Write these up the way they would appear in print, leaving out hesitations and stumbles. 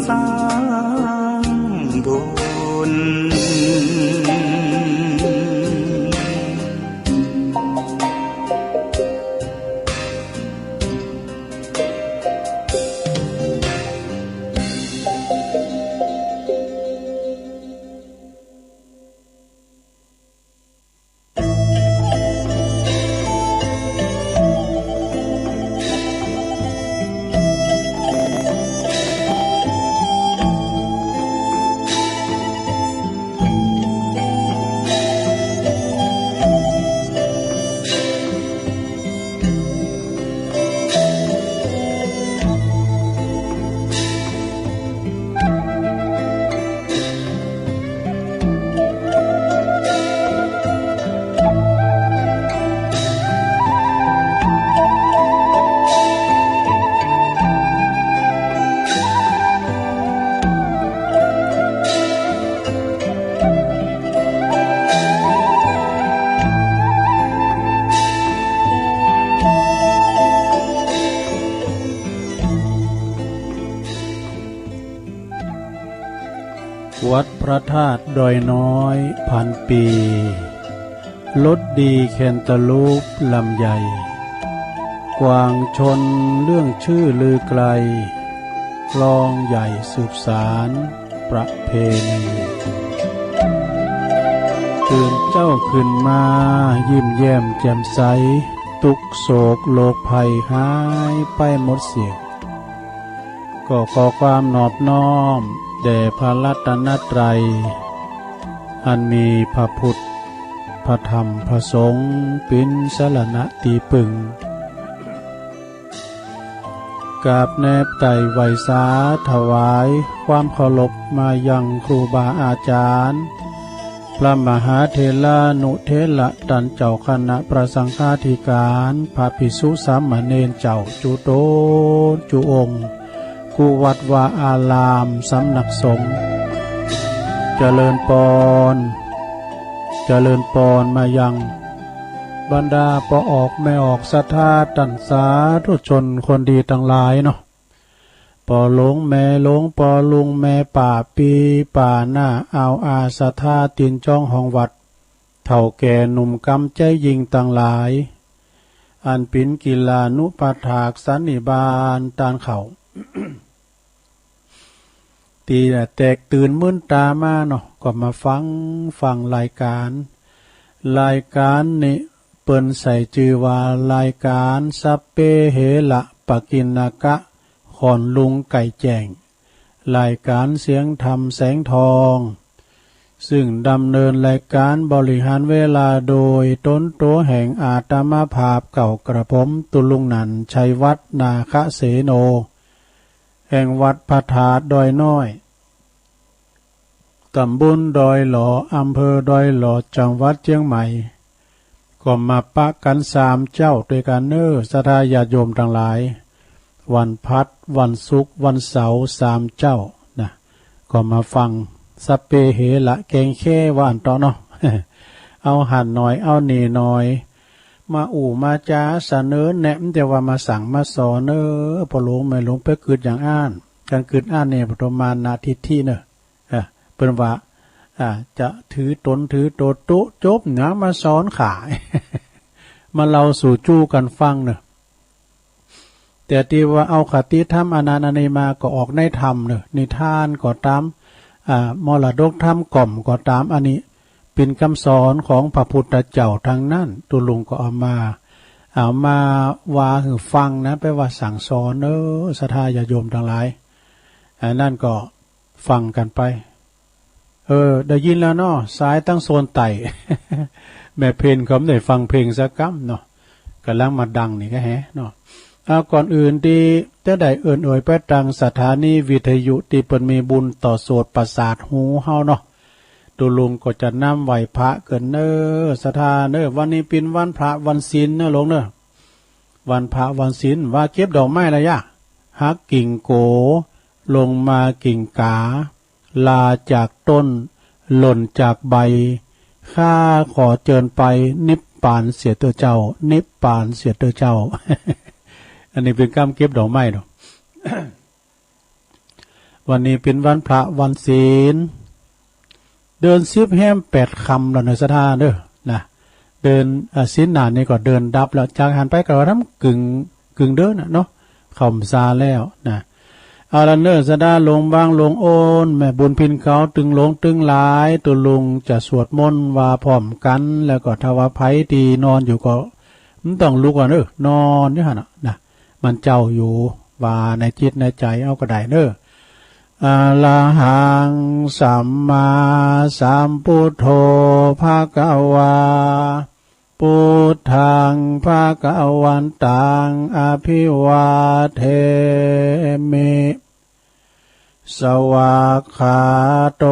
สร้างบุญวัดพระธาตุดอยน้อยพันปีลดดีแคนตาลูปลำใหญ่กวางชนเรื่องชื่อลือไกลกลองใหญ่สืบสารประเพณีตื่นเจ้าขึ้นมายิ้มแย้มแจ่มใสทุกโศกโลกภัยหายไปหมดเสียก็ขอความนอบน้อมแด่พระรัตนตรัยอันมีพระพุทธพระธรรมพระสงฆ์เป็นสรณะตีปึงกราบแนบไต่ไหวสาถวายความเคารพมายังครูบาอาจารย์พระมหาเถรานุเถระตันเจ้าคณะประสังฆาธิการพระภิกษุสามเณรเจ้าจุโตจุองค์กุวัดวาอารามสำนักสงฆ์เจริญปอนมายังบรรดาปออกไม่ออกศรัทธาตัณสาธุชนคนดีทั้งหลายเนาะปอหลงแม่หลงปอลุงแม่ป่าปีป่าหน้าเอาอาศรัทธาตีนจ้องห้องวัดเฒ่าแก่หนุ่มกำใจยิงทั้งหลายอันปินกีฬานุปถากสันนิบาตตานเขาตีแตกตื่นมื่นตามาเนาะก็มาฟังรายการนี้เปิ้นใส่ชื่อว่ารายการสัพเพเหระปกิณกะขอนลุงไก่แจ้งรายการเสียงธรรมแสงทองซึ่งดำเนินรายการบริหารเวลาโดยต้นโตแห่งอาตมาภาพเก่ากระผมตุลุงนันชัยวัฒนาคเสโนแห่งวัดพระธาตุดอยน้อยตำบลดอยหลออำเภอดอยหลอจังหวัดเชียงใหม่ก็มาปะกัน3เจ้าด้วยกันศรัทธาญาติโยมทั้งหลายวันพัดวันศุกร์วันเสาร์3เจ้านะก็มาฟังสัพเพเหระแกงแค่ว่าอันต่อเนาะ เอาหันหน่อยเอาหนีหน่อยมามาจ้าเสนอแนะแต่ว่ามาสั่งมาสอนพอหลงไม่หลงไปเกิดอย่างอ่านการเกิดอ่านเนี่ยประมาณนาทีที่เนอะเป็นว่าจะถือตนถือโตโตจบนะมาสอนขาย มาเล่าสู่จู้กันฟังเนอะแต่ที่ว่าเอาคติธรรมอนันต์มาก็ออกในธรรมเนอะนิทานก็ตามมรดกธรรมกล่อมก็ตามอันนี้เป็นคำสอนของพระพุทธเจ้าทางนั้นตุลุงก็เอามาว่าคือฟังนะไปว่าสั่งสอนศรัทธาญาติโยมทั้งหลายนั่นก็ฟังกันไปได้ยินแล้วเนาะสายตั้งโซนไต่ แม่เพลงเขาได้ฟังเพลงสักกัมเนาะกำลังมาดังนี่ก็แฮะเนาะก่อนอื่นที่จะได้เอ่ยไปตังสถานีวิทยุที่เปิ้นมีบุญต่อโสตประสาทหูเฮาเนาะตุลุงก็จะนำไหวพระเกินศรัทธาวันนี้เป็นวันพระวันศีลลงวันพระวันศีลว่าเก็บดอกไม้ละยะหักกิ่งโกลงมากิ่งกาลาจากต้นหล่นจากใบข้าขอเจิญไปนิพพานเสียเตอเจ้านิพพานเสียเตอเจ้า อันนี้เป็นการเก็บดอกไม้เนาะ วันนี้เป็นวันพระวันศีลเดิน10แฮม8ค่ำแล้วในสถานเด้อนะเดินศีลหน้านี่ก็เดินดับแล้วจากหันไปก็ทำกึ่งเด้อน่ะเนาะเข้าพรรษาแล้วนะเอาละเน้อสดาลงบางลงโอนแม่บุญพินเขาตึงลงตึงหลายตัวลุงจะสวดมนต์ว่าพร้อมกันแล้วก็ทวารไผที่นอนอยู่ก็มันต้องลุกก่อนเด้อนอนอยู่หั่นน่ะมันเจ้าอยู่ว่าในจิตในใจเอาก็ได้เด้ออะระหังสัมมาสัมพุทโธภะคะวาพุทธังภะคะวันตังอภิวาเทมิสวากขาโต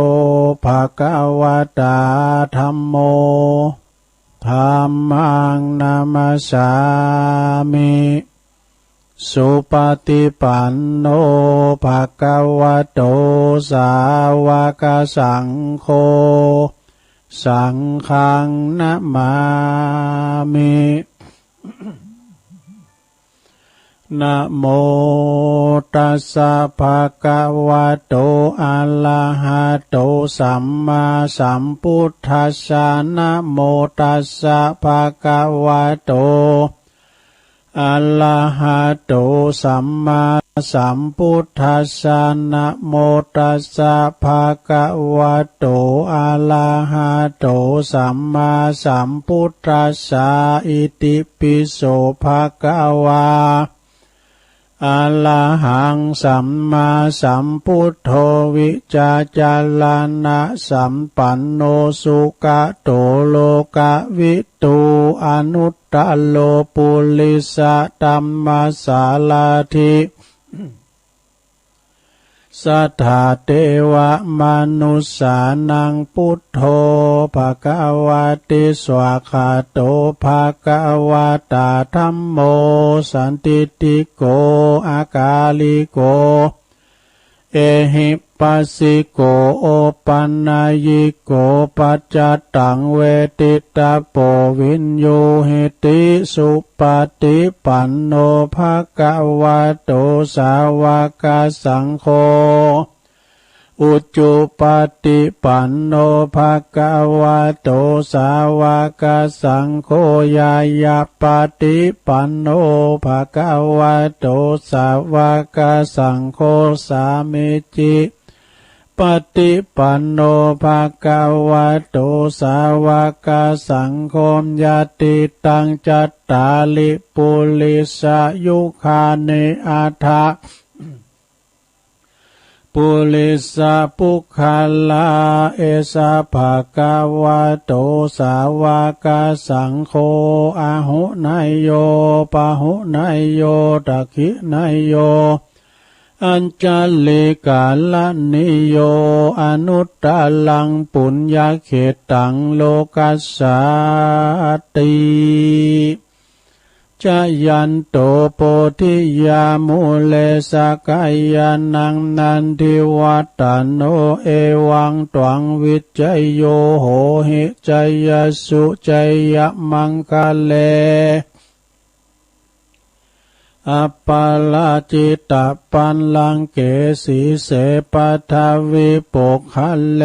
ภะคะวะตาธัมโมธัมมังนามัสสามิสุปฏิปันโนภะคะวะโตสาวกสังโฆสังฆังนะมามินะโมตัสสะภะคะวะโตอะระหะโตสัมมาสัมพุทธัสสะนะโมตัสสะภะคะวะโตอะระหะโตสัมมาสัมพุทธัสสะนะโมตัสสะภะคะวะโตอะระหะโตสัมมาสัมพุทธัสสะอิติปิโสภะคะวะอะระหังสัมมาสัมพุทโธวิจาจารณะสัมปันโนสุขโตโลกวิตูอนุตตโลปุริสตัมมาสาลาธิสัทธาเทวมนุสสานังพุทโธภะคะวะติสวากขาโตภะคะวะตาธัมโมสันติติโกอากาลิโกเอหิปัสสิโกโอปันนายิโกปัจจตังเวทิตาโปวินโยหิติสุปฏิปันโนภะคะวะโตสาวกสังโฆอุจจุปฏิปันโนภะคะวะโตสาวกสังโฆยายาปฏิปันโนภะคะวะโตสาวกสังโฆสามิจิปฏิปันโนภะคะวะโตสาวกสังโฆญาติตังจัตตาลิปุริสยุคาเนอาทะปุริสปุคาลาเอสะภะคะวะโตสาวกสังโฆอาหุนายโยปะหุนายโยตักขินายโยอัญจลิกาลนิโยอนุตตลังปุญญาเขตังโลกัสสาติจายันโตโพธิยามุเลสกายานังนันทิวัตโนเอวังตวังวิจัยโยโหหิจัยสุจัยมังคะเลอัปปาลาจิตตปันลังเกสีเสปัทวิปกขันเล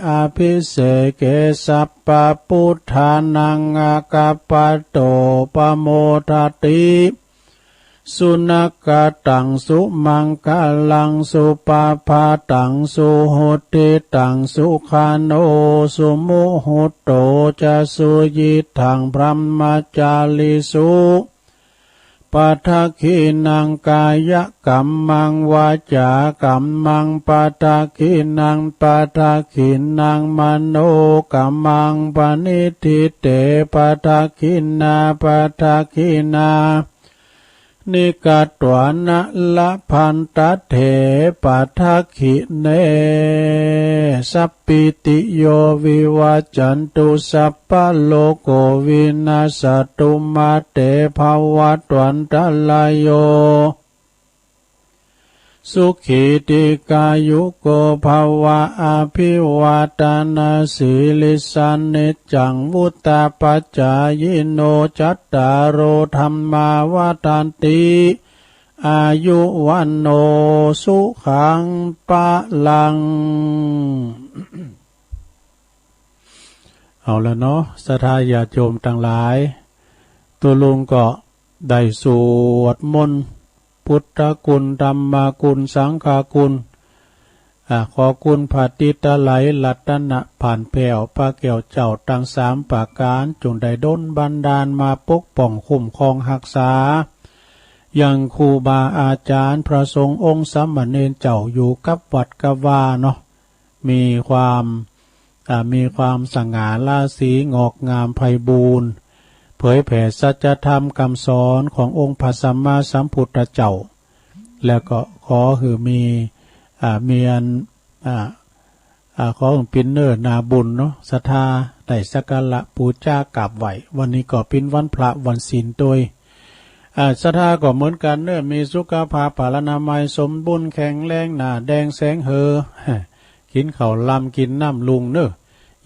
อภิเสเกสัปปะพุทธานังอากาปโตปโมทติสุนักกตังสุมังคลังสุปาภาตังสุโหติตังสุขาโนสุมุหุตโตจะสุยิทังพรหมจาริสุปัทขินังกายกัมมังวาจากัมมังปัทขินังปัทขินังมโนกัมมังปณิทิเตปัทขินาปัทขินานิกัตวานะละพันตเถปัทขิเนสัพพิติโยวิวัจจันตุสัพพะโลกโกวินาศตุมาเตภวัตวันตลายโยสุขีติกายุโกภวะอภิวาทนาสีลิสันนิจังวุตตาปัจจายโนจัตตารโอธัมมาวาทันติ อายุวันโนสุขังปะลัง เอาละเนาะศรัทธาญาติโยมทั้งหลายตัวลุงก็ได้สวดมนต์พุทธคุณธรรมคุณสังฆคุณขอคุณพระติตไหลลัตนะผ่านแผ่วพระแก้วเจ้าทั้งสามประการจงได้ดลบันดาลมาปกป้องคุ้มครองรักษายังครูบาอาจารย์พระสงฆ์องค์สามเณรเจ้าอยู่กับวัดกับวาเนาะมีความสง่าราศีงอกงามไพบูรณ์เผยแผ่สัจธรรมคำสอนขององค์พระสัมมาสัมพุทธเจ้าแล้วก็ขอคือมีขอปินเนอร์นาบุญเนาะศรัทธาได้สักการะปูชากราบไหววันนี้ก็เป็นวันพระวันศีลด้วยศรัทธาก็เหมือนกันเนอะมีสุขภาพพลานามัยสมบูรณ์แข็งแรงหน้าแดงแสงเฮอกินข้าวลำกินน้ำลุงเนอะ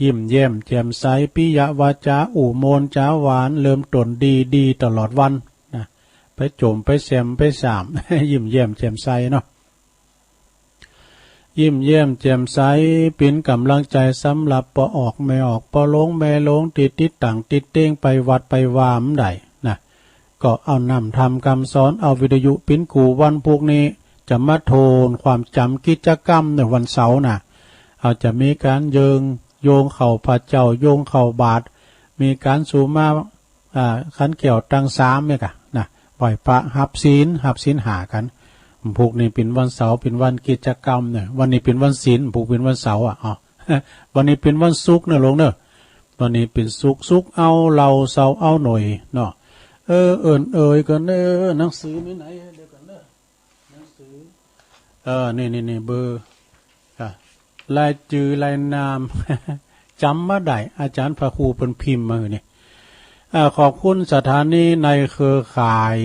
ยิ้มแย้มแจ่มใสปิยวาจาอู่โมนจ้าหวานเริ่มต้นดีตลอดวันนะไปโจมไปแซมไปสาม ยิ้มแย้มแจ่มใสเนาะยิ้มแย้มแจ่มใสเป็นกำลังใจสำหรับปอออกไม่ออกปอลงแม่ลงติดต่างติดเต้งไปวัดไปวามได้นะก็เอานำทำคำสอนเอาวิทยุปิ้นกูวันพวกนี้จะมาโทนความจำกิจกรรมในวันเสาร์นะเอาจะมีการโยงเข่าพระเจ้าโยงเข่าบาทมีการสูมาขันเกี่ยวตังสามเนี่ยกะนะไหวพระหับศีลหากันพวกนี้เป็นวันเสาร์เป็นวันกิจกรรมเนี่ยวันนี้เป็นวันศีลพวกเป็นวันเสาร์วันนี้เป็นวันศุกร์เนี่ยลงเนอะวันนี้เป็นศุกร์เอาเราเสาร์เอาหน่อยเนาะกันเนอะหนังสือมีไหนเดี๋ยวกันเนอะหนังสือนี่เบอร์ลายจือลายนามจำมาได้อาจารย์พระครูเป็นพิมพ์มาเนี่ยขอบคุณสถานีในเครือข่าย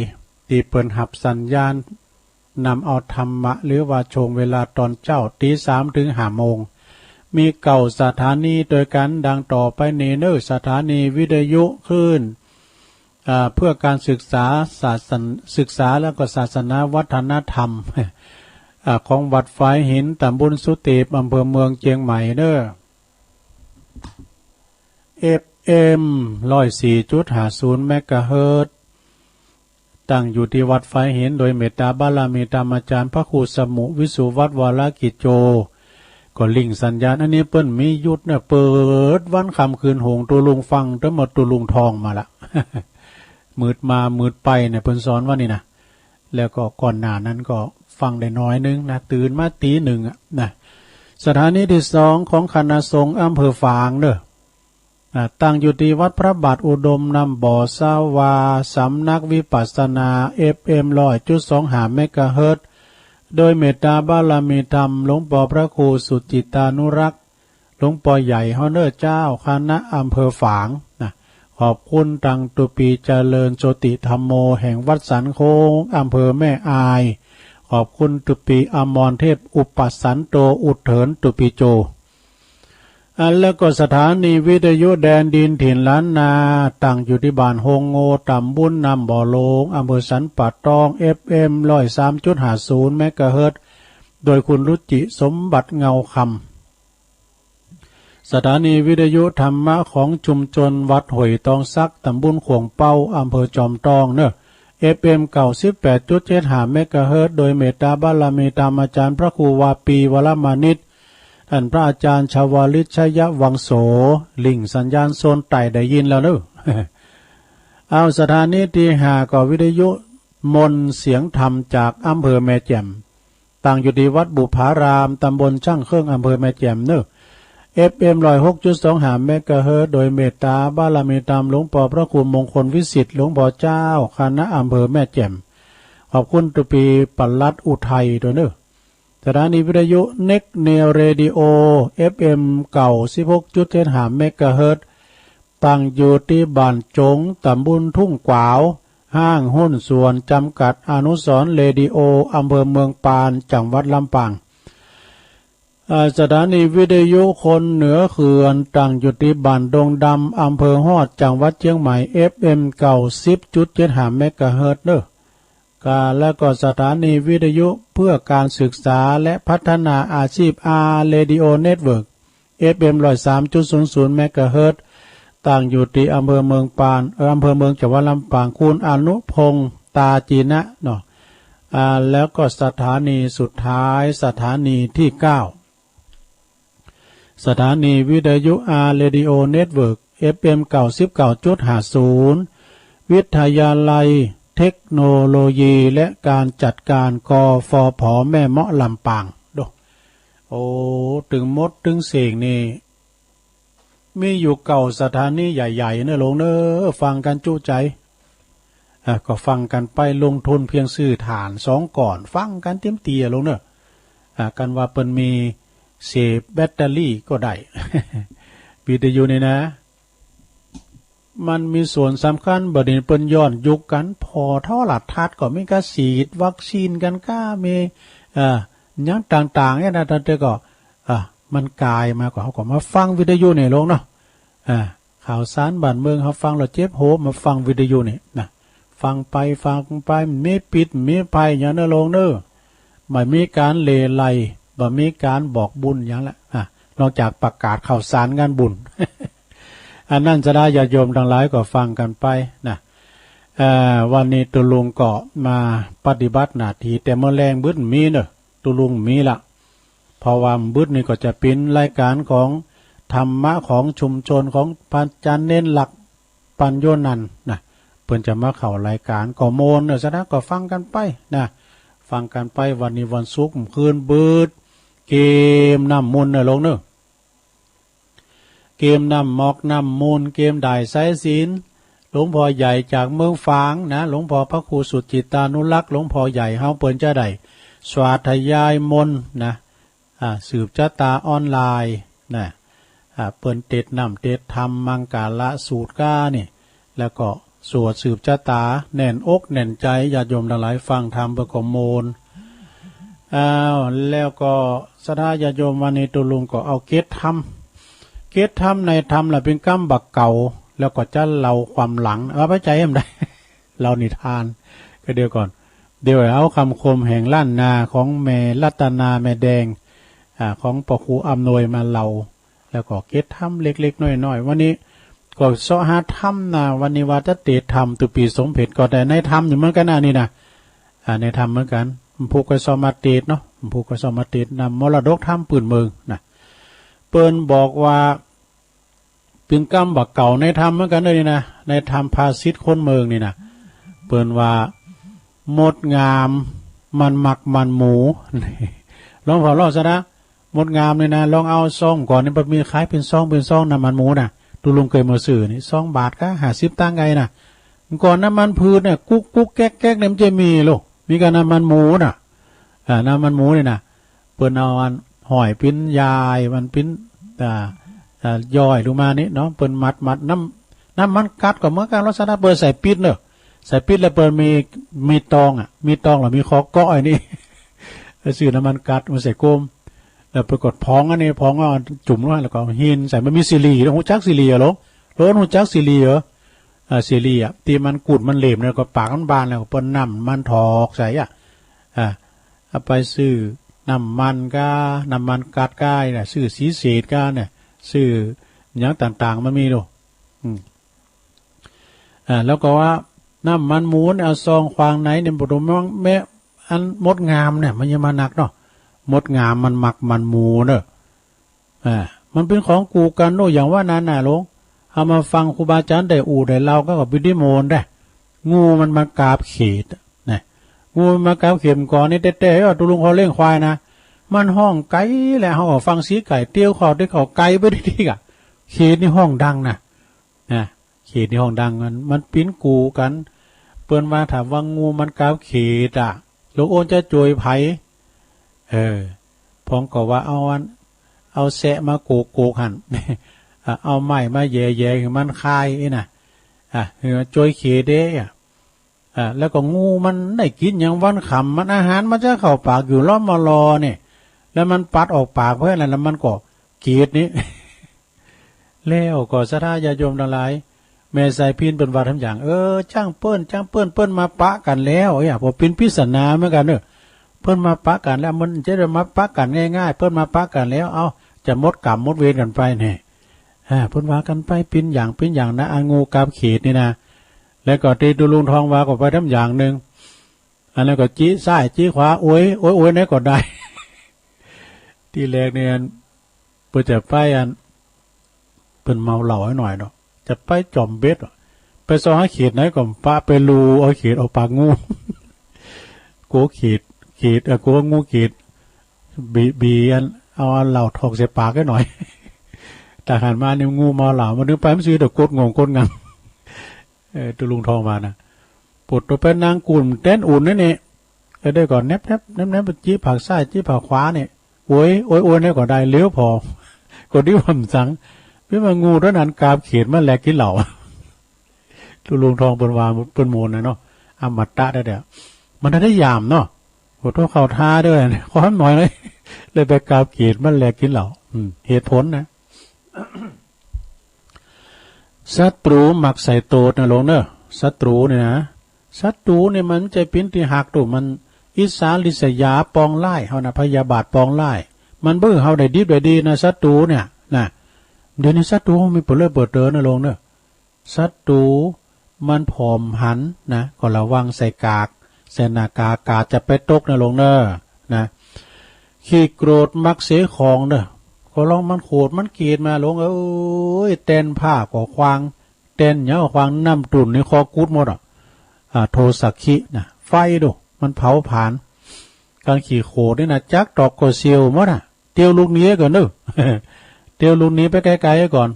ที่เปิดหับสัญญาณนำเอาธรรมะหรือว่าชงเวลาตอนเจ้าตี 3 ถึง 5 โมงมีเก่าสถานีโดยกันดังต่อไปนี้เนอสถานีวิทยุคลื่นเพื่อการศึกษาแล้วก็ศาสนาวัฒนธรรมของวัดฝายหินตำบลสุเตปอำเภอเมืองเชียงใหม่เด้อ FM 104.50 เมกะเฮิรตซ์ตั้งอยู่ที่วัดฝายหินโดยเมตตาบารมีธรรมอาจารย์พระครูสมุวิสุวัฒน์วรกิจโจก็ลิงสัญญาณอันนี้เปิ้นมียุทธเนี่ยเปิดวันค่ำคืนหงตัวลุงฟังทั้งหมดตัวลุงทองมาละ มืดมามืดไปเนี่ยเปิ้นสอนว่านี่นะแล้วก็ก่อนหน้านั้นก็ฟังได้น้อยนึงนะตื่นมาตี 1นะสถานีที่2ของคณะสงฆ์อำเภอฝางเด้อตั้งอยู่ที่วัดพระบาทอุดมนำบ่อสาวาสำนักวิปัสสนา FM 100.25 เมกะเฮิรตซ์โดยเมตตาบารมีธรรมหลวงพ่อพระครูสุจิตานุรักษ์หลวงพ่อใหญ่ฮอนเนอร์เจ้าคณะอำเภอฝางนะขอบคุณตังตุปีเจริญโจติธรรมโมแห่งวัดสันโค้งอำเภอแม่อายขอบคุณตุปีอมรเทพอุปัสสันโตอุเถินตุปีโจแล้วก็สถานีวิทยุแดนดินถิ่นล้านนาตั้งอยู่ที่บ้านโฮงโงตำบุญนำบ่อโลงอำเภอสันป่าตอง FM 103.50 เมกะเฮิรตซ์โดยคุณรุจิสมบัติเงาคำสถานีวิทยุธรรมะของชุมชนวัดหอยตองซักตำบลขวงเป้าอำเภอจอมตองเนอะ FM 98.75 เมกะเฮิรตซ์โดยเมตตาบารมีธรรมอาจารย์พระครูวาปีวรมานิตท่านพระอาจารย์ชวลิตชยวังโสลิงสัญญาณโซนไต่ได้ยินแล้วเนอะเอาสถานีที่5ก็วิทยุมนเสียงธรรมจากอำเภอแม่แจ่มตั้งอยู่ที่วัดบุพารามตำบลช่างเครื่องอำเภอแม่แจ่มเนอะ FM 106.25 เมกะเฮิรตซ์โดยเมตตาบารมีธรรมหลวงพ่อพระครูมงคลวิสิทธิ์หลวงพ่อเจ้าคณะอำเภอแม่แจ่มขอบคุณตุปีปลัดอุทัยด้วยเนอะสถานีวิทยุเน็กเนเรดิโอ FM 16.75 เมกะเฮิรตซ์ตั้งอยู่ที่บ้านจงตำบลทุ่งกวาวห้างหุ้นส่วนจำกัดอนุสรณ์เรดิโออำเภอเมืองปานจังหวัดลำปางสถานีวิทยุคนเหนือเขื่อนตั้งอยู่ที่บ้านดงดำอำเภอฮอดจังหวัดเชียงใหม่ FM 90.75 เมกะเฮิรตซ์เด้อ แล้วก็สถานีวิทยุเพื่อการศึกษาและพัฒนาอาชีพ Radio Network FM 103.00 เมกะเฮิรตซ์ตั้งอยู่ที่อำเภอเมืองปานอำเภอเมืองจังหวัดลำปางคุณอนุพงษ์ตาจีนะเนาะแล้วก็สถานีสุดท้ายสถานีที่9สถานีวิทยุRadio Network FM 99.50 วิทยาลัยเทคโนโลยีและการจัดการกฟผแม่เมาะลำปางโอ้ถึงมดถึงเสงนี่มีอยู่เก่าสถานีใหญ่ๆเนอะลงเนอะฟังกันจุใจก็ฟังกันไปลงทุนเพียงซื้อฐาน2ก่อนฟังกันเต็มเตียลงเนอะกันว่าเปิ้นมีเสพแบตเตอรี่ก็ได้ วิทยุนี่นะมันมีส่วนสำคัญบัดนี้เปิ้นย้อนยุคกันพอเท่าหลัดทัดก็มีการฉีดวัคซีนกันก้ามียังต่างๆเนี่ยนะแต่ก็มันกลายมาก็เขาก็มาฟังวิทยุนี่ลงเนาะข่าวสารบ้านเมืองเขาฟังแล้วเจ็บโหมาฟังวิทยุนี่นะฟังไปมีปิดมีไปอย่างนั้นลงเนอะไม่มีการเลไลบ่มีการบอกบุญอย่างละนอกจากประกาศข่าวสารงานบุญ อันนั้นจะได้ญาติโยมทั้งหลายก็ฟังกันไปนะวันนี้ตุลุงก็มาปฏิบัติหน้าที่แต่เมื่อแรงบึ้ดมีเนอะตุลุงมีละเพราะว่าบึ้ดนี่ก็จะเป็นรายการของธรรมะของชุมชนของพันจันเน้นหลักปัญโยนันนะเพิ่นจะมาเข้ารายการก็โมนเนอะซะนะก็ฟังกันไปนะฟังกันไปวันนี้วันศุกร์คืนบึ้ดเกมน้ำมนต์เนอะลงเนอะเกมน้ำมอกน้ำมูลเกมได้สายศีลหลวงพ่อใหญ่จากเมืองฝางนะหลวงพ่อพระครูสุจิตานุรักษ์หลวงพ่อใหญ่เฮาเปิ้นจะได้สวาธยายมนต์นะสืบชะตาออนไลน์นะเปิ้นเต็ดน้ำเต็ดธรรมมังกาละสูตรก้านี่แล้วก็สวดสืบชะตาแน่นอกแน่นใจญาติโยมทั้งหลายฟังธรรมประกอบโมนแล้วก็สถาญาติโยมวันนี้ตุลุงก็เอาเกตธรรมในธรรมล่ะเป็นกรรมบักเก่าแล้วก็จะเล่าความหลังเอาไปใจให้มันได้ เรานิทานก็เดี๋ยวก่อนเดี๋ยวเอาคำคมแห่งล้านนาของแม่รัตนาแม่แดงของปครูอำนวยมาเล่าแล้วก็เกตธรรมเล็กๆน้อยๆวันนี้ก็เสาะหาธรรมนะวันนี้ว่าจะเตธรรมตุปีสมเพชก็แต่ในธรรมอยู่เหมือนกันนี่นะในธรรมเหมือนกันผูกกับสมาเตเนาะผูกกับสมาเตนำมรดกธรรมปืนเมืองนะเปิ้นบอกว่าเป็นกรรมบักเก่าในธรรมเหมือนกันเลยนะในธรรมภาษิตคนเมืองนี่นะเปิ้นว่าหมดงามมันหมักมันหมูลองพอลองซะนะหมดงามเลยนะลองเอาซองก่อนนี่มันมีคล้ายเป็นซองน้ำมันหมูนะตุลุงเคยมาซื้อนี่2 บาทก็50 ตังค์ไงนะก่อนน้ำมันพืชเนี่ยกุ๊กแก๊กเนี่ยมันจะมีลูกมีกันน้ำมันหมูน่ะน้ำมันหมูนี่นะเปิ้นเอาอันหอยปิ้นยายมันปิ้นย่อยลงมานี่เนาะเปิ้นมัดน้ำมันกัดก็เหมือนกันลักษณะเปิ้นใส่ปิดเนอะใส่ปิดแล้วเปิ้นมีตองมีตองหรือมีคอก้อยนี่ซื้อน้ำมันกัดมาใส่ก้มแล้วปรากฏพองอันนี้พองก็จุ่มลงแล้วก็หินใส่มันมีซีรีแล้วหูจักซีรีเหรอรถหูจักซีรีเหรอซีรีที่มันกุดมันเหลมแล้วก็ปากมันบานแล้วก็เปิ้นน้ำมันถอกใส่เอาไปซื้อน้ำมันกัดก้ายเนี่ยซื้อสีเศษก้าเนี่ยซื้ออย่างต่างๆมันมีดูแล้วก็ว่าน้ำมันหมูเอาซองควางไหนเนี่ยบุตรแม่อันมดงามเนี่ยมันยังมาหนักเนาะมดงามมันหมักมันหมูเนอะมันเป็นของกูกันโน่อย่างว่านั้นน่ะลงเอามาฟังครูบาอาจารย์ได้ได้เล่าก็กับบิดิโมนได้งูมันมากราบเขตนะงูมากราบเข็มก่อนนี่เต้ๆว่าตุลุงเขาเลี้ยงควายนะมันห้องไก่แหละเขาก็ฟังสีไก่เตี้ยวเขาได้เขาไก่ไปดีๆกะเขตนี่ห้องดังนะเขตนี่ห้องดังมันปิ้นกูกันเปิ้นมาถามว่างูมันกราบเขตหลวงโอนจะจ่วยไผพองก็ว่าเอาแสะมาโกกหัน เอาไม้มาแย่ๆมันคายน่ะจ่วยเขตเด้แล้วก็งูมันได้กินอย่างวันขำมันอาหารมันจะเข้าปากอยู่ล้อมมารอเนี่ยแล้วมันปัดออกปากเพื่ออะไรแล้วมันก็เกลียดนี้ แล้วก็สถาญาโยมทั้งหลาย แม่ใส่พินเป็นว่าทำอย่างจ้างเปิ้นเปิ้นมาปะกันแล้วพอเป็นพิศนาเหมือนกันเปิ้นมาปะกันแล้วมันจะได้มาปะกันง่ายๆเปิ้นมาปะกันแล้วเอาจะหมดกรรมหมดเวรกันไปเนี่ยเพิ่นว่ากันไปเป็นอย่างนะอางูกาบเขตนี่นะแล้วก็ตีตุลุงทองว่าก็ไปทำอย่างนึงอันนั้นก็จี้ซ้ายจี้ขวาโอ้ยไหนก็ได้ ที่แรกเนี่ยเพิ่นจะไปเพิ่นเมาเหล้าให้หน่อยเนาะจะไปจอมเบ็ดไปซอให้เขตไหนก็ปะไปรูเอาเขตเอาปากงู โกเขตโกงูเขตบีเอาเหล้าทอกใส่ปากให้หน่อยแต่หันมาเนี่ยงูเมาเหล่ามันนึกไปมันซื้อดอกกดงงกดงังตุลุงทองมานะปวดตัวเป็นนางกุ่นเต้นอุ่นนั่นนี่ได้ก่อนแนบไปจี้ผักซ้ายจี้ผักขวาเนี่ยโอ้ยนี่ก็ได้เลี้ยวพอกดที่ผมสั่งพี่มางูตัวนั้นกาบเขียนมาแลกกินเหล่าตุลุงทองเป็นวาเป็นโมนนะเนาะอมตะได้เดี๋ยวมันได้ยามเนาะปวดตัวเข่าท่าด้วยความหน่อยเลยไปกาบเขียนมาแลกกินเหล่าเหตุผลนะศัตรูมักใส่โตดนะลงเนอะศัตรูเนี่ยนะศัตรูเนี่ยมันใจปิ้นที่หักตัวมันอิสาลิษยาปองไล่เฮานะพยาบาทปองไล่มันเบื่อเฮาได้ดีนะศัตรูเนี่ยนะเดี๋ยวนี้ศัตรูมีเปิดเปิดเดินนะลงเนอะศัตรูมันผอมหันนะก็ระวังใส่กากใส่หน้ากากาจะไปตกนะลงเนอะนะขี้โกรธมักเสียของเนอะก็ลองมันโขดมันเกลียดมาลงเต้นผ้าก่อควางเต้นเนาะควางน้ำตุ่นในคอกุดหมดโทสักขินะไฟดูมันเผาผลาญการขี่โขดนี่นะจักตอกก็เซียวหมดเตียวลูกนี้ก่อนเนอะ เตียวลูกนี้ไปไกลๆก่อน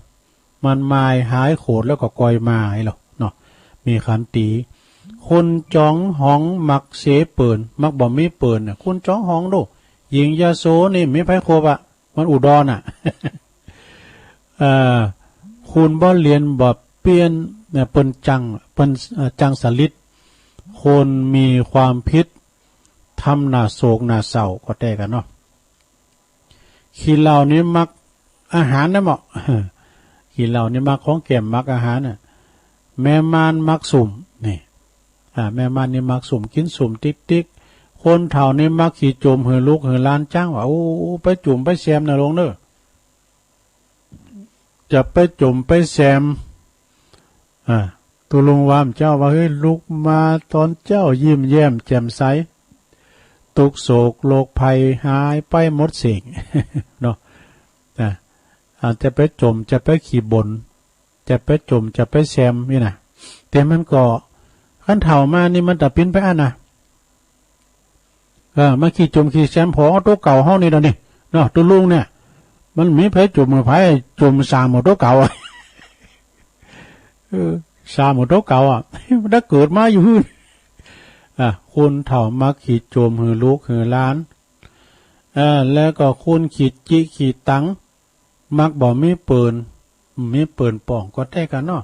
มันมายหายโขดแล้วก็กอยมาให้เราเนาะมีขันตีคนจ้องห้องมักเสเปิ่นมักบ่มีเปิ่นคนจ้องห้องดูหญิงยาโซนี่มีไผโคบมันอุดรคุณบ่เรียนบ่เปลี่ยนเนี่ยเปิ้นจังสลิดคนมีความพิษทำหน้าโศกหน้าเศร้าก็ได้กันเนาะขี้เหล้านี้มักอาหารนะเหมาะขี้เหล้านี่มักของแก้มมักอาหารน่ะแม่มานมักสุ่มนี่แม่มานนี่มักสุ่มกินสุ่มติ๊กคนเฒ่านี่มักขี่จมเหือลูกเหือล้านจ้างว่าไปจุ่มไปแซมนะลงเนอะจะไปจุ่มไปแซมตุลุงวามเจ้าว่าเฮ้ยลุกมาตอนเจ้ายิ้มแย้มแจ่มใสทุกโศกโรคภัยหายไปหมดสิ่ง เนาะอาจจะไปจมจะไปขี่บนจะไปจมจะไปแซมนี่นะแต่มันก็ขั้นเฒ่ามานี่มันแต่ปิ้นไปนะมาขี่จมขี่แซมพอตัวเก่าห้องนี่แล้วนี่เนาะตัวลุงเนี่ยมันมีไผจมมือไผจมสามหมดตัวเก่าสามหมดตัวเก่ามันได้เกิดมาอยู่หื้อคนเฒ่ามักขี่จมหือลูกหือล้านแล้วก็คนขีดจิขีดตังมักบ่มีปืนป่องก็ได้กันเนาะ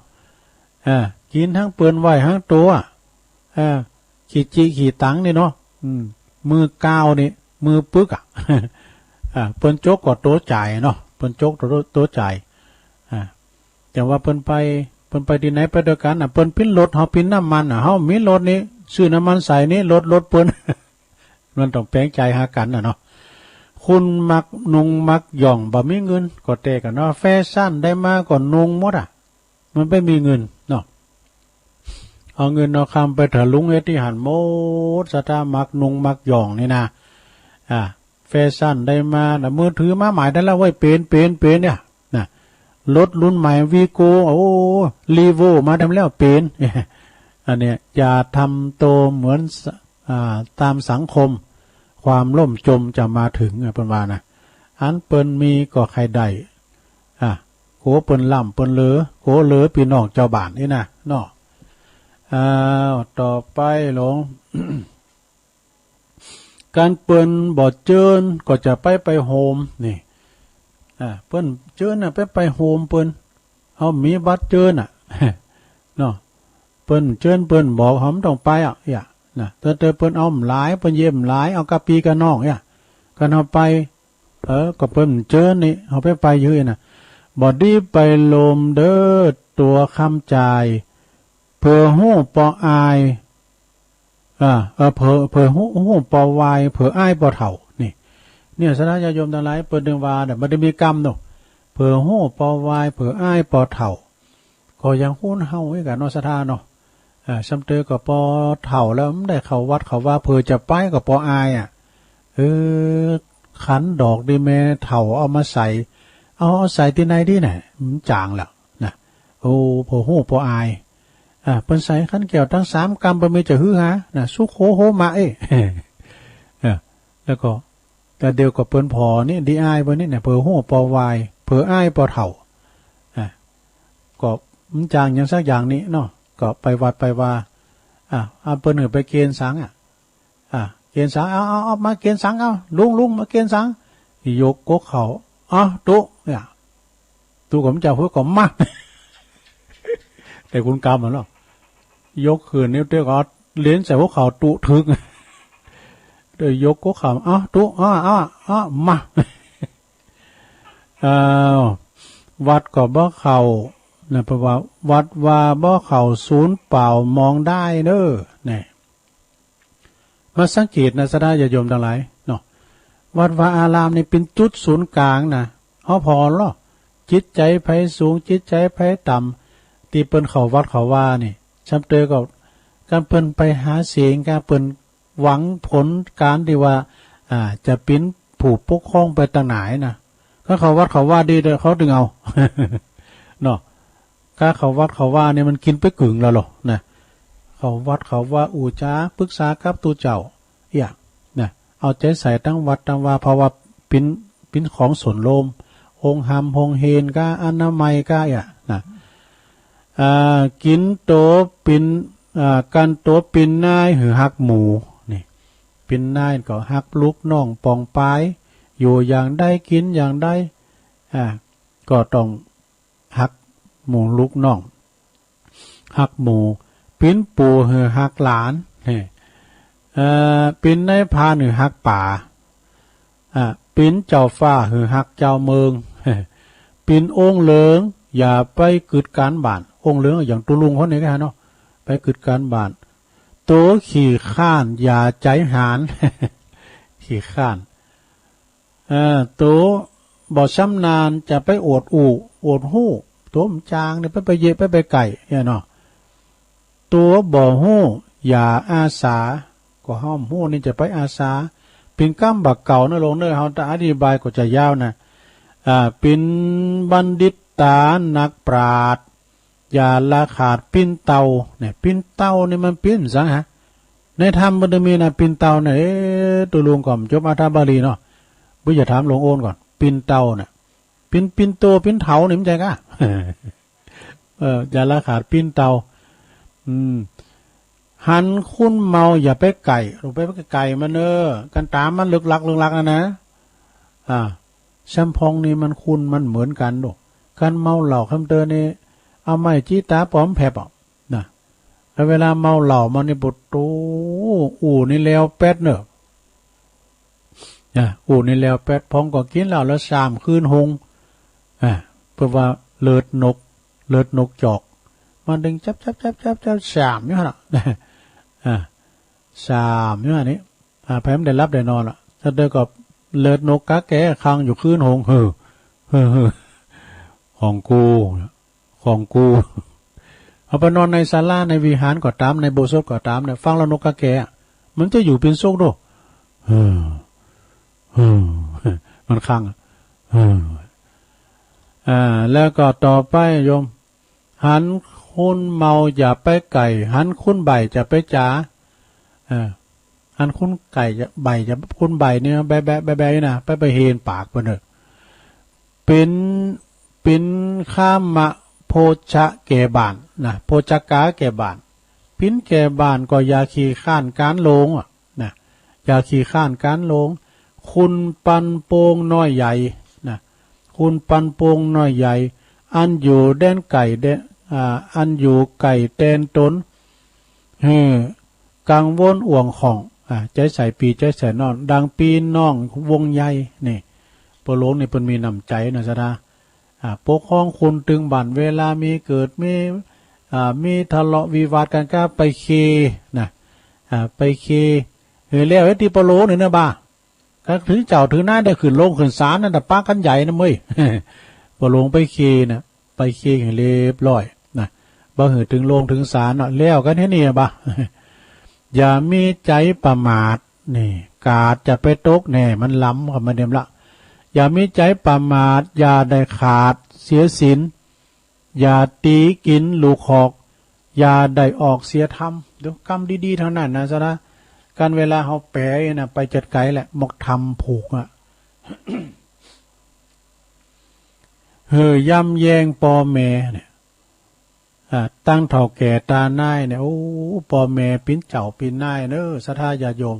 กินทั้งปืนไหวทั้งตัวขีดจิขีดตังนี่เนาะมือก้าวนี่มือปึกเปิ้นจกก็โตจ่ายเนาะเปิ้นจกโตจ่ายแต่ว่าเปิ้นไปที่ไหนไปด้วยกันเปิ้นปิ้นรถเฮาปิ้นน้ำมันเฮามีรถนี้ซื้อน้ำมันใส่นี่รถเปิ้น มันต้องแปลงใจหากันเนาะคุณมักนุงมักหย่องบ่มีเงินก็เตะกันเนาะแฟชั่นได้มาก่อนนุงหมดมันไม่มีเงินเนาะเอาเงินเอาคำไปถลุงเฮ็ดที่หันโมดสตามักนุงมักหย่องนี่นะแฟชั่นได้มามือถือมาหมายได้แล้วไว้เป็นเนี่ยนะรถรุ่นใหม่วีโก้ลีโวมาทำแล้วเป็นอันเนี้ยอย่าทำโตเหมือนตามสังคมความล่มจมจะมาถึงเป็นว่านะอันเปิ้นมีก็ใครได้โกเปิ้นล่ำเปิ้นเลอโกเลอพี่น้องเจ้าบ้านนี่นะเนาะต่อไปหลง การเปิ้นบ่เจิญก็จะไปโฮมนี่เปิ้นเจิญไปโฮมเปิ้นเฮามีบัตรเจิญเนาะเปิ้นเจิญเปิ้นบอกหอมต้องไปนะเตอเปิ้นเอาหลายเปิ้นเยี่ยมหลายเอากะปีกะน้องกันเฮาไปก็เปิ้นเจิญนี่เฮาไปอยู่น่ะ บอดี้ไปลมเด้อตัวคำจ่ายเพื่อหู้ปออายเพื่อหู้ปอวายเพื่ออ้ายปอเถ่านี่เนี่ยสนะญาโยมทั้งหลายเปิดเดือนวาเนี่ยมันได้มีกรรมเนาะเพื่อหู้ปอวายเพื่ออ้ายปอเถ่าก็ยังหุ้นเฮาไว้กับนอสธาเนาะซ้ำเตอกับปอเถ่าแล้วไม่ได้เขาวัดเขาว่าเพื่อจะไปกับปออายขันดอกดีแม่เถ่าเอามาใส่เอาใส่ที่ไหนดีไหนมันจางแล้วนะโอ้พอหู้พออายเปิ้นใส่ขันเกี่ยวทั้ง3 กรัมบ่มีจะฮือฮานะสุโขโหมาแล้วก็แต่เดียวกับเปิ้นพอนี่ดีอายบ่นี่เนี่ยเผอหู้ปอวายเผออายปอเถ่าก็มันจางอย่างสักอย่างนี้เนาะก็ไปวัดไปว่าเอาเปิ้นไปเกณฑ์สังเกณฑ์สังเอามาเกณฑ์สังเอาลุงมาเกณฑ์สังยกกกเขาตุเนี่ยตุผมจะพูดก็มาแต่คุณกรรมเหรอเนาะยกคืนนิ้วเตี้ยก็เลี้ยนใส่พวกเขาตุถึงเดี๋ยวยกกกเขาตุมาวัดก็บ่เขาเนี่ยเพราะว่าวัดว่าบ่เขาศูนย์เปล่ามองได้เด้อเนี่ยมาสังเกตนะสดาญาโยมทั้งหลายเนาะวัดวาอารามนี่เป็นจุดศูนย์กลางนะพอหรอจิตใจไผสูงจิตใจไผต่ำที่เปิ้นเขาวัดเขาว่านี่จำเตอก็การเปิ้นไปหาเสียงการเปิ้นหวังผลการที่ว่าจะเป็นผู้ปกครองไปต่างไหนนะถ้าเขาวัดเขาว่าดีเขาดึงเอา เนาะถ้าเขาวัดเขาว่าเนี่ยมันกินไปกึ่งแล้วหรอนะเขาวัดเขาว่าอูจ้าปรึกษากับตัวเจ้านะเอาใจใส่ตั้งวัดตั้งว่าเพราะว่าปิ้นของส่วนโลมองหำองเฮนก็อนามัยก็นะกินโตปินกันโตปินนายหือหักหมูนี่ปินนายก็หักลูกน้องปองปายอยู่อย่างได้กินอย่างได้ก็ต้องหักหมูลูกน้องหักหมูปิ้นปูหือหักหลานนี่ปิ้นนายพาหือหักป่าปิ้นเจ้าฟ้าหือหักเจ้าเมืองปิ้นองค์เหลืองอย่าไปกึดการบ้านองค์เหลืองอย่างตุลุงคนนี้กันเนาะไปกึดการบ้านตัวขี่ข้านอย่าใจหานขี่ข้านตัวบ่ช้ำนานจะไปโอดหู้ตัวมจางเนี่ยไปเยะไปไก่เนาะตัวบ่หู้อย่าอาสาก็ห้อมหู้นี่จะไปอาสาเป็นก้ำบักเก่านะลงเนื้อเขาจะอธิบายก็จะยาวนะเป็นบัณฑิตตานักปราชญ์อย่าละขาดปิ้นเตาเนี่ยปิ้นเตานี่มันปิ้นสังในธรรมมันจะมีนะปิ้นเตาเนี่ยตัวลุงก่อนจบอาธาบาลีเนาะบุญจะถามหลวงโอนก่อนปิ้นเตาเนี่ยปิ้นโตปิ้นเถาเนี่ยมันใจก่ะอย่าละขาดปิ้นเตาหันคุ้นเมาอย่าไปไก่ลงไปไก่มันกันตามมันลึกลักนะชัมพองนี่มันคุณมันเหมือนกันดูการเมาเหล่าคำเตือนนี่เอาไม้จี้ตาป้อมแผลบนะแล้วเวลาเมาเหล่ามันนี่ปุตโตนี่แล้วแป๊ดเนอะนี่แล้วแป๊ดพองก็กินเหล่าแล้ว3 คืนหงเพื่อว่าเลือดนกจอกมันดึงจับ3อยู่ฮะ3อยู่ฮะนี่แพ้มได้รับได้นอนละถ้าเดินกับเลือดนกกะแก่ค้างอยู่คืนหงของกูเอาไปนอนในศาลาในวิหารก็ตามในโบสถ์ก็ตามเนี่ยฟังแล้วนกกะแก่มันจะอยู่เป็นโซกโดมันค้างแล้วก็ต่อไปโยมหันคุณเมาอย่าไปไก่หันคุณใบจะไปจ๋าหันคุณไก่จะใบจะคุณใบเนี่ยแบะนะไปเฮนปากไปเนอะเป็นข้ามมะโพชะแก่บานนะโพชกาแก่บานปิ้นแก่บานก็อย่าขี่ข้านการลงนะอย่าขี่ข้านการลงคุณปันโปงน้อยใหญ่นะคุณปันโปงน้อยใหญ่อันอยู่แดนไก่อันอยู่ไก่แตนตนกังวลอ่วงของใจใส่ปีใจใส่นอนดังปีน้องวงใหญ่นี่ปโลงนี่เพิ่นมีน้ำใจนะซะนะ ปกครองคุณตึงบั่นเวลามีเกิดมีทะเลาะวิวาทกันก็ไปเคนะไปเคแล้วไอ้ที่ปโลเนี่ยนะบ้าก็ถือเจ้าถือหน้าได้ขึ้นลงขึ้นศาลนั่นน่ะป้ากันใหญ่นะเม้ยปโลไปเคนะไปเคให้เรียบร้อยนะบ่หือถึงลงถึงศาลเนาะแล้วกันแค่นี้บ้าอย่ามีใจประมาทนี่กาดจะไปตกแน่มันล้ำกับมันเดิมละอย่ามีใจประมาทอย่าได้ขาดเสียศีลอย่าตีกินลูกหอกอย่าได้ออกเสียธรรมดูกรรมดีๆเท่านั้นนะซะนะการเวลาเขาแปรนะไปจัดไกลแหละมกทำผูกอ่ะ ย่ำแยงปอแม่เนี่ยตั้งเท่าแก่ตาหน้ายเนี่ยโอ้ปอแม่ปิ้นเจ้าปิ้นหน้ายเนอะสัทธาญาโยม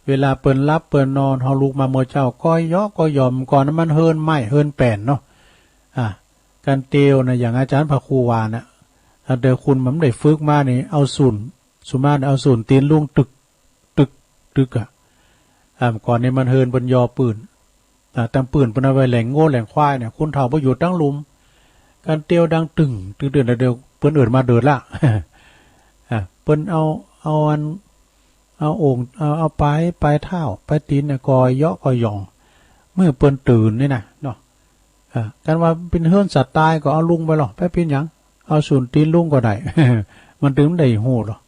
เวลาเปิ้นรับเปิ้นนอนเฮาลูกมาโมเจ้าก้อยย่อก็ยอมก่อนนั้นมันเฮินไหมเฮินแป่นเนาะการเตียวนะอย่างอาจารย์พระครูวานะเดี๋ยวคุณมันได้ฝึกมานี่เอาศูนย์สุมาเอาศูนย์ตีนลุงตึกก่อนนี้มันเฮินบนยอปืนตั้งปืนเปิ้นเอาไว้แหล่งโง่แหล่งควายเนี่ยคุณเฒ่าบ่อยู่ตั้งลุมการเตียวดังตึงเดือนเดียวเปิ้นเอิ้นมาเดินละเปิ้นเอาอันเอาโอ่งเอาปลายเท้าปลายตีนเนี่ยกอยเยาะกอยหยองเมื่อเปิ้นตื่นนี่นะเนาะกันว่าเป็นเฮือนสัตว์ตายก็เอาลุงไปหรอกไปเป็นหยังเอาศูนย์ตีนลุงก็ได้ มันถึงได้โหดหรอก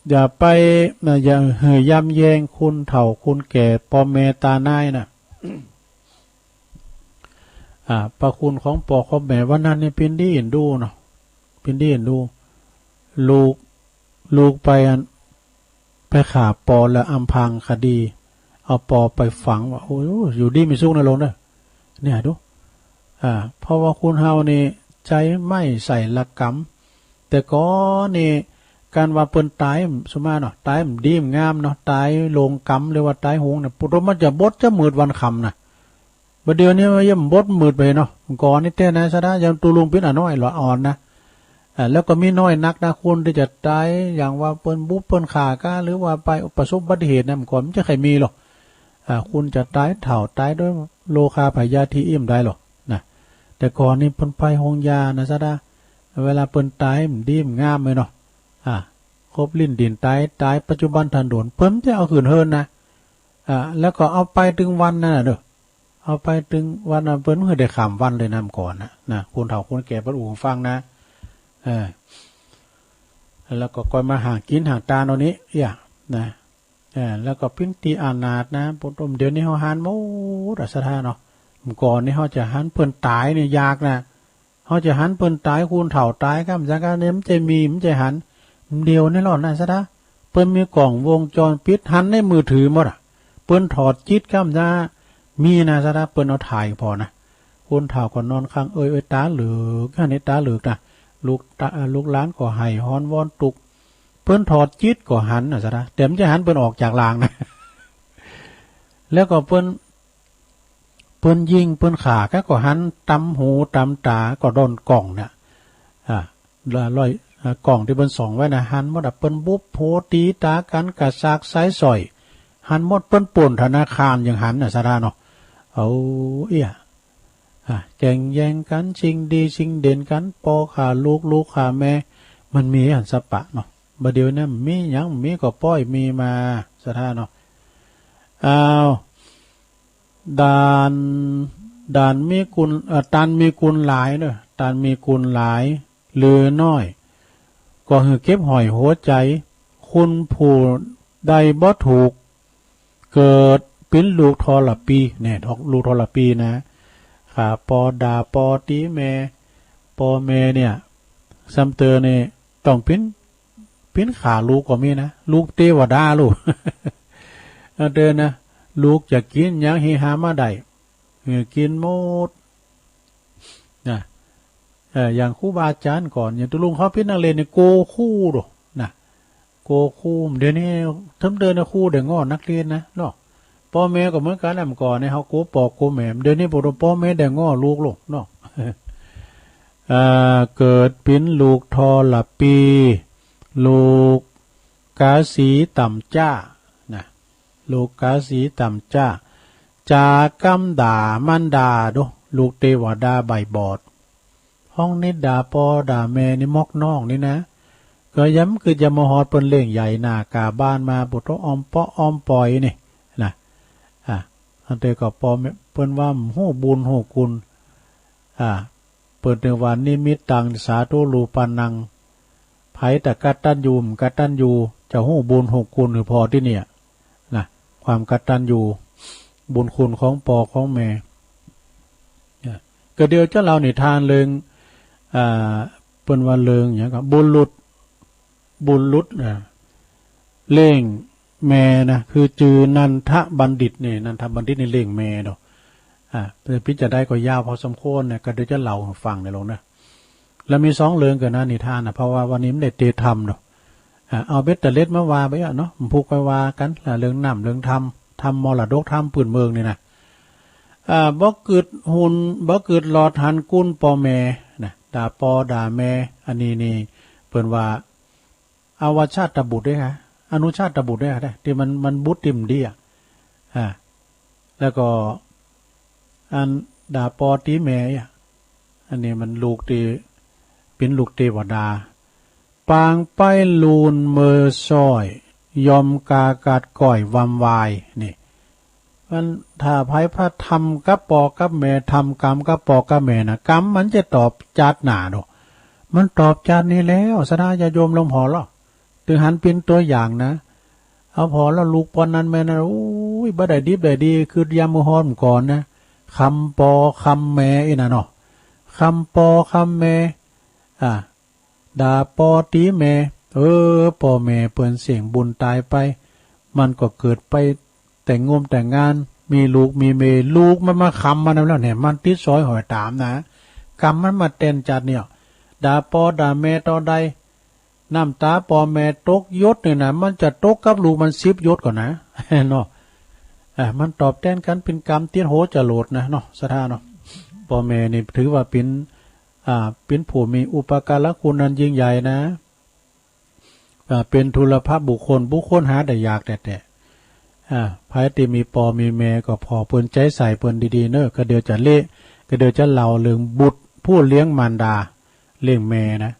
อย่าไปอย่าย่ำแยงคุณเฒ่าคุณแก่ปอเมตาหน้ายนะประคุณของปอของแม่ว่านั้นนี่เป็นดีเห็นดูเนาะเป็นดีเห็นดูลูกไปขาปอและอำพังคดีเอาปอไปฝังว่าโอ้ยอยู่ดีไม่สุกในโลกเด้อเนี่ยดูเพราะว่าคุณเฮานี่ใจไม่ใส่ละกรรมแต่ก็นี่การว่าเปิ้นตายสมาเนาะตายดีมงามเนาะตายลงกรรมหรือว่าตายหงเนี่ยปุถมันจะบดจะมืดวันค่ำน่ะบัดเดี๋ยวนี้มันย่ำบดมืดไปเนาะก่อนนี่แต่นะซะนะยังตูลุงเป็นน้อยหลออ่อนนะแล้วก็มีน้อยนักนะคนที่จะตายอย่างว่าเปิ้นบุบเปิ้นขาก้าหรือว่าไปประสบอุบัติเหตุนะมันก่อนมันจะใครมีหรอกคุณจะตายเถ่าตายด้วยโลคาพยาธิอิ่มได้หรอกนะแต่ก่อนนี่เปิ้นไปห้องยานะซะนะเวลาเปิ้นตายมันดีมงามเลยเนาะครบลิ้นดินตายปัจจุบันทันโดนเพิ่มจะเอาขืนเฮินนะแล้วก็เอาไปถึงวันนั่นน่ะเด้อเอาไปถึงวันนั้นเพิ่นเพิ่งได้ข้ามวันเลยนำก่อนนะคุณเฒ่าคุณแก่เพิ่นอู่ฟังนะแล้วก็ก่อยมาหากินหาตาเนาะนี้นะแล้วก็ปิ้นตีอานาถนะปุถมเดี๋ยวนี้เฮาหันหมดสถานเนาะก่อนนี่เฮาจะหันเพิ่นตายเนี่ยยากนะเฮาจะหันเพิ่นตายคุณเฒ่าตายครับจังกันเนี่ยมันจะมีมันจะหันเดียวในหลอดนั่นซะนะเปิ้นมีกล่องวงจรปิดหันในมือถือหมดเปิ้นถอดจิตครับจ้ามีนะซะนะเปิ้นเอาถ่ายพอนะคนเฒ่าก็นอนข้างเอ้ยตาเหลือกอันนี้ตาเหลือกนะลูกหลานก็ให้ฮ้อนวอนตุกเปิ้นถอดจิตก็หันน่ะซะนะแต่มันจะหันเปิ้นออกจากลางนะ แล้วก็เปิ้นยิงเปิ้นขาก็หันตำหูตำตาก็โดนกล่องเนี่ยลอยกล่องที่เปิ้นส่องไว้นะหันหมดเปิ้นบุบโผตีตากันกระซากสายสอยหันหมดเปิ้นป่นธนาคารอย่างหันน่ะซะนะเนาะเอาแข่งแย่งกันชิงดีชิงเด่นกันปอขาลูกขาแม่มันมีอันสปะเนาะบ่เดี๋ยวนี้มีหยังมีก็ป้อยมีมาซะท่าเนาะด่านมีกุลตันมีกุลหลายเด้อตันมีกุลหลายเหลือน้อยก็คือเก็บหอยหัวใจคุณผู้ใดบ่ถูกเกิดเป็นลูกทรปีเนี่ยลูกทรปีนะขาปอดาปอตีแม่ปอแม่เนี่ยซัมเตอร์เนี่ยต้องเป็นขาลูกก็มีนะลูกเทวดาลูก เดินนะลูกจะกินยังหิหามาได้กินหมดนะอย่างครูบาอาจารย์ก่อนอย่างตุลุงเขาเป็นนักเรียนในโกคู่หรอนะโกคู่เดี๋ยวนี้ทั้งเดินนะคู่เดี๋ยวงอนักเรียนนะเนาะพ่อแม่ก็เหมือนกันแหละก่อนเนี่ยเขาโกปอกโกแหม่เดี๋ยวนี้พ่อแม่เดี๋ยวงอลูกเนาะ เกิดเป็นลูกทอละปีลูกกาสีต่ำจ้านะลูกกาสีต่ำจ้า จากำด่ามันด่าดูลูกเทวดาใบบอดห้องนี้ด่าปอด่าแม่นี่มอกน้องนี่นะก็ย้ำคือจะมาฮอดเปิ้นเล่งใหญ่หน้ากาบ้านมาบุตรออมเปาะออมปล่อยนี่นะอันเตก็ปอเปิ้นว่าฮู้บุญฮู้คุณเปิดในวันนิมิตตังสาธุรูปานังไผแต่กัตตัญญูกัตตัญญูจะฮู้บุญฮู้คุณหรือพอที่เนี่ยนะความกัตตัญญูบุญคุณของปอของแม่ก็เดียวเจ้าเราในทานเลิงเปิ้นว่าเลิงอย่างกับบุญลุดเล่งแม่นะคือจือนันทบัณฑิตนี่นันทบัณฑิตนี่เล่งแม่เนาะพิจารณาก็ยาวพอสมควรเนี่ยก็เดี๋ยวจะเล่าฟังในลงนะแล้วมี2เรื่องกันนะนิทานนะเพราะว่าวันนี้ไม่ได้เตะธรรมเนาะเอาเบ็ดแต่เล็ดมาว่าไปเนาะผูกไปว่ากันเรื่องน้ำเรื่องธรรมมรดกธรรมปืนเมืองนี่นะบ่เกิดหุ่นบ่เกิดหลอดหันกุ้นปอแม่นะด่าปอด่าแม่อันนี้นี่เปิ้นว่าอาวชาตบุตรด้วยค่ะอนุชาตบุตรด้วยค่ะที่มันบุตรติมดีแล้วก็อันด่าปอตีแม่อันนี้มันลูกตีเป็นลูกเทวดาปางไปลูนเมอซ้อยยอมกากาดก่อยวำวายนี่มันถ้าไพ่พระทำกับปอกับแม่ทำกรรมกับปอกับแม่นะกรรมมันจะตอบจัดหนาดูมันตอบจัดนี่แล้วสนาจะโยมลงพอหรอถึงหันเป็นตัวอย่างนะเอาพอแล้วลูกปอนนั้นแม่นะอุ้ยบ่ได้ดิบได้ดีคือยามมือหอมก่อนนะคำปอคำแม่อีน่ะเนาะคำปอคำแม่ด่าปอตีแม่ปอแม่เปิ้นเสียงบุญตายไปมันก็เกิดไปแต่งแต่งงานมีลูกมีเมลูกมันมาคำมันแล้วเนี่ยมันติดซอยหอยตามนะกรรมมันมาเต้นจัดเนี่ยด่าปอด่าแม่ต่อใดน้ำตาปอแม่ตกยศเนี่ยนะมันจะตกกับลูกมัน10 ยศก่อนนะเนาะมันตอบแทนกันเป็นกรรมเตี้ยนโหจะโหลดนะเนาะสถานเนาะปอแม่นี่ถือว่าเป็นผู้มีอุปการะคุณอันยิ่งใหญ่นะเป็นทุลภบุคคลหาได้ยากแต่ภายที่มีปอมีแม่ก็พอเปิ้นใจใส่เปิ้นดีๆเนอะก็เดี๋ยวจะก็เดี๋ยวจะเล่าเรื่องบุตรผู้เลี้ยงมารดาเลี้ยงแม่นะ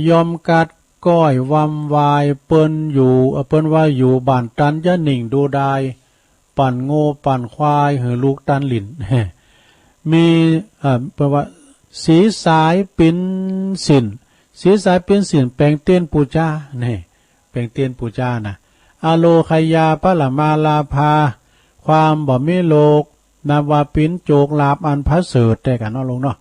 ยอมกัดก้อยวำวายเปิ้นว่าอยู่บ้านตันจะหนิ่งดูได้ปั่นโง่ปั่นควายหือลูกตันหลินมีแปลว่าสีสายปิ้นสินสีสายปิ้นสินแปลงเตี้ยนปูจ้านี่แปลงเตี้ยนปูจ้านะอโลคยาปะละมาลาภาความบ่มีโลกนาวาปิ้นโจกลาบอันพระเสริฐแต่กันเนาะลงเนาะ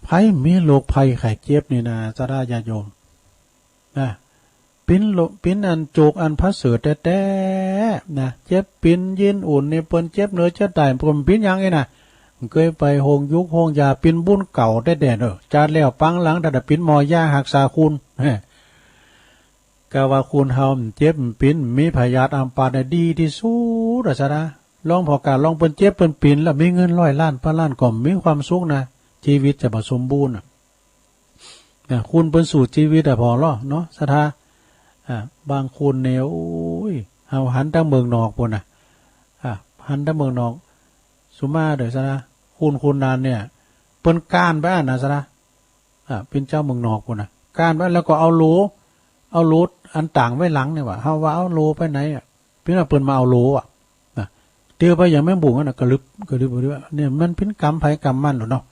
ภัยมีโรคภัยไข้เจ็บนี่นะสาญาโยมปิ้นอันโจกอันพระเสริฐแต่นะเจ็บปิ้นยินอุ่นนี่เปิ้นเจ็บเนื้อจะตายเปิ้นปิ้นยังไงนะเคยไปโฮงยุกโฮงยาปิ้นบุญเก่าแต่จัดแล้วปังหลังแต่ปิ้นหมอยาหักษาคุณกะว่าคุณเฮาเจ็บปิ้นมีพยาธิอัมพาตดีที่สุดซะนะลองพอการลองเปิ้นเจ็บเปิ้นปิ้นแล้วมีเงิน100 ล้านพันล้านก็มีความสุขนะชีวิตจะบ่สมบูรณ์คุณเปิ้นสู่ชีวิตพอเนาะสถาบางคนเนี่ยโอ้ยเฮาหันทางเมืองนอกพุ่นน่ะหันทางเมืองนอกสุมาเด้อซะนะคุณนานเนี่ยเปิ้นก้านไปนะซะนะเป็นเจ้าเมืองนอกพุ่นน่ะก้านไปแล้วก็เอาโหลอันต่างไว้หลังเนี่ยว่าเฮาว่าเอาโหลไปไหนพี่ว่าเปิ้นมาเอาโหลเตียวไปอย่างแม่บุ๋งน่ะกระลึบว่าเนี่ยมันเป็นกรรมไผกรรมมันเนาะ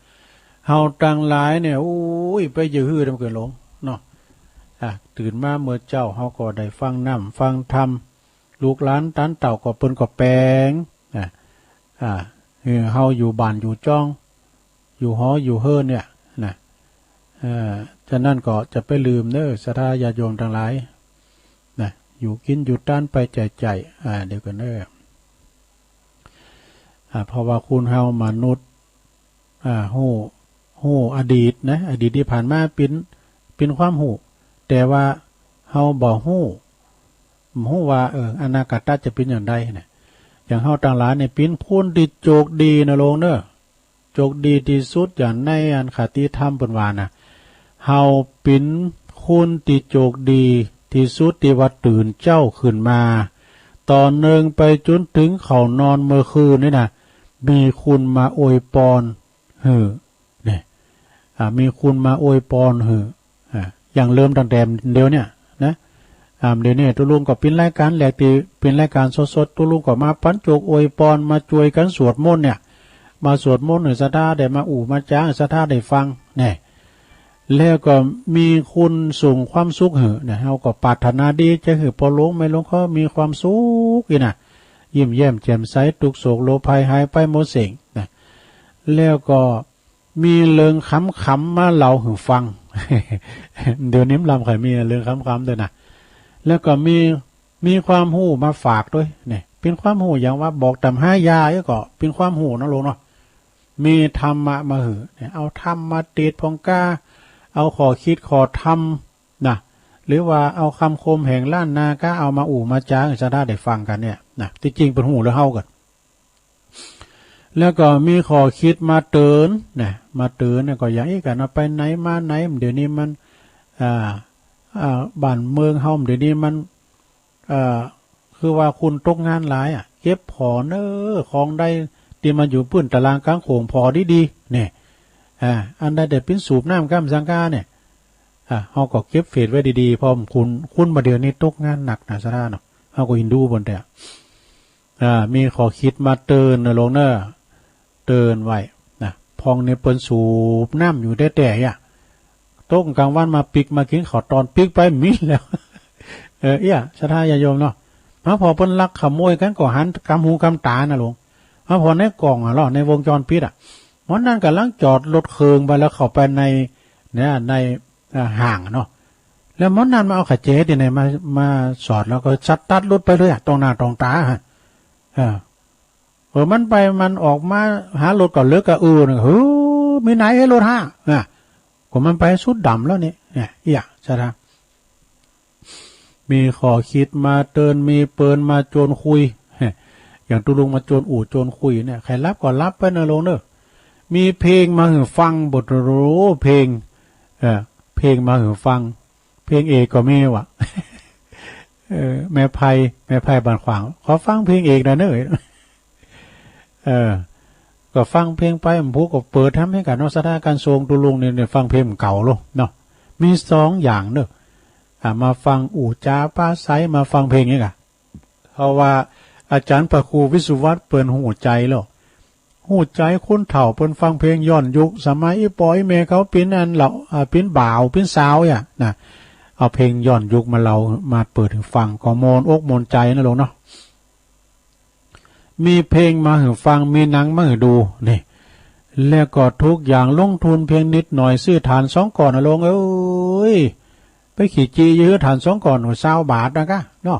เฮาต่างหลายเนี่ยโอ้ยไปยื้อมันเกิดหลงเนาะตื่นมาเมื่อเจ้าเฮาก็ได้ฟังน้ำฟังธรรมลูกหลานตันเต่าก็เปิ้นก็แปลงเฮาอยู่บ้านอยู่จ้องอยู่หออยู่เฮิรเนี่ยนะฉะนั้นก็จะไปลืมเด้อศรัทธาญาติโยมทั้งหลายนะอยู่กินอยู่ต้านไปใจเดี๋ยวกันเด้อเพราะว่าคุณเฮามนุษย์ฮู้อดีตนะอดีตที่ผ่านมาเป็นความฮู้แต่ว่าเฮาบ่ฮู้ว่าอนาคตจะเป็นอย่างไรเนี่ยอย่างเฮาต่างหลายเนี่ยเป็นผู้ที่โจกดีนะลงเด้อโจกดีที่สุดอย่างในอันคติธรรมเพิ่นว่านะเฮาเป็นคนที่โจกดีที่สุดที่ว่าตื่นเจ้าขึ้นมา ตอนหนึ่งไปจนถึงเขานอนเมื่อคืนนี่นะมีคุณมาอวยปอนเนี่ยมีคุณมาอวยปอนอย่างเริ่มตั้งแต่เดี๋ยวเนี่ยนะเดี๋ยวนี้ตุลุงก็เป็นรายการแหลกตีเป็นรายการสดๆตุลุงก็มาปั้นโจกอวยปอนมาช่วยกันสวดมนต์เนี่ยมาสวดมนต์หรือสะท้าได้มามาจ้างสะท้าได้ฟังเนี่ยแล้วก็มีคุณส่งความสุขเนี่ยเราก็ปรารถนาดีจะพอลงไม่ลงก็มีความสุขอีน่ะยิ้มแย้มแจ่มใสทุกโศกโลภัยหายไปหมดสิ่งนะแล้วก็มีเรื่องขำๆมาเล่าให้ฟัง เดี๋ยวนี้ลำใครมีเรื่องขำๆด้วยนะแล้วก็มีความหู้มาฝากด้วยเนี่ยเป็นความหู้อย่างว่าบอกตำ5 ยาก็เป็นความหู้นะลงเนาะมีธรรมะมาเนี่ยเอาธรรมมาติดพองก้าเอาขอคิดขอทำนะหรือว่าเอาคำคมแห่งล้านนาก็เอามามาจ้างจะได้ฟังกันเนี่ยนะที่จริงเป็นหูแล้วเฮากันแล้วก็มีขอคิดมาเตือนนะมาเตือนเนี่ยก็อย่างนี้กันไปไหนมาไหนเดี๋ยวนี้มันบ้านเมืองเฮาเดี๋ยวนี้มันคือว่าคุณตกงานหลายเก็บพอของได้ที่มาอยู่พื้นตารางกลางโขงพอดีๆเนี่ยอันใดเด็ดเป็นสูบน้ำก้ามสังกาเนี่ยเขาก็เก็บเฟดไว้ดีๆพอคุณมาเดือนนี้ตกงานหนักนะซะเนาะเขาก็หินดูบนแต่มีขอคิดมาเตือนนะลงเนอเตือนไว้นะพองในเปิ้นสูบน้ำอยู่แต่ตกกลางวันมาปิกมากินขอตอนปิกไปมิดแล้วสะท่ายาโยมเนาะมาพอเปิ้นลักขโมยกันก็หันกำหูกำตานะลงมาพอในกล่องในวงจรปิดวันนั้นกำลังจอดรถเคืองไปแล้วเข้าไปในห่างเนาะแล้วมันนั้นมาเอาขเจ๊ที่ไหนมาสอดแล้วก็ชัดตัดรถไปเลยตรงหน้าตรงตามันไปมันออกมาหารถก่อนเลิกกับมีไหนให้รถก็มันไปสุดดำแล้วเนี่ยใช่ไหมมีขอคิดมาเตือนมีเปินมาโจรคุยอย่างตุลุงมาโจรโจรคุยเนี่ยใครรับก็รับไปเนอะลงเนอะมีเพลงมาหือฟังบทรู้เพลงมาหือฟังเพลงเอกก็มีวะแม่ไพ่บานขวางขอฟังเพลงเอกหน่อยเนอะก็ฟังเพลงไปผมพูดก็เปิดทำให้กับนอกสถานการทรงตุลุงเนี่ยฟังเพลงเก่าลงเนาะมี2 อย่างเนอะมาฟังจ้าป้าไซมาฟังเพลงนี้กะเพราะว่าอาจารย์พระครูวิสุวัตรเปิ่นหูใจแล้วหูใจคนเฒ่าเปิ้นฟังเพลงย้อนยุคสมัยปอยเมเขาเป็นอันเหล่าเป็นบ่าวเป็นสาวนะเอาเพลงย้อนยุคมาเรามาเปิดฟังก็มนอกมนใจนะลงเนาะมีเพลงมาให้ฟังมีหนังมาให้ดูนี่แล้วก็ทุกอย่างลงทุนเพียงนิดหน่อยซื้อฐาน2 ก่อนนะลงไปขี่จียื้อฐาน2 ก่อน20 บาทนะกะเนาะ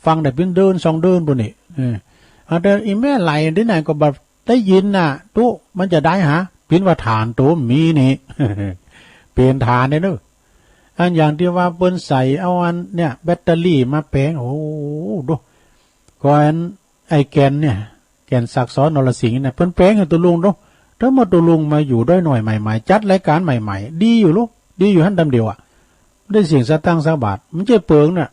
ฟังได้เป็นเดิน2 เดือนปุ่นนี่แต่อีแม่ไหลที่ไหนก็แบบได้ยินตู้มันจะได้พินว่าฐานตัวมีนี่เปลี่ยนฐานเนี่ยเนอะอันอย่างที่ว่าเปิ้นใส่เอาอันเนี่ยแบตเตอรี่มาแปลงดูก่อนไอแกนเนี่ยแกนศักดิ์สอนนรสิงห์เนี่ยเปิ้นแปลงให้ตัวลุงดูถ้ามาตัวลุงมาอยู่ด้วยหน่อยใหม่ๆจัดรายการใหม่ๆดีอยู่ลูกดีอยู่หั่นดำเดียวได้เสียงสตั้งสักบาทมันจะเปิงนะ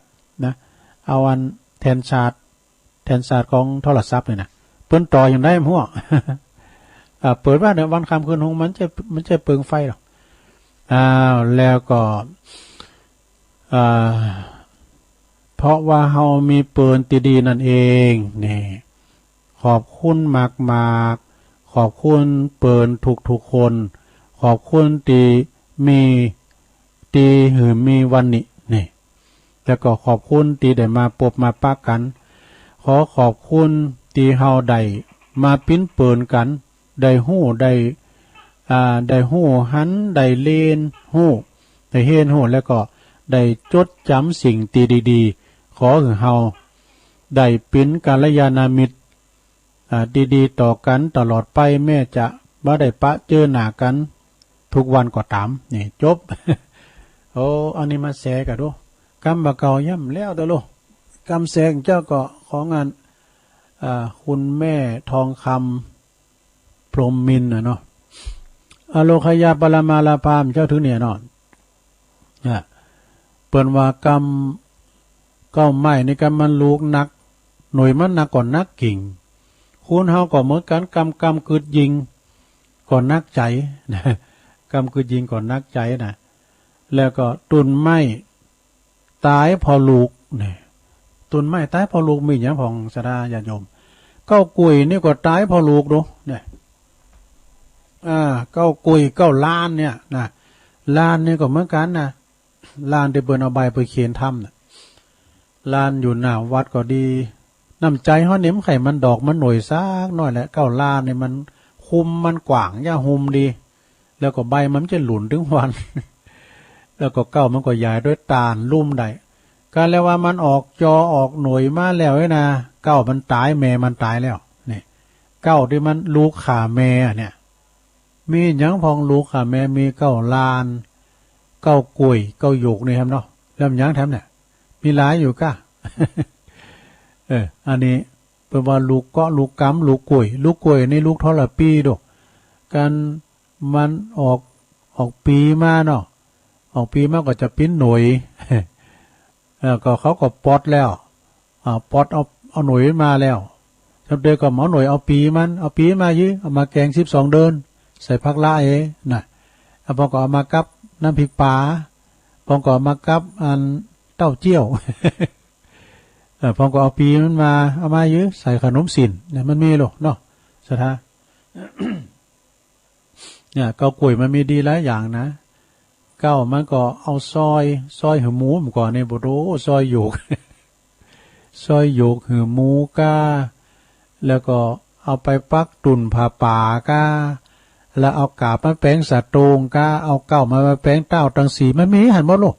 เอาอันแทนชาติของโทรศัพท์เนี่ยนะเปิ้นต่ออย่างได้พวกเปิดว่าเนี่ยวันค่ำคืนหงมันจะเปิงไฟหรอกแล้วก็เพราะว่าเฮามีเปินตีดีนั่นเองนี่ขอบคุณมากขอบคุณเปินทุกคนขอบคุณตีหือมีวันนี้นี่แล้วก็ขอบคุณตีได้มาพบมาปะกันขอบคุณตีเฮาได้มาปิ้นเปินกันได้หู้ได้หู้หันได้เล่นหู้ได้เห็นหู้แล้วก็ได้จดจำสิ่งตีดีๆขอให้เฮาได้เป็นกัลยาณมิตรดีๆต่อกันตลอดไปแม่จะบ่ได้ปะเจอหน้ากันทุกวันก็ตามนี่จบ อันนี้มาแสกันดูกำบะเก่าย่ำแล้วเด้อลูกกำแสงเจ้าก็ของงานคุณแม่ทองคำพรหมมินเนาะอโลคยาปรมาลาภามเจ้าถึงเนี่ยเนาะเปิ้นว่ากำไม้ในกำมันลูกนัก หน่วยมันนักก่อนนักกิ่งคุณเฮาก็เหมือนกันกำกึดยิงก่อนนักใจนะกำกึดยิงก่อนนักใจนะแล้วก็ตุนไม้ตายพอลูกเนี่ยตุนไม้ตายพอลูกมีอย่างของสดาญาติโยมเก้ากุยนี่ก็ตายพอลูกดูเนี่ยเก้ากุยเก้าล้านเนี่ยนะล้านนี่ก็เหมือนกันนะล้านที่เปิ้นเอาใบไปเขียนทำนะล้านอยู่หน้าวัดก็ดีน้ำใจเฮาเนี่ยมันไข่มันดอกมันหน่วยซากน้อยแหละเก้าล้านนี่มันคุมมันกว้างย่าหุมดีแล้วก็ใบมันจะหลุนถึงวัน แล้วก็เก้ามันก็ใหญ่ด้วยตาลลุ่มได้การแล้วว่ามันออกจอออกหน่วยมาแล้วนะเก้ามันตายแม่มันตายแล้วนี่เก้าที่มันลูกขาแม่เนี่ยมีหยังพองลูกขาแม่มีเก้าลานเก้ากุยเก้าหยกนี่ครับเนาะแล้วหยังแถมเนี่ยมีหลายอยู่ก้า อันนี้เป็นว่าลูกเกาะลูกกำลูกกุยนี่ลูกทอละปีดอกการมันออกปีมาเนาะออกปีมาก็จะปิ้นหน่วย ก็เขาก็ปอดแล้วปอดเอาหน่วยมาแล้วจำเด็กก็หมอหน่วยเอาปีมายื้อเอามาแกง12 เดือนใส่ผักละน่ะพอก็เอามากับน้ำพริกปลาพอก็เอามากับอันเต้าเจี้ยว พอก็เอาปีมันมาเอามายื้อใส่ขนมสินเนี่ยมันมีหรอกเนาะสถา เนี่ยเกากุยมันมีดีหลายอย่างนะเก้ามันก็เอาซอยหือหมูมันก่อนในบุโรซอยหยก ซอยหยกหือหมูก้าแล้วก็เอาไปปักตุนผ่าป่าก้าแล้วเอากาบมาแป้งสะโตงก้าเอาเก้ามาแป้งเต้าตังสีมันมีหันหมดลูก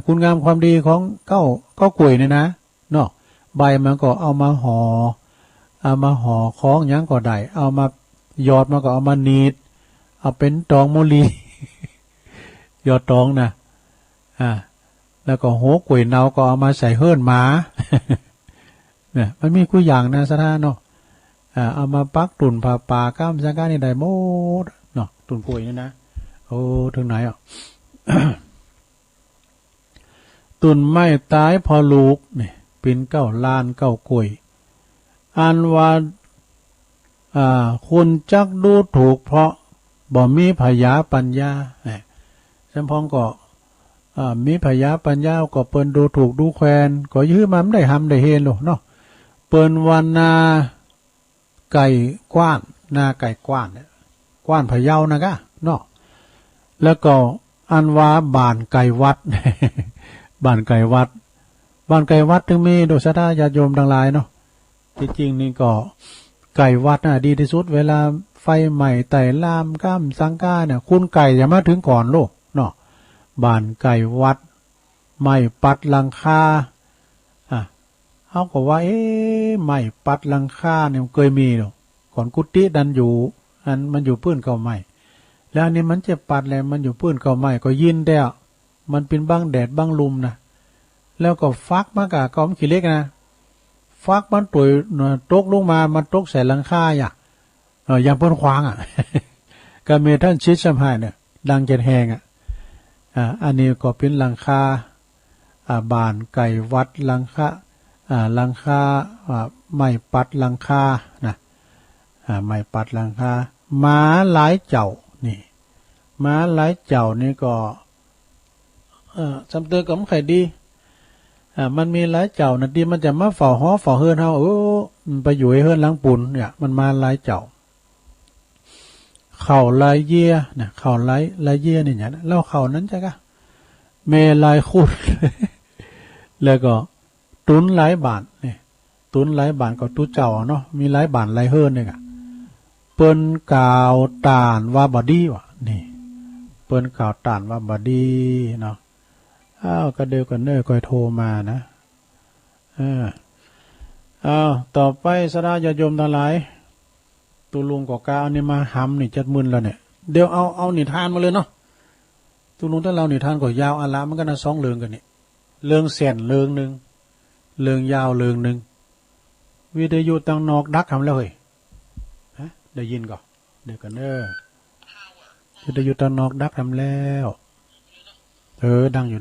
คุณงามความดีของเก้ากุยเนี่ยนะเนาะใบมันก็เอามาห่อคล้องยังก็ได้เอามาหยอดมันก็เอามาหนีดเอาเป็นตองโมลี ยอดตองนะแล้วก็โหกล้วยเนาก็เอามาใส่เฮิรนหมา เนี่ยมันมีกูอย่างนะสถานเนาะเอามาปักตุ่นผ่าป่าก้ามสังกานี่ได้หมดเนาะตุ่นกล้วยนี่นะโอ้ถึงไหนอ่ะ ตุ่นไม้ตายพอลูกนี่เป็นเก้าล้านเก้ากล้วยอันว่าคุณจักดูถูกเพราะบ่มีพยาปัญญาจำพองก็มีพยาปัญญาก็เปิ้นดูถูกดูแควนก็ยื้อมันได้ทำได้เห็นหรอกเนาะเปิ้นวันนาไก่กว้านนาไก่กว้านกว้านพะเยานะกะเนาะแล้วก็อันว่าบ้านไก่วัด บ้านไก่วัดถึงมีโดยสถาญาติโยมทั้งหลายเนาะที่จริงนี่ก็ไก่วัดน่ะดีที่สุดเวลาไฟใหม่ไต่ลามก้ามสังกาเนี่ยคุณไก่อย่ามาถึงก่อนโลกเนาะบ้านไก่วัดไม่ปัดหลังคาเขาก็ว่าไม่ปัดหลังคาเนี่ยเคยมีหรอกก่อนกุฏิดันอยู่อันมันอยู่พื้นเก่าใหม่แล้วอันนี้มันจะปัดแล้วมันอยู่พื้นเก่าใหม่ก็ยินได้มันเป็นบ้างแดดบ้างลมนะแล้วก็ฟักมากะก็มันขี้เล็กนะฟักมันตัวตกลงมามันตกใส่หลังคาอย่างพ้นควางก็มีท่านชิดสัมภาษณ์เนี่ยดังเจ็ดแหงอันนี้ก็เป็นหลังคาบ้านไก่วัดหลังคาไม่ปัดหลังคานะไม่ปัดหลังคาม้าหลายเจ้านี่ม้าหลายเจ้านี่ก็จำเตือนกับใครดีมันมีหลายเจ้านะดีมันจะมาฝ่อฮ้อฝ่อเฮือนเฮาไปอยู่ให้เฮือนหลังปุ่นเนี่ยมันมาหลายเจ้าเข่าลายเยี่ยเนี่ยเข่าลายเยี่ยนี่เนี่ยแล้วเข่านั้นจะกะเมลายคุด แล้วก็ตุนหลายบาทนี่ตุนหลายบาทก็ตุเจ้าเนาะมีหลายบาทหลายเฮือนเนี่ยเปิ้นกาวตานว่าบดีวะนี่เปิ้นกาวตานว่าบดีเนาะก็เดียวกันเนอคอยโทรมานะต่อไปสดาญาติโยมทั้งหลายตุลุงก็กาเอานี่มาหำนี่จัดมึนแล้วเนี่ยเดี๋ยวเอานิทานมาเลยเนาะตุลุงถ้าเรานิทานก็ยาวอาละมันก็น่า2 เรื่องกันนี่เรื่องเส้นเรื่องนึงเรื่องยาวเรื่องนึงวิทยุตังนอกดักทำแล้วเฮ้ยได้ยินก่อนเดี๋ยวกันเนอวิทยุตังนอกดักทำแล้วดังอยู่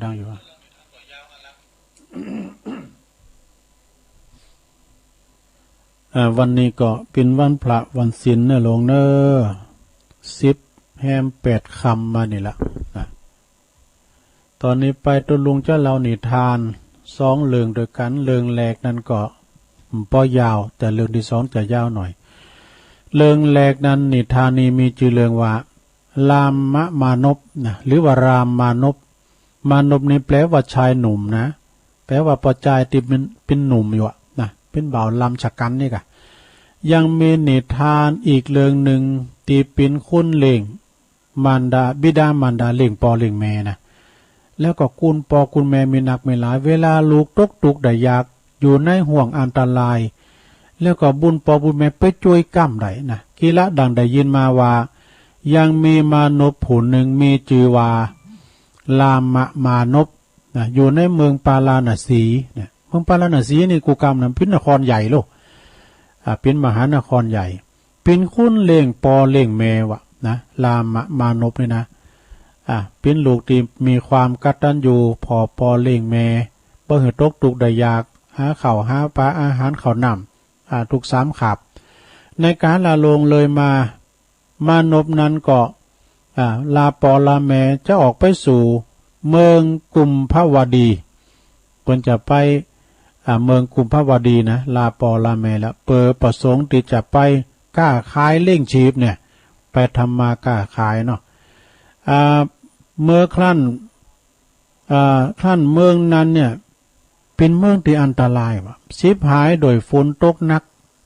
วันนี้ก็เป็นวันพระวันศีลนะหลวงเนอ10 แฮม 8 ค่ำมานี่ละนะตอนนี้ไปตุลุงเจ้าเรานิทาน2เรื่องโดยกันเรื่องแรกนั้นก็ป้อยาวแต่เรื่องที่2จะยาวหน่อยเรื่องแรกนั้นนิทานนี้มีชื่อเรื่องว่ารามมานพนะหรือว่ารามมานพมานพนี่แปลว่าชายหนุ่มนะแปลว่าปอจายที่เป็นหนุ่มอยู่นะเป็นบ่าวลำฉกันนี่กะยังมีนิทานอีกเรื่องหนึ่งที่เป็นคุณเล่งมารดาบิดามารดาเล่งปอเล่งแม่นะแล้วก็คุณปอคุณแม่มีหนักไม่หลายเวลาลูกตกตุกได้ยากอยู่ในห่วงอันตรายแล้วก็บุญปอบุญแม่ไปช่วยก้ำได้นะกีละดังได้ยินมาว่ายังมีมานพผู้หนึ่งมีชื่อว่าลามมานพนะอยู่ในเมืองปาราณสีเนี่ยเมืองปาราณสีนี่กูกำนั้นเป็นนครใหญ่โลกเป็นมหานครใหญ่เป็นคุณเล่งปอเล่งแม่วะนะลามมานพนี่นะเป็นลูกที่มีความกตัญญูพอปอเล่งแม่บ่หือตกตุกได้ยากหาข้าวหาปลาอาหารข้าวน้ำทุก3 ขับในการลาลงเลยมานพนั้นก็ลาปอลาแม่จะออกไปสู่เมืองกุมภาวดีเพิ่นจะไปเมืองกุมภาวดีนะลาปอลาแม่แล้วเปิดประสงค์ที่จะไปค้าขายเล่งชีพเนี่ยไปทำมาค้าขายเนาะเมื่อครั้นเมืองนั้นเนี่ยเป็นเมืองที่อันตรายว่ะชิบหายโดยฝนตกหนัก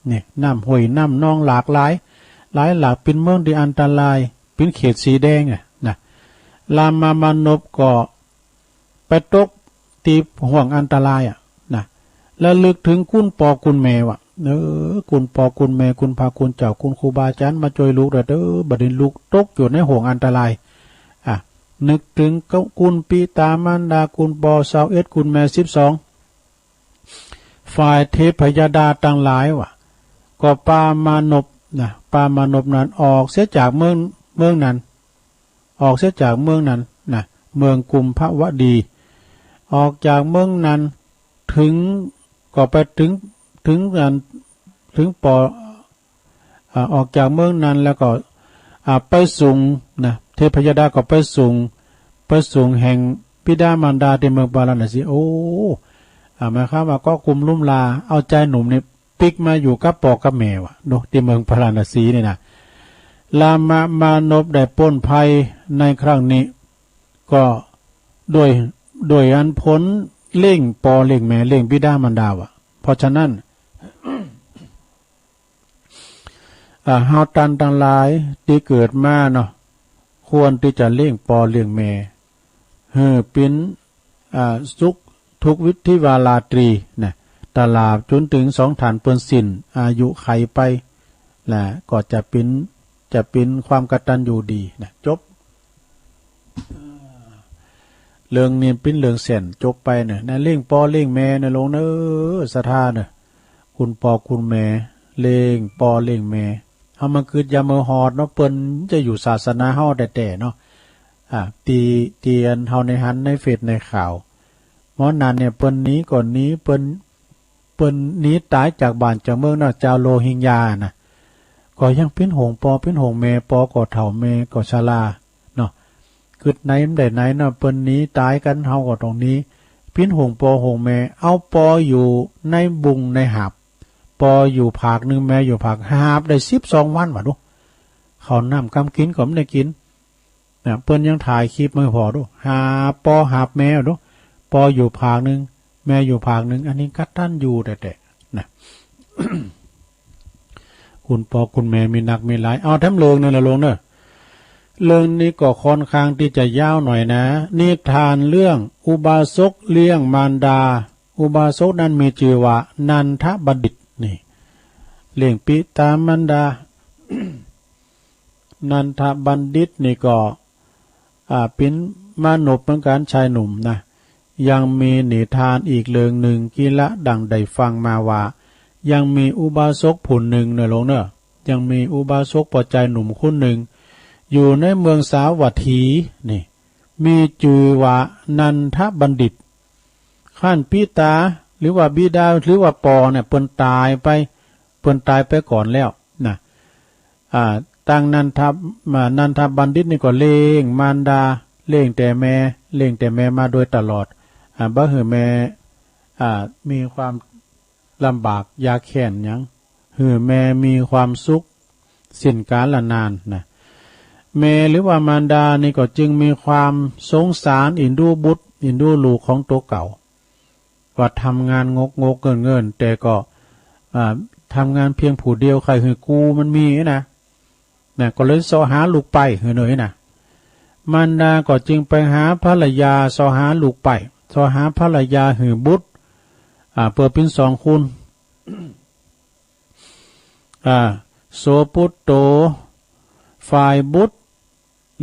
เนี่ยน้ำห้วยน้ำนองหลากหลายหลากเป็นเมืองที่อันตรายเป็นเขตสีแดงนะรามมานพก็ไปตกตีห่วงอันตรายนะแล้วลึกถึงคุณปอคุณแม่ว่ะคุณปอคุณแม่คุณพาคุณเจ้าคุณครูบาอาจารย์มาช่วยลูกเด้อบัดนี้ลูกตกอยู่ในห่วงอันตรายนึกถึงคุณปีตามารดาคุณปอ21คุณแม่12ฝ่ายเทพยดาต่างหลายว่ะก็ปามานพนะปามานพนั้นออกเสียจากเมืองนั้นออกเสียจากเมืองนั้นนะเมืองกุมภาวดีออกจากเมืองนั้นถึงก็ไปถึงปอออกจากเมืองนั้นแล้วก็ไปสูงนะเทพยดาก็ไปสูงแห่งบิดามารดาที่เมืองปาราณสีโอ้หมายความว่าก็คุมลุ่มลาเอาใจหนุ่มนี่ปิกมาอยู่กับปอกับแม่วะดูที่เมืองปาราณสีนี่นะลามานพได้พ้นภัยในครั้งนี้ก็โดยอันพ้นเล่งปอเล่งแม่เล่งบิดามารดาวะเพราะฉะนั้นเฮาตันทั้งหลายที่เกิดมาเนาะควรที่จะเลี้ยงปอเลี้ยงแม่เป็นสุขทุกวิธีวาลาตรีนะตลาดจนถึง2 ฐานเปิ้นสิ้นอายุไขไปนะก็จะเป็นความกตัญญูดีนะจบเรื่องนี้เป็นเรื่องเส้นจบไปเนี่ยนะเลี้ยงปอเลี้ยงแม่นะลงศรัทธาเนี่ยคุณปอคุณแม่เลี้ยงปอเลี้ยงแม่เฮามันคือยามฮอดเนาะเปิ้นจะอยู่ศาสนาเฮาแต่เนาะตีอันเฮาในหันในเฟซในข่าวหมอนันเนี่ยเปิ้นนี้ก่อนนี้เปิ้นหนีตายจากบ้านจากเมืองเนาะเจ้าโลหิงญานะก็ยังเป็นหงปอเป็นหงแม่ปอก็เฒ่าแม่ก็ชราเนาะกึดไหนได้ไหนเนาะเปิ้นหนีตายกันเฮาก็ตรงนี้เป็นหงปอหงแม่เอาปออยู่ในบุงในหับปออยู่ภาคนึงแม่อยู่ภาคหาบได้12 วันว่าดูเขาน้ำกำกินก็ไม่ได้กินนะเปิ้นยังถ่ายคลิปมาพอดูหาปอหาบแม่ดูปออยู่ภาคนึงแม่อยู่ภาคนึงอันนี้กัดท่านอยู่แต่นะ คุณปอคุณแม่มีหนักมีหลายเอาทั้งโลงนั่นละโลงเนอะเรื่องนี้ก็ค่อนข้างที่จะยาวหน่อยนะนิทานเรื่องอุบาสกเลี้ยงมารดาอุบาสกนั้นมีชื่อว่านันทบัณฑิตนี่เลี้ยงปิตามารดา นันทบัณฑิตนี่ก็เป็นมนุษย์เหมือนกันชายหนุ่มนะยังมีนิทานอีกเรื่องหนึ่งกิละดังได้ฟังมาว่ายังมีอุบาสกผู้หนึ่งเนอะลงเนอะยังมีอุบาสกปอใจหนุ่มคนหนึ่งอยู่ในเมืองสาวัตถีนี่มีชื่อว่านันทบัณฑิตขั้นปิตาหรือว่าบิดาหรือว่าปอเนี่ยเปิ้นตายไป เปิ้นตายไปก่อนแล้วนะตั้งนันทบัณฑิตนี่ก็เลี้ยงมารดาเลี้ยงแต่แม่มาโดยตลอดบ่หือแม่มีความลำบากยากแค้นหยังหือแม่มีความสุขสิ้นกาลนานนะแม่หรือว่ามารดานี่ก็จึงมีความสงสารอินดูบุตรอินดูลูกของตัวเก่าว่าทำงานงกเงินแต่ก็ทำงานเพียงผู้เดียวใครคือกูมันมีนะก็เลยสอหาลูกไปเหือหน่อยนะมารดาก็จึงไปหาภรรยาสอหาลูกไปสอหาภรรยาหือบุตรเปิดเป็น2คุณโสปุตโตฝ่ายบุตร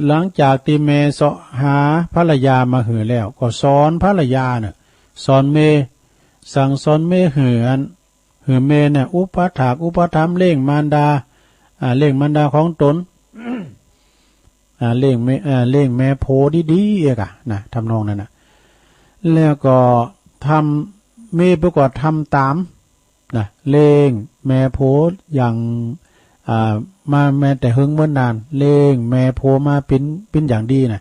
หลังจากที่เมสอหาภรรยามาหือแล้วก็สอนภรรยาเนี่ยสอนเมสั่งสอนเมหือเมเนี่ยอุปถากอุปถัมภ์เลี้ยงมารดาเลี้ยงมารดาของตนเลี้ยงแม่โพดีๆเอกนะทำนองนั้นนะแล้วก็ทำเมประกอบทำตามนะเลี้ยงแม่โพอย่างมาแม้แต่เฮิงเมื่อนานเลี้ยงแม่โพมาเป็นอย่างดีนะ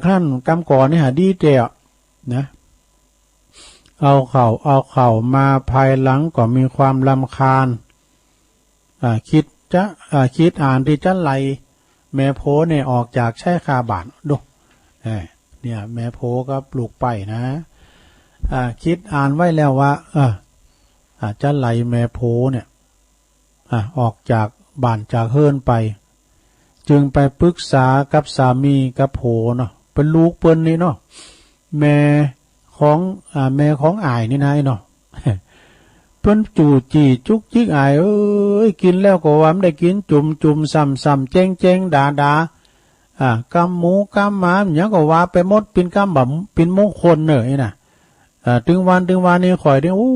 ขั้นกำก่อนนี่หาดีเตะนะเอาเข่ามาภายหลังก็มีความรำคาญคิดอ่านที่จะไล่แม่โพเนี่ยออกจากใช้คาบานดูเนี่ยแม่โพก็ปลูกไปนะคิดอ่านไว้แล้วว่าจะไล่แม่โพเนี่ยออกจากบ้านจากเฮิรนไปจึงไปปรึกษากับสามีกับโผเนาะเป็นลูกเปิ้นนี่เนาะแม่ของอายนี่นายเนาะเปิ้นจู่จี้จุกจิกอายกินแล้วก็ว่าไม่ได้กินจุ่มซ้ำเจ๊งด่ากำหมูกำหมาหยังก็ว่าไปหมดเป็นกำบ่เป็นมงคลเนอะน่ะถึงวันนี้ข่อยนี่โอ้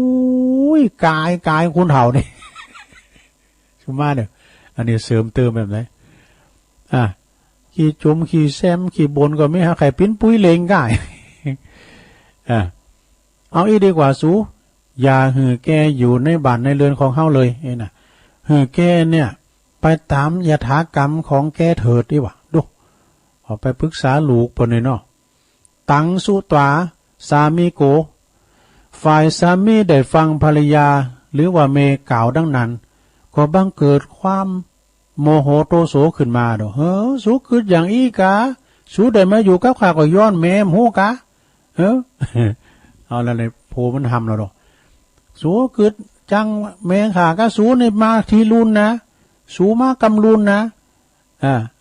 ยกายคุณเฒ่านี่ชุมาเนี่ยอันนี้เสริมเติมแบบไหนขี่จุ่มขี่แซมขี่บนก็ไม่หาใครปิ้นปุ้ยเลงง่ายเอาอีดีกว่าสูอย่าหือแกอยู่ในบ้านในเรือนของเฮาเลยน่ะหือแกเนี่ยไปตามยถากรรมของแกเถิดดีกว่าดูเอาไปปรึกษาลูกปนเลยเนาะตังสุตวาสามีโกฝ่ายสามีได้ฟังภรรยาหรือว่าเมกล่าวดังนั้นก็บังเกิดความโมโหโตโสขึ้นมาดอกสูคืออย่างอีกาสูได้มาอยู่กับข้าก็ย้อนแม่หูกะเอาแล้วในโพมันทำแล้วดอกสูคือจังแม่ขาก็สูในมาทีรุนนะสูมากำรุนนะ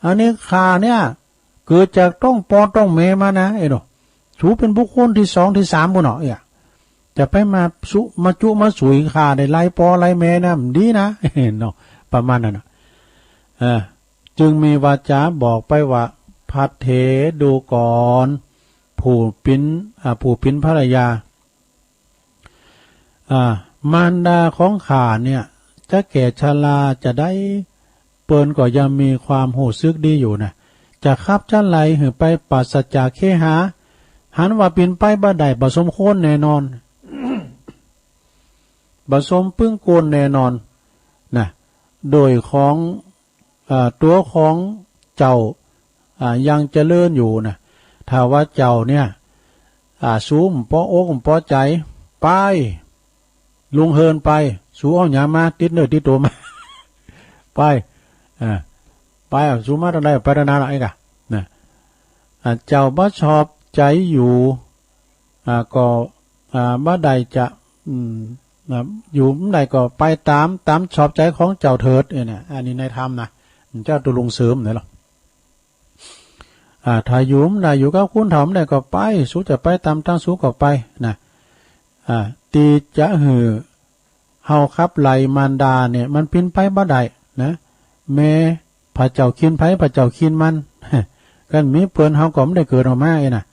อันนี้ขาเนี่ยเกิดจากต้องแม่มานะไอ้ดอกสูเป็นบุคคลที่2ที่3พุ่นเนาะจะไปมาจุมาสุยขาได้ไล่ปอไล่แม่นะดีนะเนาะประมาณนั้นจึงมีวาจาบอกไปว่าพัดเถดูก่อนผู้ปิ้นภรรยามารดาของข้าเนี่ยจะแก่ชราจะได้เปิ้นก็ยังมีความหูซึกดีอยู่นะจะขับจะไหลหือไปปราศจากเคหาหันว่าปินไปบ่ได้บ่สมควรแน่นอนบ่สมปึ้งโกนแน่นอนนะโดยของตัวของเจ้ายังเจริญอยู่นะถ้าว่าเจ้าเนี่ยสูมป้อโอกป้อใจไปลุงเฮินไปสูเอาหยามาติดเนื้อติดตัวมาไปสูมาทางใดไปทางนั้นไอ้กะนะเจ้าบ่ชอบใจอยู่ก็บ่ได้จะอยู่ใดก็ไปตามชอบใจของเจ้าเถิดเนี่ยอันนี้ในธรรมนะเจ้าตัวลุงเสริมเนี่ยหรอถ้าอยู่กับคุณถามได้ก็ไปสู้จะไปตามตั้งสู้ก็ไปนะตีจะหือเฮาครับไหลมารดาเนี่ยมันปิ้นไปบ่ได้นะแม่พระเจ้าคินไผพระเจ้าคินมันกันมีเปิ้นเฮาก็ไม่ได้เกิดออกมาน่ะ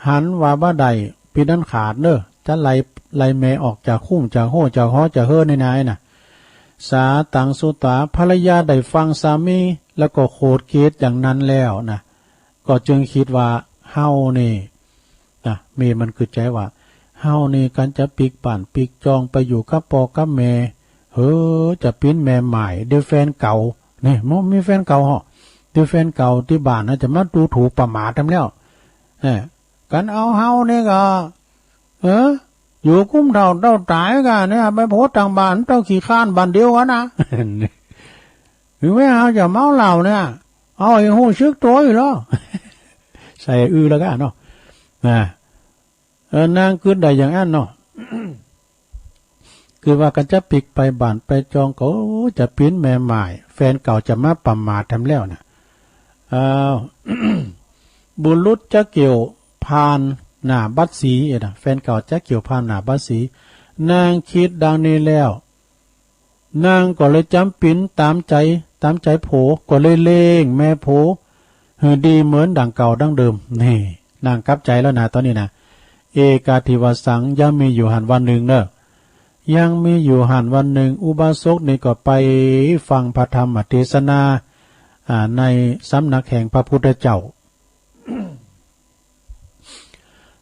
หันว่าบ่ได้ปีนั้นขาดเด้อจะไล่แม่ออกจากคุ้มจากโหจากฮอจากเฮือในนายน่ะสาตังสุตาภรรยาได้ฟังสามีแล้วก็โคตรเกตอย่างนั้นแล้วนะก็จึงคิดว่าเฮานี่เมมันคือใจว่า เฮานี่กันจะปีกป่านปีกจองไปอยู่กับปอกับแม่จะปิ้นแม่ใหม่เดี๋ยวแฟนเก่านี่มันมีแฟนเก่าเหรอเดี๋ยวแฟนเก่าที่บ้านน่ะจะมาดูถูกประมาททำแล้วกันเอาเฮานี่ก็อยู่กุ้มเท่าตายกันเนี่ยไปโพสทางบ้านเจ้าขี้ข้านบ้านเดียวกันนะหรือไม่เอาจะเมาเหล้าเนี่ยเอาไอ้หูชึกตัวอยู่แล้วใส่แล้วกันเนาะนางคืนได้อย่างนั้นเนาะ คือว่ากันจะปิกไปบ้านไปจองก็จะปิ้นแม่ใหม่แฟนเก่าจะมาประมาททำแล้วเนี่ย บุรุษจะเกี่ยวพานหน้าบัดสีแฟนเก่าจะเกี่ยวพานหน้าบัดสีนางคิดดังนี้แล้วนางก็เลยจำปิ้นตามใจโผก็เลยเล่งแม่โผดีเหมือนดังเก่าดังเดิมนี่นางกลับใจแล้วนะตอนนี้นะเอกาทิวสังยังมีอยู่หันวันหนึ่งเนอะยังมีอยู่หันวันหนึ่งอุบาสกนี่ก็ไปฟังพระธรรมเทศนาในสำนักแห่งพระพุทธเจ้า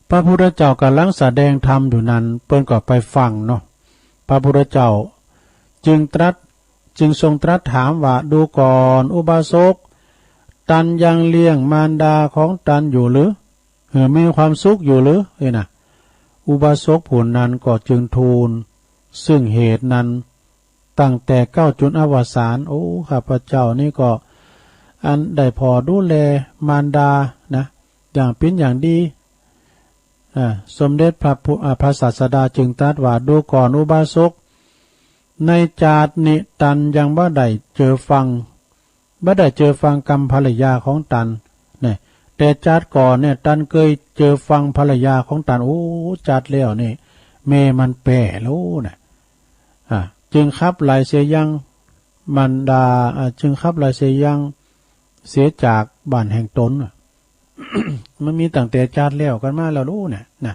พระพุทธเจ้ากำลังแสดงธรรมอยู่นั้นเปิ้นก็ไปฟังเนาะพระพุทธเจ้าจึงทรงตรัสถามว่าดูก่อนอุบาสกตันยังเลี้ยงมารดาของตันอยู่หรือมีความสุขอยู่หรือนะอุบาสกผู้นั้นก็จึงทูลซึ่งเหตุนั้นตั้งแต่เก้าจุนอวสานโอ้ข้าพเจ้านี่ก็อันได้พอดูแลมารดานะอย่างเป็นอย่างดีสมเด็จพระศาสดาจึงตรัสว่าดูก่อนอุบาสกในจาตนิตันยังบ่ได้เจอฟังกรรมภรรยาของตันเนี่ยแต่จาตก่อนเนี่ยตันเคยเจอฟังภรรยาของตันโอ้จาตแล้วนี่เมมันแป่แล้วนะจึงขับไล่เสียยังมันดาจึงขับไล่เสียยังเสียจากบ้านแห่งตน มันมีตั้งแต่จาตแล้วกันมาแล้วรู้เนี่ยนะ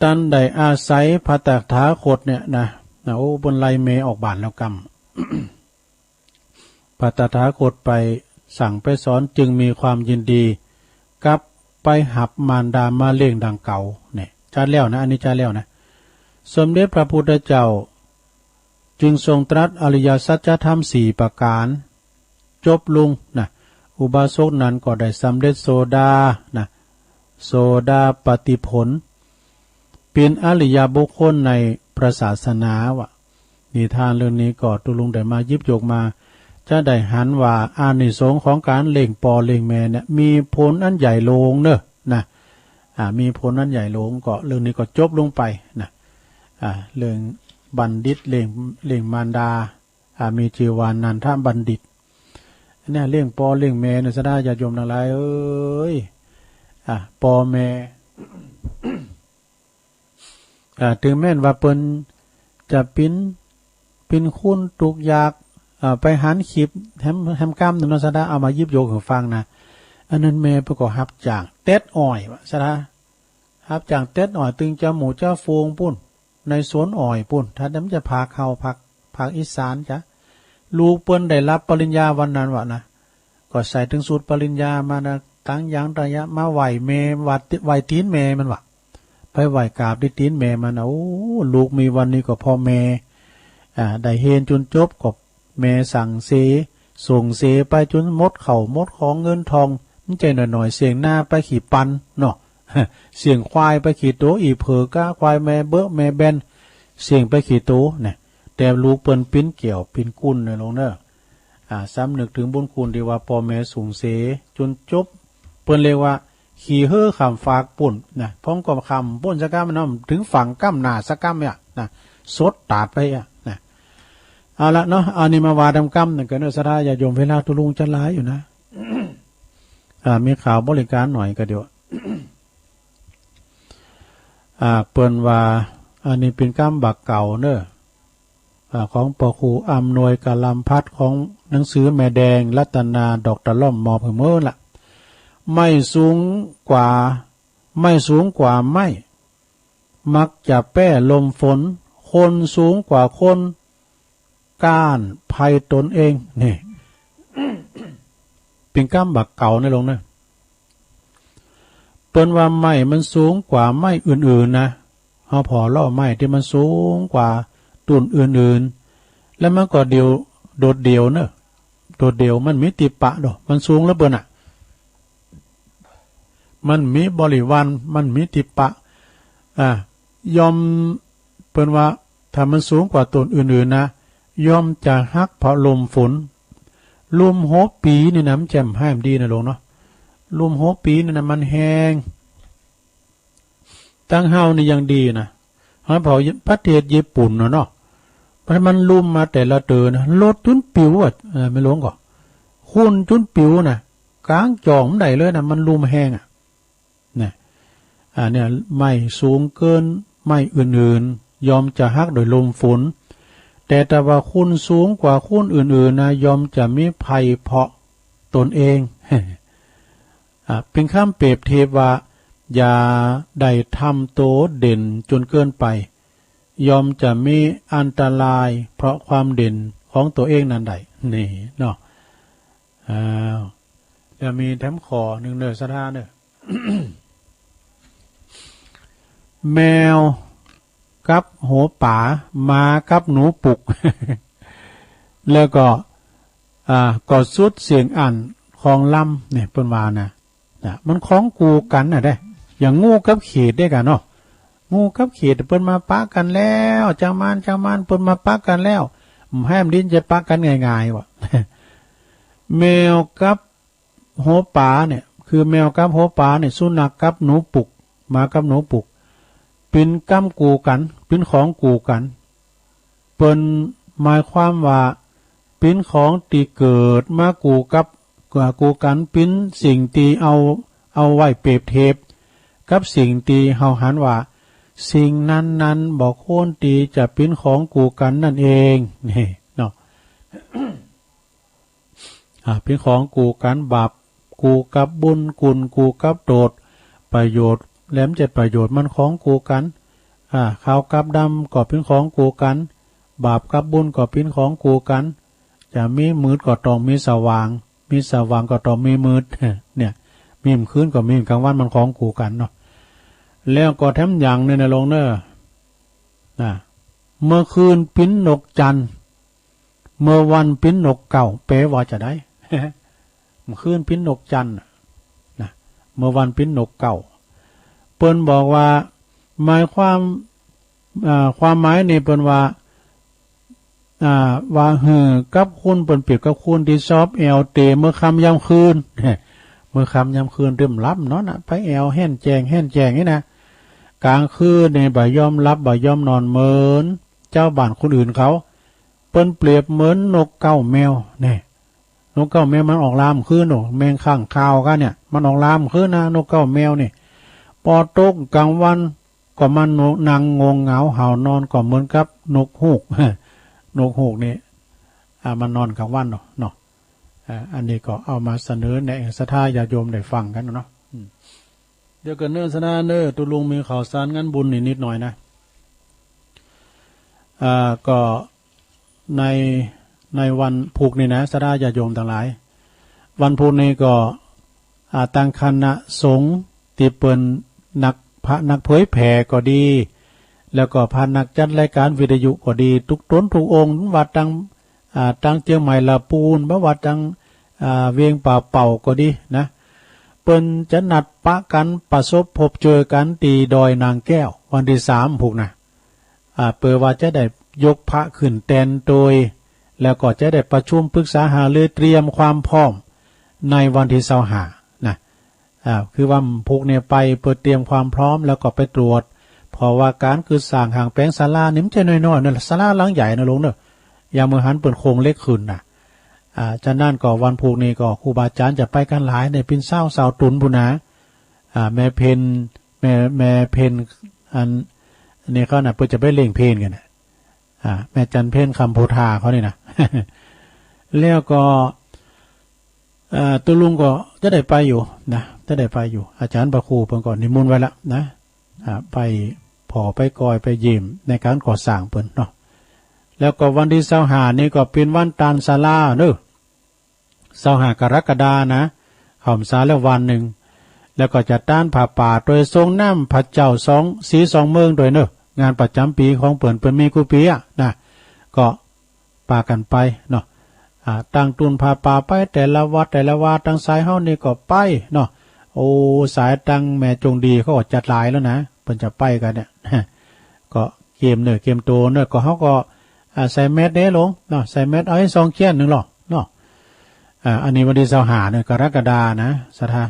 ตันได้อาศัยพระตถาคตเนี่ยนะโอ้บนไล่เมออกบ้านแล้วกรรม พระตถาคตไปสั่งไปสอนจึงมีความยินดีกับไปหับมารดามาเลี้ยงดังเก่าเนี่ยจาตแล้วนะอันนี้จาตแล้วนะสมเด็จพระพุทธเจ้าจึงทรงตรัสอริยสัจธรรม4ประการจบลงนะอุบาสกนั้นก็ได้สำเร็จโสดานะโสดาปฏิผลเป็นอริยบุคคลในพระศาสนาวะนิทานเรื่องนี้ก็ตุลุงได้มายิบยกมาจะได้หันว่าอานิสงส์ของการเล่งปอเล่งแม่เนี่ยมีผลอันใหญ่โลงเนอะนะมีผลอันใหญ่โลงก็เรื่องนี้ก็จบลงไปนะเรื่องบัณฑิตเล่งมารดามีจีวานันทบัณฑิตเนี่ยเลี้ยงปอเลี้ยงแม่เนี่ยสดาญาติโยมทั้งหลายเอ้ยปอแม่ ถึงแม้นว่าเปิ้นจะปิ้นคุ้นตุกยากไปหันขีบแฮมก้ามนุนสดาเอามายิบโยกให้ฟังนะอันนั้นแม่ประกอบฮับจากเต็ดอ้อยวะสดาฮับจากเต็ดอ้อยตึงจะหมูจะฟงปุ่นในสวนอ้อยปุ่นถ้านั้นจะพาเข้าภาคอีสานจ้ะลูกเปิ้นได้รับปริญญาวันนั้นวะนะก็ใส่ถึงสูตรปริญญามานะตั้งยังระยะมาไหวเมไหวตีนเมมันวะไปไหวกราบที่ตีนเมมันโอ้ลูกมีวันนี้ก็พอเมได้เฮนจนจบก็เมสั่งเสส่งเสไปจนมดเข่ามดของเงินทองมันใจหน่อยๆเสียงหน้าไปขี่ปันเนาะ เสียงควายไปขี่โตอีเผอก้าควายแม่เบ้อแม่แบนเสียงไปขี่โตเนี่ยแต่ลูกเปิ้นปิ้นเกี่ยวปิ้นกุ้นในลงเนอะซ้ำนึกถึงบุญคุณที่ว่าพ่อแม่สูงเสจนจบเปิ้นเรียกว่าขี่เฮ่อคำฝากปุ่นนะพ้องกับคำปุ่นสักก้ามน้ำถึงฝั่งก้ามหนาสักก้ามเนี่ยนะสดตาดไปนะเอาละเนาะเอานี่มาวาดำก้ามหนึ่งกันเนอะสดาอย่าโยมเวลาตุลุงจะร้ายอยู่นะ มีข่าวบริการหน่อยก็เดี๋ยว เปิ้นว่าอันนี้เป็นก้ามบักเก่าเนอะของปอครูอำนวยกาลำพัดของหนังสือแม่แดงรัตนาดอกตะล่อมมอเพิ่มเมื่อละไม่สูงกว่าไม่มักจะแป้ลมฝนคนสูงกว่าคนก้านภัยตนเองนี่ เป็นก้ามบักเก่าในลงนะ เปิ้นว่าไม้มันสูงกว่าไม้อื่นๆนะเฮาพอล่อไม้ที่มันสูงกว่าต้นอื่นๆแล้วมันก็เดียวโดดเดี่ยวเนอะโดดเดี่ยวมันมีติปะดอกมันสูงแล้วเปิ้นน่ะมันมีบริวารมันมีติปะยอมเปิ้นว่าถ้ามันสูงกว่าต้นอื่นๆนะยอมจะฮักเพราะลมฝนลมโหปีนี่นะมันแจ่มห้ามดีนะลงเนาะลมโหปีนี่นะมันแห้งตั้งเฮานี่ยังดีนะเฮาเผาประเทศญี่ปุ่นเนาะเพราะมันลุ่มมาแต่ละเตือนะรถจุนปิวไม่ลงก็คุณจุนปิวนะกลางจองได้เลยนะมันลุ่มแห้งเนี่ยเนี่ยไม่สูงเกินไม่อื่นๆยอมจะฮักโดยลมฝนแต่ว่าคุณสูงกว่าคุณอื่นๆนะยอมจะมีภัยเพาะตนเองเป็นคำเปรียบเทียบว่าอย่าได้ทำโตเด่นจนเกินไปยอมจะมีอันตรายเพราะความเด่นของตัวเองนั่นใดนี่เนาะจะมีแถมขอหนึ่งเนอสถานเนอ แมวกับโหป่ามากับหนูปุก แล้วก็ก็สุดเสียงอันของลำเนี่ยเป็นวานะมันของกูกันได้อย่างงูกับเขตได้กันเนาะงูกับเขตเปิ้นมาปะกันแล้วจังมานเปิ้นมาปะกันแล้วแห้มดินจะปะกันง่ายๆวะ แมวกับโหป่าเนี่ยคือแมวกับโหป่าเนี่ยสุนัขกับหนูปุกมากับหนูปุกเป็นก้ำกูกันเป็นของกูกันเปิ้นหมายความว่าเป็นของตีเกิดมากูกับกูกันเป็นสิ่งตีเอาไว้เปรียบเทียบกับสิ่งตีเฮาหันว่าสิ่งนั้นบอกโค่นตีจะเป็นของกูกันนั่นเองนี่เนาะ เป็นของกูกันบาปกูกับบุญกุลกูกับโดดประโยชน์แหลมจะประโยชน์มันของกูกันขาวกับดำก็เป็นของกูกันบาปกับบุญก็เป็นของกูกันจะมีมืดก็ต้องมีสว่างก็ต้องมีมืด เนี่ยมีมคืนก็มีมกลางวันมันของกูกันเนาะแล้วก็แถมอย่างเนี่ยนะลงเนอะเมื่อคืนปิ้นนกจันเมื่อวันปิ้นนกเก่าเป๋ว่าจะได้ เมื่อคืนปิ้นนกจันนะเมื่อวันปิ้นนกเก่าเปิ้นบอกว่าหมายความหมายนี่เปิ้นว่าว่ากับคุณเปิ้นเปรียบกับคุณที่ชอบแอลเตเมื่อค่ำยามคืน เมื่อค่ำยามคืนเริ่มรับเนาะนะไปแอลแห่นแจงนี่นะกลางคืนในบ่ยอมรับบ่ยอมนอนเหมือนเจ้าบ้านคนอื่นเขาเปิ้นเปรียบเหมือนนกเก้าแมวเนี่ยนกเก้าแมวมันออกลามคืนแมงข้างคาวกันเนี่ยมันออกลามคืนนะนกเก้าแมวนี่พอตกกลางวันก็มันนางงงเหงาเห่านอนก็เหมือนกับนกฮูก นกฮูกนี่มันนอนกลางวันเนาะอันนี้ก็เอามาเสนอในศรัทธาญาติโยมได้ฟังกันเนาะเดี๋ยวกันเนื้อสนาเนื้อตุลุงมีข่าวสารงานบุญนิดหน่อยนะก็ในวันผูกนี่นะศรัทธาญาติโยมทั้งหลายวันผูกนี้ก็ตั้งคณะสงฆ์ที่เปิ้นพระนักเผยแผ่ก็ดีแล้วก็พานักจัดรายการวิทยุก็ดีทุกตนทุกองค์วัดตั้งเจียงใหม่ละปูนวัดตั้งเวียงป่าเป่าก็ดีนะเปิ้นจะนัดปะกันประสบพบเจอกันตีดอยนางแก้ววันที่3ผูกนะเปิดว่าจะได้ยกพระขึ้นแทนโดยแล้วก็จะได้ประชุมปรึกษาหารือเตรียมความพร้อมในวันที่25นะคือว่าพวกเนี่ยไปเปิดเตรียมความพร้อมแล้วก็ไปตรวจเพราะว่าการคือสร้างห่างแปลงศาลานี่มันจะน้อยๆนั่นศาลาหลังใหญ่นะลงเนอะอย่ามือหันเปิดโครงเล็กขึ้นนะฉะนั้นก็วันพวกนี้ก็ครูบาอาจารย์จะไปกันหลายในปิ่นเศร้าสาวตุนพุนะแม่เพนแม่เพนอันนี้เขาน่ะเพื่อจะไปเล่งเพนกันแม่จันเพนคำโพธาเขานี่นะ แล้วก็ตัวลุงก็จะได้ไปอยู่นะจะได้ไปอยู่อาจารย์ประครูเพิ่นก่อนนิมนต์ไว้ละนะไปพอไปกอยไปเยี่ยมในการก่อสร้างเพิ่นเนาะแล้วก็วันที่25นี่ก็เป็นวันตานศาลาเด้อ25กรกฎานะเข้าพรรษาแล้ววันหนึ่ง แล้วก็จะต้านผ่าป่าโดยทรงน้ำพระเจ้าสองสีสองเมืองโดยเนอะงานประจำปีของเปิ่นมีกุปีอ่ะนะก็ปากันไปเนาะตั้งตุนผ่าป่าไปแต่ละวัดทางสายเฮานี่ก็ไปเนาะโอ้สายตั้งแม่จงดีเขาก็จัดหลายแล้วนะเพิ่นจะไปกันเนี่ยก็เกมเนอะเกมโตเนอะก็เฮาก็ใส่แมสเด้ลงเนาะใส่แมสเอาให้2เขี้ยนนึงหรอเนาะอันนี้วันที่25เนี่ยกรกฎานะสถา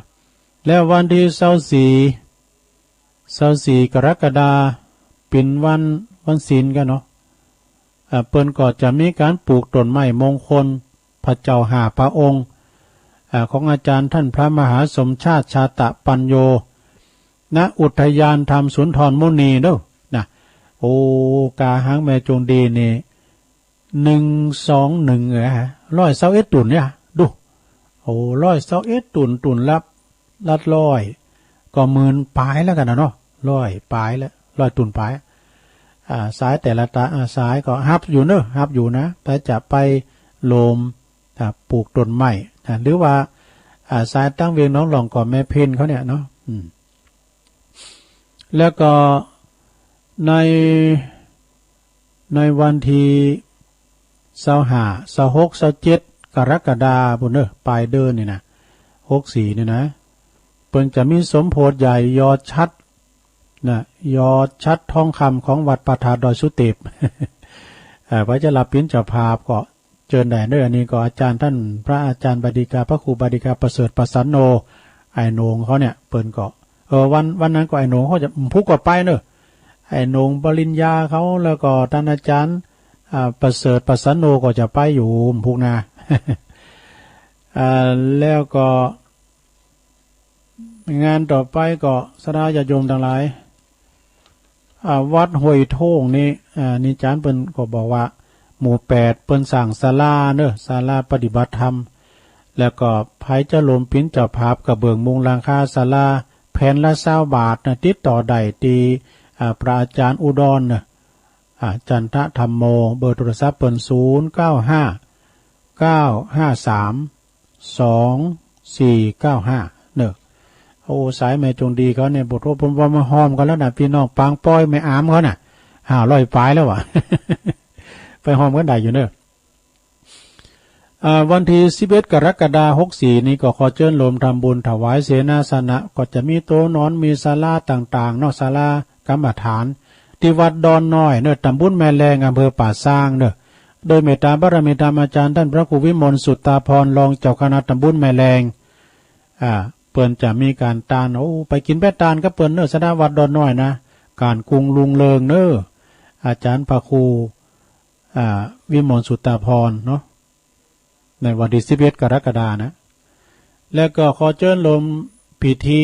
แล้ววันที่24กรกฎาเป็นวันศีลกันเนาะเปิ้นก็จะมีการปลูกต้นไม้มงคลพระเจ้า5พระองค์ของอาจารย์ท่านพระมหาสมชาติชาตะปัญโยณอุทยานธรรมสุนทรมุนีเด้อนะโอ้กาหางแม่จงดีนี่121121ตุ่นเนี่ยดูโอ้121ตุ่นลัดร้อยก็หมื่นปลายแล้วกันนะเนาะ100ปลายแล้ว100ตุ่นปลายสายแต่ละสายก็ฮับอยู่เนอะฮับอยู่นะแต่จะไปโลมปลูกต้นไม้หรือว่าสายตั้งเวียงน้องหลองก่อนแม่เพนเขาเนี่ยเนาะแล้วก็ในวันที่25 26 27กรกฎาคมเนอะปลายเดือนนี่นะ64นี่นะเพิ่นจะมีสมโพธิใหญ่ยอดชัดนะยอดชัดทองคำของวัดประทาดอยสุเทพไว้จะรับพินเจ้าภาพก็เชิญได้ด้วยอันนี้ก็อาจารย์ท่านพระอาจารย์บดิกาพระครูบดิกาประเสริฐประสันโนไอโหนงเขาเนี่ยเปิ้นก็วันนั้นก็ไอโหนงเขาจะพุกก็ไปเนอะไอโหนงปริญญาเขาแล้วก็ท่านอาจารย์ประเสริฐประสันโนก็จะไปอยู่พุกนาแล้วก็งานต่อไปก็สดาญาติโยมทั้งหลายวัดห้วยโท่งนี่นี่จานเปิ้นก็บอกว่าหมู่8เปิ้นสร้างศาลาเนอะศาลาปฏิบัติธรรมแล้วก็ไผจะลมปิ้นเจ้าภาพกระเบื้องมุงหลังคาศาลาแผ่นละ20 บาทนะติดต่อได้ที่พระอาจารย์อุดรนะจันทธรรมโมเบอร์โทรศัพท์เปิ้น0959532495เนอะโอ้สายแม่จงดีเขาเนี่ยบทว่าผมว่ามาหอมกันแล้วนะพี่น้องปางป้อยไม่อามเขาน่ะ500ปลายแล้ววะ ไปหอมกันได้อยู่เนอะวันที่11กรกฎาคม64นี้ก็ขอเชิญรวมทำบุญถวายเสนาสนะก็จะมีโต๊ะนอนมีศาลาต่างๆนอกศาลากรรมฐานที่วัดดอนน้อยเนอะตำบลแม่แรงอำเภอป่าซางเนอะโดยเมตตาบารมีธรรมอาจารย์ท่านพระครูวิมลสุตตาพรรองเจ้าคณะตำบลแม่แรงเปิ้นจะมีการตานไปกินแป้ตานก็เปิ้นเนอะสดาวัดดอนน้อยนะการกรุงลุงเลิงเนอะอาจารย์พระครูวิมลสุตตาพรเนาะในวันที่11กรกฎาคมนะแล้วก็ขอเชิญลมพิธี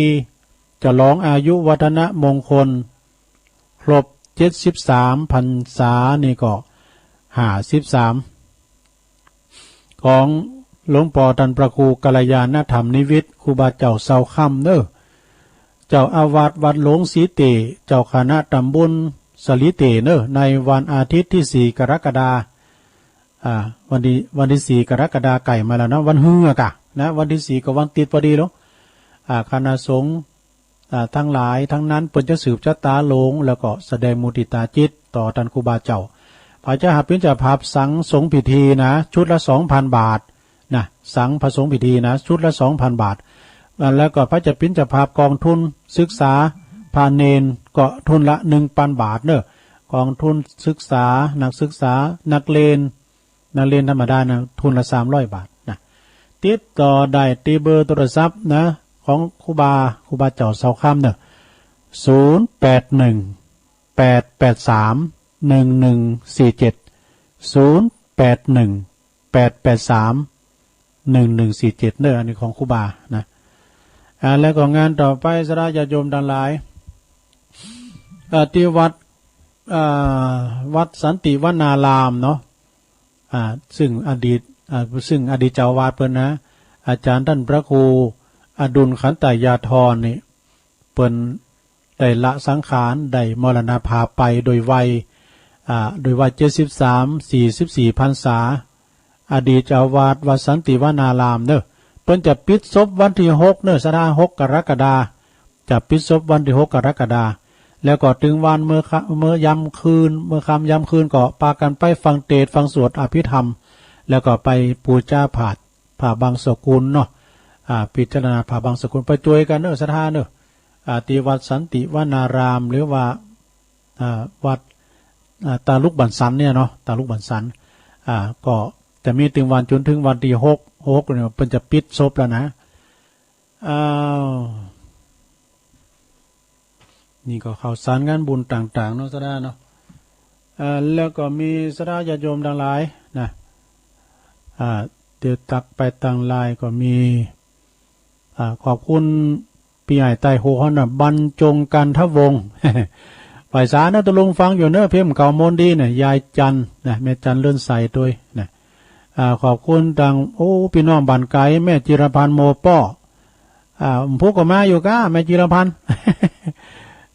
จะร้องอายุวัฒนมงคลครบ73พรรษานี่ก็53ของหลวงปู่ท่านพระครูกัลยาณธรรมนิวิตครูบาเจ้าเสาค่ำเนอะเจ้าอาวาสวัดหลวงศรีเตเจ้าคณะตำบลสลิเตเนอะในวันอาทิตย์ที่4กรกฎาคมวันที่4กรกฎาคมไก่มาแล้วนะวันฮือกะนะวันที่4ก็วันติดพอดีแล้วคณะสงฆ์ทั้งหลายทั้งนั้นเปิ้นจะสืบชะตาลงแล้วก็แสดงมุติตาจิตต่อท่านครูบาเจ้าพระเจ้าหับเป็นเจ้าภาพสังสงฆ์พิธีนะชุดละ 2,000 บาทนะสังพระสงฆ์พิธีนะชุดละ 2,000 บาทแล้วก็พระเจ้าเป็นเจ้าภาพกองทุนศึกษาพาเนนก็ทุนละ 1,000 บาทเนอะกองทุนศึกษานักศึกษานักเรียนธรรมดานะทุนละ300 บาทนะติดต่อได้ที่เบอร์โทรศัพท์นะของครูบาเจ้าเสาค่ำเนอะ0818831147 0818831147เนอะอันนี้ของครูบานะแล้วก็งานต่อไปสราญาติโยมทั้งหลายที่วัดสันติวนารามเนาะซึ่งอดีตเจ้าวาดเพิ่นนะอาจารย์ท่านพระครูอดุลขันตยาธรนี่เปิ้นได้ละสังขารได้มรณภาพไปโดยวัย73-44พรรษาอดีตเจ้าวาดวัดสันติวนารามเนอะ เปิ้นจะปิดศพวันที่6เนื้อสถา6กรกฎาจะปิดศพวันที่6กรกฎาแล้วก็ถึงวันเมื่อยามคืนเมื่อค่ำยามคืนก็ปากันไปฟังเทศน์ฟังสวดอภิธรรมแล้วก็ไปปูชาผ่าบางสกุลเนาะพิจารณาผ่าบางสกุลไปช่วยกันเนอะสถานเนอะที่วัดสันติวนารามหรือว่าวัดตาลุกบันสันเนี่ยเนาะตาลุกบันสันก็จะมีถึงวันจนถึงวันที่6เนี่ยเป็นจะปิดศพแล้วนะนี่ก็ข่าวสารงานบุญต่างๆเนาะสถานเนาะแล้วก็มีสถานญาติโยมดังหลายนะเดี๋ยวตักไปต่างลายก็มีขอบคุณพี่ใหญ่ไต้โหฮอนน่ะบรรจงกันทวงศ์ ฝ่ายสารนะตะลุงฟังอยู่เนอะเพิ่มเก่ามนดีเนี่ยยายจันนะแม่จันเลื่อนใสด้วยนะขอบคุณดังโอ้พี่น้องบ้านไกลแม่จิรพันธ์โมป้อพวกก็มาอยู่ก้าแม่จิรพันธ์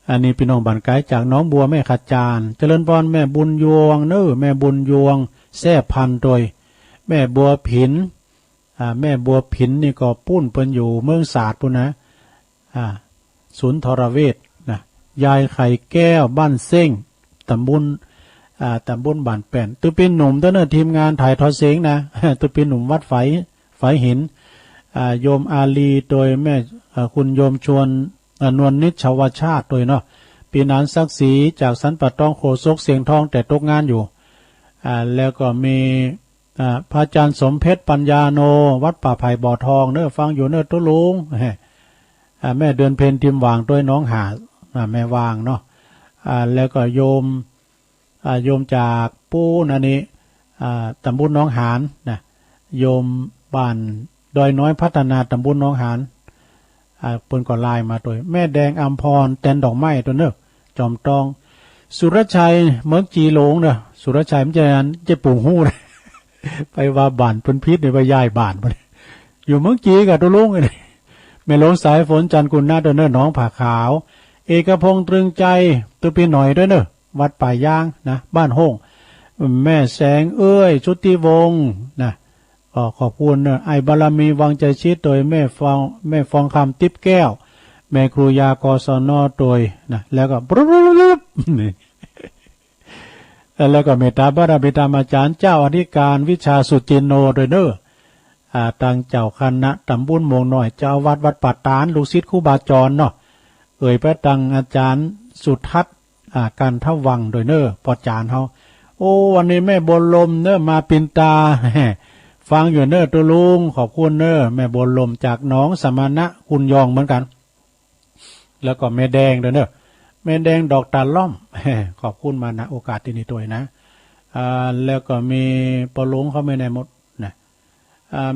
อันนี้พี่น้องบ้านไกลจากน้องบัวแม่ขจารเจริญพรแม่บุญยวงเนอะแม่บุญยวงแซ่พันโดยแม่บัวผินแม่บัวผินนี่ก็ปุ้นเปิ้นอยู่เมืองศาสตร์ปุ่นนะศูนย์ทรเวชนะยายไข่แก้วบ้านเซ้งตำบลบ้านแป่นตุปินหนุ่มตัวเนอทีมงานถ่ายทอดเสียงนะ ตุปินหนุ่มวัดไฝหินโยมอาลีโดยแม่คุณโยมชวนนวลนิชวชาติโดยเนาะปีนานศักดิ์ศรีจากสันปัดตองโคศกเสียงทองแต่ตกงานอยู่แล้วก็มีพระอาจารย์สมเพชรปัญญาโนวัดป่าไผ่บ่อทองเนอฟังอยู่เนอตุลุงแม่เดือนเพ็ญทิมวางด้วยน้องหาแม่วางเนาะแล้วก็โยมจากปูนันนี้ตำบลน้องหานนะโยมบ้านดอยน้อยพัฒนาตำบลน้องหานเปิ้นก็ไลน์มาโดยแม่แดงอัมพรแตนดอกไม้ตัวเนอจอมตองสุรชัยเมืองจีหลงเนอะสุรชัยมันจะปลูกหู้เลย ไปว่าบ้านเพิ่นพิษเนี่ยไปย้ายบ้านไปอยู่เมืองจีกับตัวลุงเลยแม่หลวงสายฝนจันทร์กุลนาตัวเนอน้องผาขาวเอกพงษ์ตรึงใจตัวปีหน่อยด้วยเนอะวัดป่ายางนะบ้านห้องแม่แสงเอ้ยชุติวงศ์นะขอบคุณเนอะไอบารมีวังใจชิดโดยแม่ฟองคำติ๊บแก้วแม่ครูยากศนโดยนะแล้วก็นี่แล้วก็เมตตาบารมีธรรมอาจารย์เจ้าอธิการวิชาสุจินโนโดยเนอะตั้งเจ้าคณะตำบลมงหน่อยเจ้าวัดปัตตานลูกศิษย์ครูบาจรเนาะพระตังอาจารย์สุทัศน์การทวังโดยเนอะปอจานเขาโอ้วันนี้แม่บนลมเนอะมาปินตา ฟังอยู่เนอะตัวลุงขอบคุณเนอะแม่บนลมจากน้องสมณะคุณยองเหมือนกันแล้วก็แม่แดงด้วยเนอะแม่แดงดอกตาล่อม ขอบคุณมานะโอกาสที่นี่ตัวนะแล้วก็มีปลุงเขาไม่ได้หมดนะ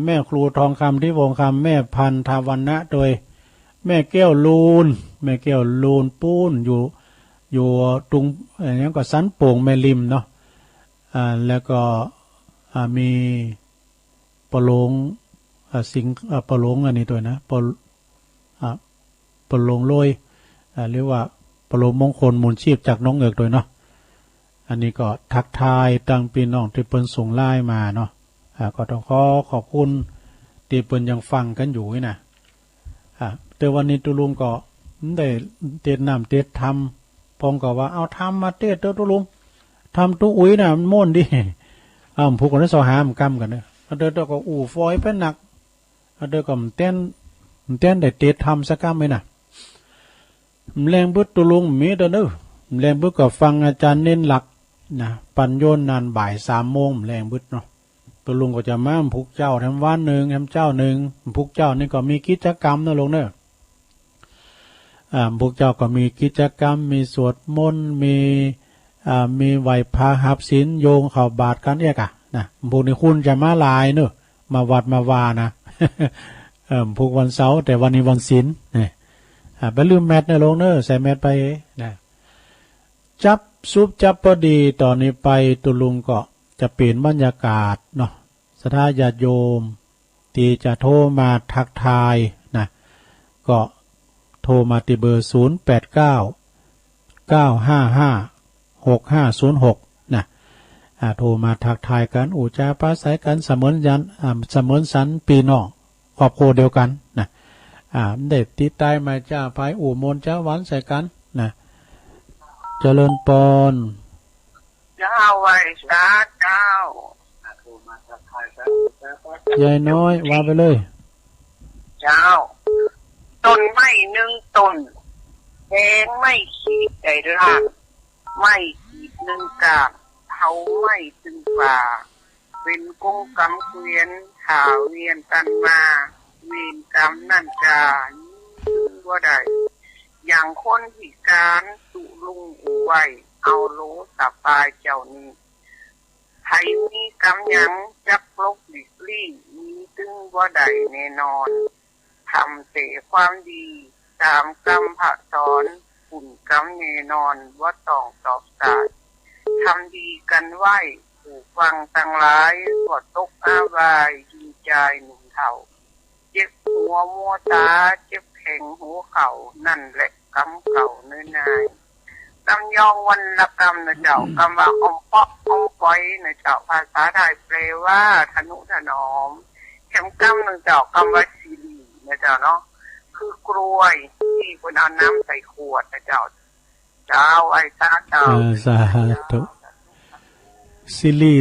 แม่ครูทองคำที่วงคำแม่พันธาวนะโดยแม่แก้วลูนปูนอยู่ตรงอย่างนี้ก็สันโป่งแม่ริมเนาะแล้วก็มีปลงสิงปลงอันนี้ตัวนะปลงลอยเรียกว่าปลงมงคลมูลชีพจากน้องเอิกโดยเนาะอันนี้ก็ทักทายตั้งปีน้องที่เปิ้นส่งไลน์มาเนาะก็ต้องขอบคุณที่เปิ้นยังฟังกันอยู่นะแต่วันนี้ตุลุงก็ได้เทศน้ำเทศธรรมพงก็ว่าเอาทำมาเทศตุลุงทำตู้อุ้ยน่ะมันม่วนดิผู้คนนั้นสอหามกำกันเนอะเดี๋ยวก็อู่ฟอยเป็นหนักเดี๋ยวก็เต้นได้เทศธรรมสักกำไหมน่ะแรงบึ้ดตุลุงมีเด้อเนอะแรงบึ้ดก็ฟังอาจารย์เน้นหลักนะปัญโยนนานบ่าย3 โมงแรงบึ้ดเนาะตุลุงก็จะมาพุกเจ้าทำวันหนึ่งทำเจ้าหนึ่งพุกเจ้านี่ก็มีกิจกรรมนะลงเนอะพวกเจ้าก็มีกิจกรรมมีสวดมนต์มีไหวพาหับศีลโยงเข้าบาตรกันนะพวกนี้คุณจะมาลายเนอะมาวัดมาวานะ พวกวันเสาร์แต่วันนี้วันศีลเนี่ยไปลืมแมทนะลงเนอะใส่แมทไปนะจับพอดีตอนนี้ไปตุลุงก็จะเปลี่ยนบรรยากาศเนาะสถาญาติโยมที่จะโทรมาทักทายนะก็โทรมาที่เบอร์089-955-6506นะโทรมาทักทายกันอูจาปาศัยกันเสมอสันปีน้อง ครอบครัวเดียวกันนะเด็ดติดตายมาจ้าภายอู่มนจ้าหวานใส่กันนะเจริญปอนเจ้าไว้สาเจ้ายายน้อยว่าไปเลยเจ้าต้นไม้หนึ่งต้นแดงไม่ขีดใดรากไม่ขีดหนึ่งกาบเผาไม่ถึงฝ่าเป็นกงกำเกวียนข่าวเวียนกันมาเวรกรรมนั่นกาว่าใดอย่างคนพิการสุลุงอูไว้เอาโลสับปายเจ้านี้ไทยมีกำยังจักลกหลีกลี่มีตึงว่าใดแน่นอนทำเสียความดีตามกรรมพระสอนฝุ่นกรรมแน่นอนว่าต้องตอบสายทำดีกันไว้ผู้ฟังตั้งหลายกดตกอาวายยิงใจหนุ่มเท่าเจ็บหัวมัวตาเจ็บแข็งหัวเข่านั่นแหละกรรมเก่าเนื้อนายกำยองวันละกรรมนะเจ้ากรรมว่าอมเปาะอมปอยนะเจ้าภาษาไทยแปลว่าทนุถนอมเข็มกรรมนะเจ้ากรรมว่าซีรีนะเจ้าเนาะคือกล้วยที่คนเอาน้ำใส่ขวดนะเจ้าไอ้ตาเจ้าสาธุซิลี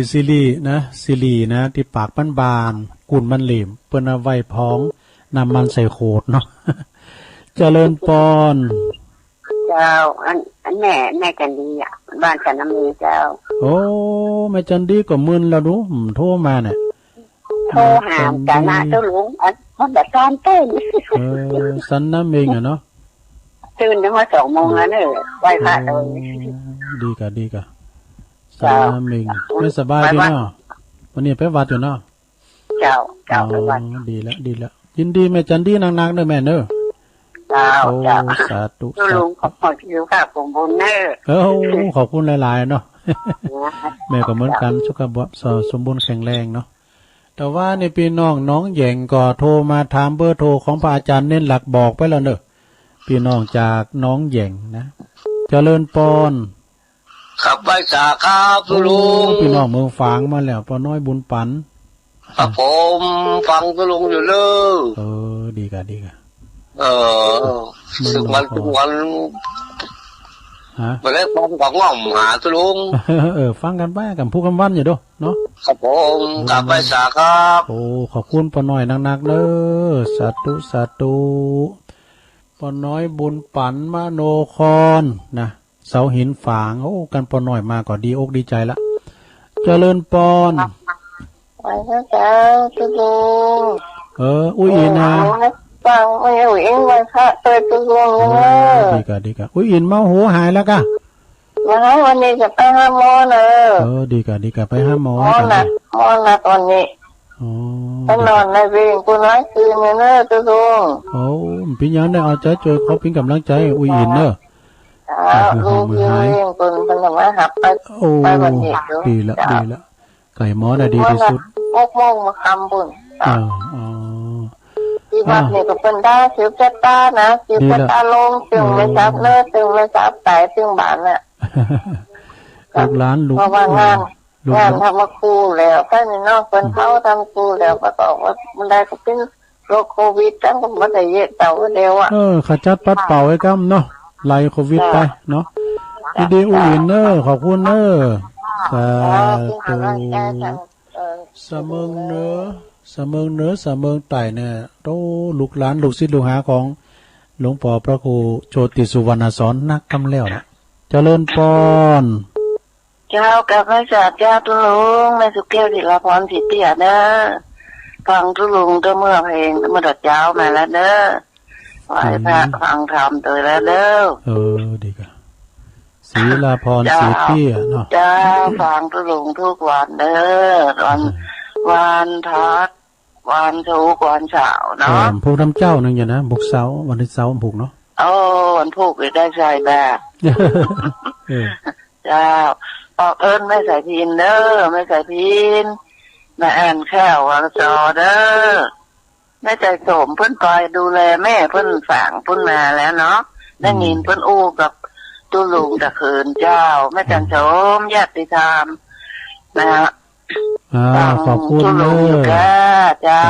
นะซิลีนะที่ปากบานๆกุ่นมันเหลี่ยมเปิ้นเอาไว้พ้องนำมันใส่โคดเนาะเจริญปอนเจ้าอันแม่จันดีอ่ะบ้านจันน้ำมีเจ้าโอ้แม่จันดีก็มึนแล้วดูโทรมาเนี่ยโทรหาจ่าหน้าเจ้าหลวงมันแบบตอนเต้นสันน้ำเองอ่ะเนาะตื่นตั้งแต่2 โมงแล้วเนี่ยไหว้พระเลยดีกะสันน้ำเองไม่สบายดีเนาะวันนี้ไปวัดอยู่เนาะเจ้าไปวัดดีแล้วยินดีแม่จันดีนักๆเด้อแม่เด้อเจ้าสาธุลุงขอบคุณที่ค่ะผมบุญเนอขอบคุณหลายๆเนาะแม่ก็เหมือนกันสุขภาพสมบูรณ์แข็งแรงเนาะแต่ว่าในพี่น้องแหย่งก็โทรมาถามเบอร์โทรของพระอาจารย์เน้นหลักบอกไปแล้วเนอะพี่น้องจากน้องแหย่งนะเจริญปอนขับไปสาครับลุงพี่น้องเมืองฝางมาแล้วปอน้อยบุญปันครับผมฟังลุงอยู่เลยดีกะทุกวันฮะไปเล่นฟังของง่อมหาตุลุงฟังกันไปกันพูดกันวันอยู่ด้วยเนาะครับผมกลับไปสาครับขอบคุณปอน้อยนักๆเด้อสาธุปอน้อยบุญปันมโนครนะเสาหินฝางกันปอน้อยมาก็ดีอกดีใจละเจริญปอนไปเจ้าตุลุงอุ้ยนะฟังไม่เอาเองไว้พระเปิดตัวดีกะอุ้ยอินเมาหูหายแล้วกะวันนี้จะไปหาหมอเลยดีกะไปหาหมอนะตอนนี้ไปนอนในเวรกูน้อยคืนเนอะตัวลุงพี่ยันได้เอาใจช่วยเขาเป็นกำลังใจอุ้ยอินเนอะลูกยืนคนเป็นธรรมะหับไปวันนี้ดีละไก่หมอได้ดีที่สุดโมงมาคำบุญที่วัดเนี่ยก็เป็นได้สิวเจ็ดตานะสิวเจ็ดตาลงตึงไม่ซับเนื้อตึงไม่ซับไตตึงบานน่ะลูกหลานลูกเพราะว่างานทำมาครูแล้วแค่นี้เนาะเป็นเขาทำครูแล้วก็ตอบว่ามันได้ก็เป็นโรคโควิดตั้งก็ไม่ได้เยอะเต่าเดียวอ่ะขจัดปัดเป่าไว้กัมเนาะไล่โควิดไปเนาะดีอุ่นเนอขอบคุณเนอสาธุเสมงเนอเสมงไต่เนี่ยโตลูกหลานลูกศิษย์ลูกหาของหลวงพ่อพระครูโชติสุวรรณสอนนักกำแล้วนะเจริญปอนเจ้ากับพระศาสดาตุลุงแม่สุเกลศิลาพรสิทธิ์เตี้ยเด้อฟังตุลุงก็เมื่อเพลงเมื่อดอกเจ้ามาแล้วเด้อไหว้พระฟังธรรมตัวแล้วเด้อดีกะศิลาพรสิทธิ์เตี้ยเนาะเจ้าฟังตุลุงทุกวันเด้อวันทัดวันศุกร์วันเสาร์เนาะผูกน้ำเจ้าหนึ่งอย่างนะบุกเสาวันที่เสาร์ผูกเนาะวันผูกได้ใส่แบบเจ้าออกไม่ใส่พินเด้อไม่ใส่พินมาอ่านข้าววันจอเด้อไม่ใจโสมเพิ่นคอยดูแลแม่เพิ่นฝังเพิ่นมาแล้วเนาะได้ยินเพิ่นอู้กับตุลุงตะเขินเจ้าแม่จันโสมญาติธรรมนะ ขอบคุณเด้อเจ้า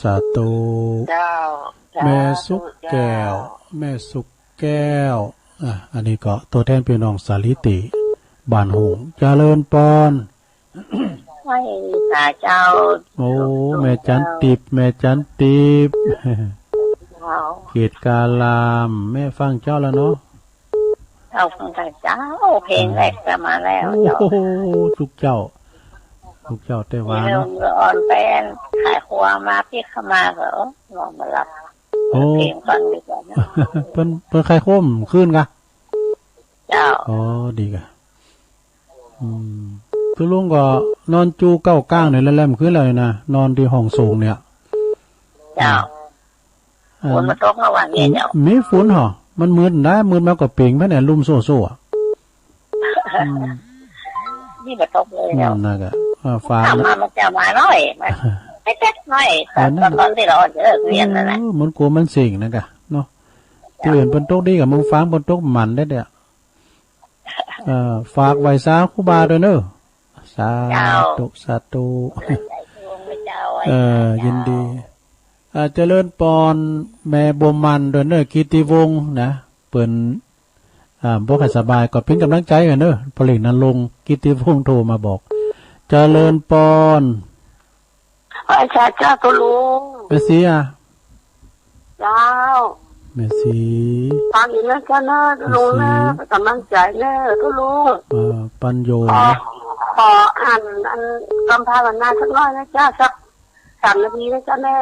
สาธุเจ้าแม่สุกแก้วแม่สุกแก้วอันนี้ก็ตัวแทนพี่น้องสาลิติบ้านหงเจริญปอนไม่สาเจ้าโอ้แม่จันติบแม่จันติบเกียรติกาลามแม่ฟังเจ้าแล้วเนาะเอาฟังแต่เจ้าเพลงแรกจะมาแล้วโอ้โหทุกเจ้าแต่ว่าเนาะอ่อนเป็นขายครัวมาพี่เข้ามาเหรอลองมารับเพลงฟังดีกว่านะเพิ่นขายโคมขึ้นกะเจ้าอ๋อดีกะทุลุงก็นอนจูเก้าก้างเนี่ยแหลมขึ้นเลยนะนอนที่ห้องสูงเนี่ยเจ้าฝนมาตกเมื่อวานนี้เจ้ามีฝนเหรอมันมืดได้มืดมากกว่าเป่งแม่เนี่ยลุ่มโซ่ๆอ่ะนี่มาตกเลยเนาะนั่นก็ฟ้ามันจะมาน้อยไม่แค่น้อยตอนที่เราเจอเรียนนั่นแหละมันกลัวมันสิ่งนะกะเนาะที่อื่นบนโต๊ะดีกับมึงฟ้าบนโต๊ะมันได้เด้อฝากไว้ซาครูบาด้วยเนอะสาธุยินดีเจริญปอนแม่บ่มันด้วยเนอะกิติวงศ์นะเปิ้นบ่ค่อยสบายก็เป็นกำลังใจกันเนอะผลิตนั้นลงกิติวงศ์โทรมาบอกเจริญปอนอาจารย์เจ้าตัวลุงแม่สีเจ้าแม่สีฟังอยู่นะเจ้าเนอะลุงนะกำลังใจเนอะตัวลุงปัญโยขออ่านคำภาวนาสักน้อยนะเจ้าสัก3 นาทีนะเจ้าเนอะ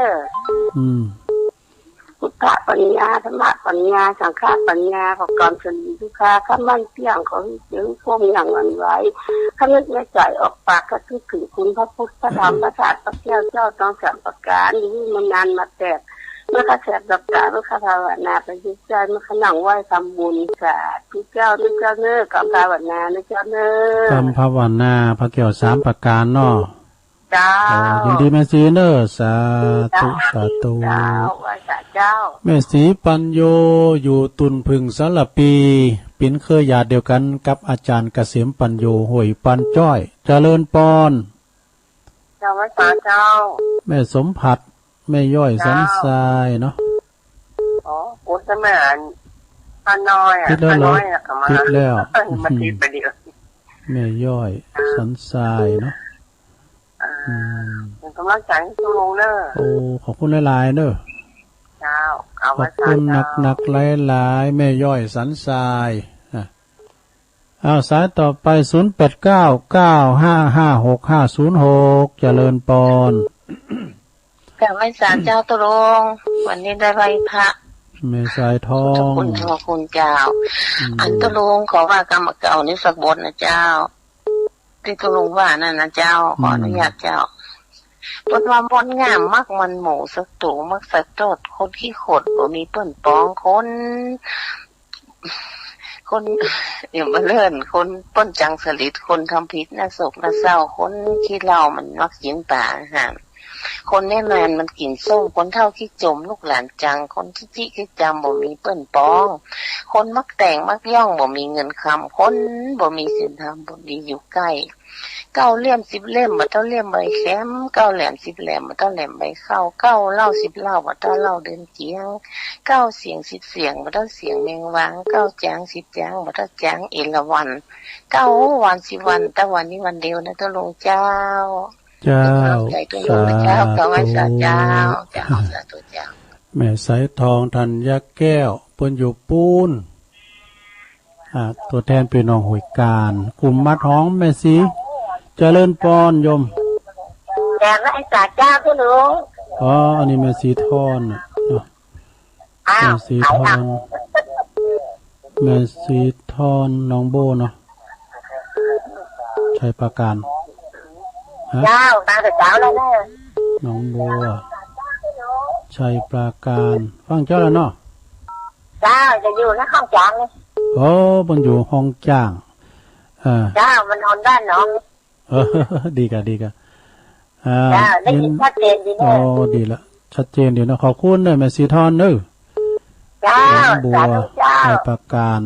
พุทธปัญญาธรรมปัญญาสังฆปัญญาของกรรมชนีทุกขาข้ามั่นเที่ยงของจึงพวกอย่างวันไว้ข้านึกในใจออกปากก็คือถึงคุณพระพุทธพระธรรมพระธาตุพระแก้วเจ้าต้องสามประการนี้มันนานมาแต่เมื่อข้าแสบดับตาเมื่อข้าภาวนาไปยึดใจเมื่อข้านั่งไหว้ทำบุญสาธุเจ้านึกเจ้าเนื้อกรรมภาวนานึกเจ้าเนื้อกรรมภาวนาพระแก้ว3 ประการเนาะเจ้ายินดีแม่สีเนอสาธุแม่สีปัญโยอยู่ตุนพึงสารปีเป็นเคยญาติเดียวกันกับอาจารย์เกษมปัญโยห่วยปันจ้อยเจริญปอนเจ้าพระเจ้าแม่สมผัดแม่ย่อยสันทรายเนาะอ๋ออุตมานปานน้อยอ่ะปานน้อยติดแล้วมันติดไปเดียวแม่ย่อยสันทรายเนาะเป็นกำลังใจให้ทุกลงเนอะโอ้ขอบคุณหลายๆเนอะเจ้าขอบคุณหนักๆหลายๆแม่ย่อยสันทรายสายต่อไป0899556506เจริญปอนกราบไหว้ศาลเจ้าตุลงวันนี้ได้ไหว้พระแม่สายทองคุณพระคุณเจ้าอันตุลงขอว่ากรรมเก่านี้สักบทนะเจ้าที่ตุลงว่านั่นนะเจ้าขออนุญาตเจ้าบทว่าบนงามมักมันหมูสักตูมักสักโตดคนขี้ขดบ่มีเปิ้นปองคนอย่ามาเลื่อนคนป้นจังสลิดคนทำผิดน่าโศกน่าเศร้าคนขี้เหล้ามันมักกินป่าอาหารคนแน่นานมันกินส้มคนเท่าขี้จมลูกหลานจังคนที่จี้ขี้จำบ่มีเปิ้นปองคนมักแต่งมักย่องบ่มีเงินคำคนบ่มีศีลธรรมบ่ดีอยู่ใกล้9 เล่ม10 เล่มบ่เท่าเล่มใบแคม9 แหลม10 แหลมบ่เท่าแหลมใบเข้า9 เหล้า10 เหล้าบ่เท่าเหล้าเดินเจียง9 เสียง10 เสียงบ่เท่าเสียงแมงวาง9 จาง10 จางบ่เท่าจางเอราวัณ9 วัน10 วันแต่วันนี้วันเดียวนะเจ้าลงเจ้าเจ้าสาธุเจ้าเจ้าแม่สายทองธัญแก้วเปิ้นอยู่ปูนตัวแทนพี่น้องห้วยการกลุ่มมัดฮ้องแม่สีเจริญปอนโยมแม่ให้ศาลเจ้าพี่น้องอันนี้แม่สีทอนเนาะแม่สีทอนแม่สีทอนน้องโบเนาะชัยประการเจ้าตาแต่เจ้าแล้วแม่น้องบัวชัยปราการฟังเจ้าแล้วเนาะเจ้าจะอยู่ในห้องจ้างเลยมันอยู่ห้องจ้างเจ้ามันนอนด้านน้องดีกะเจ้าได้ยินชัดเจนดีเนอะดีละชัดเจนดีเนาะขอบคุณเลยแม่สีทอนเนอะเจ้าบัวชัยปราการ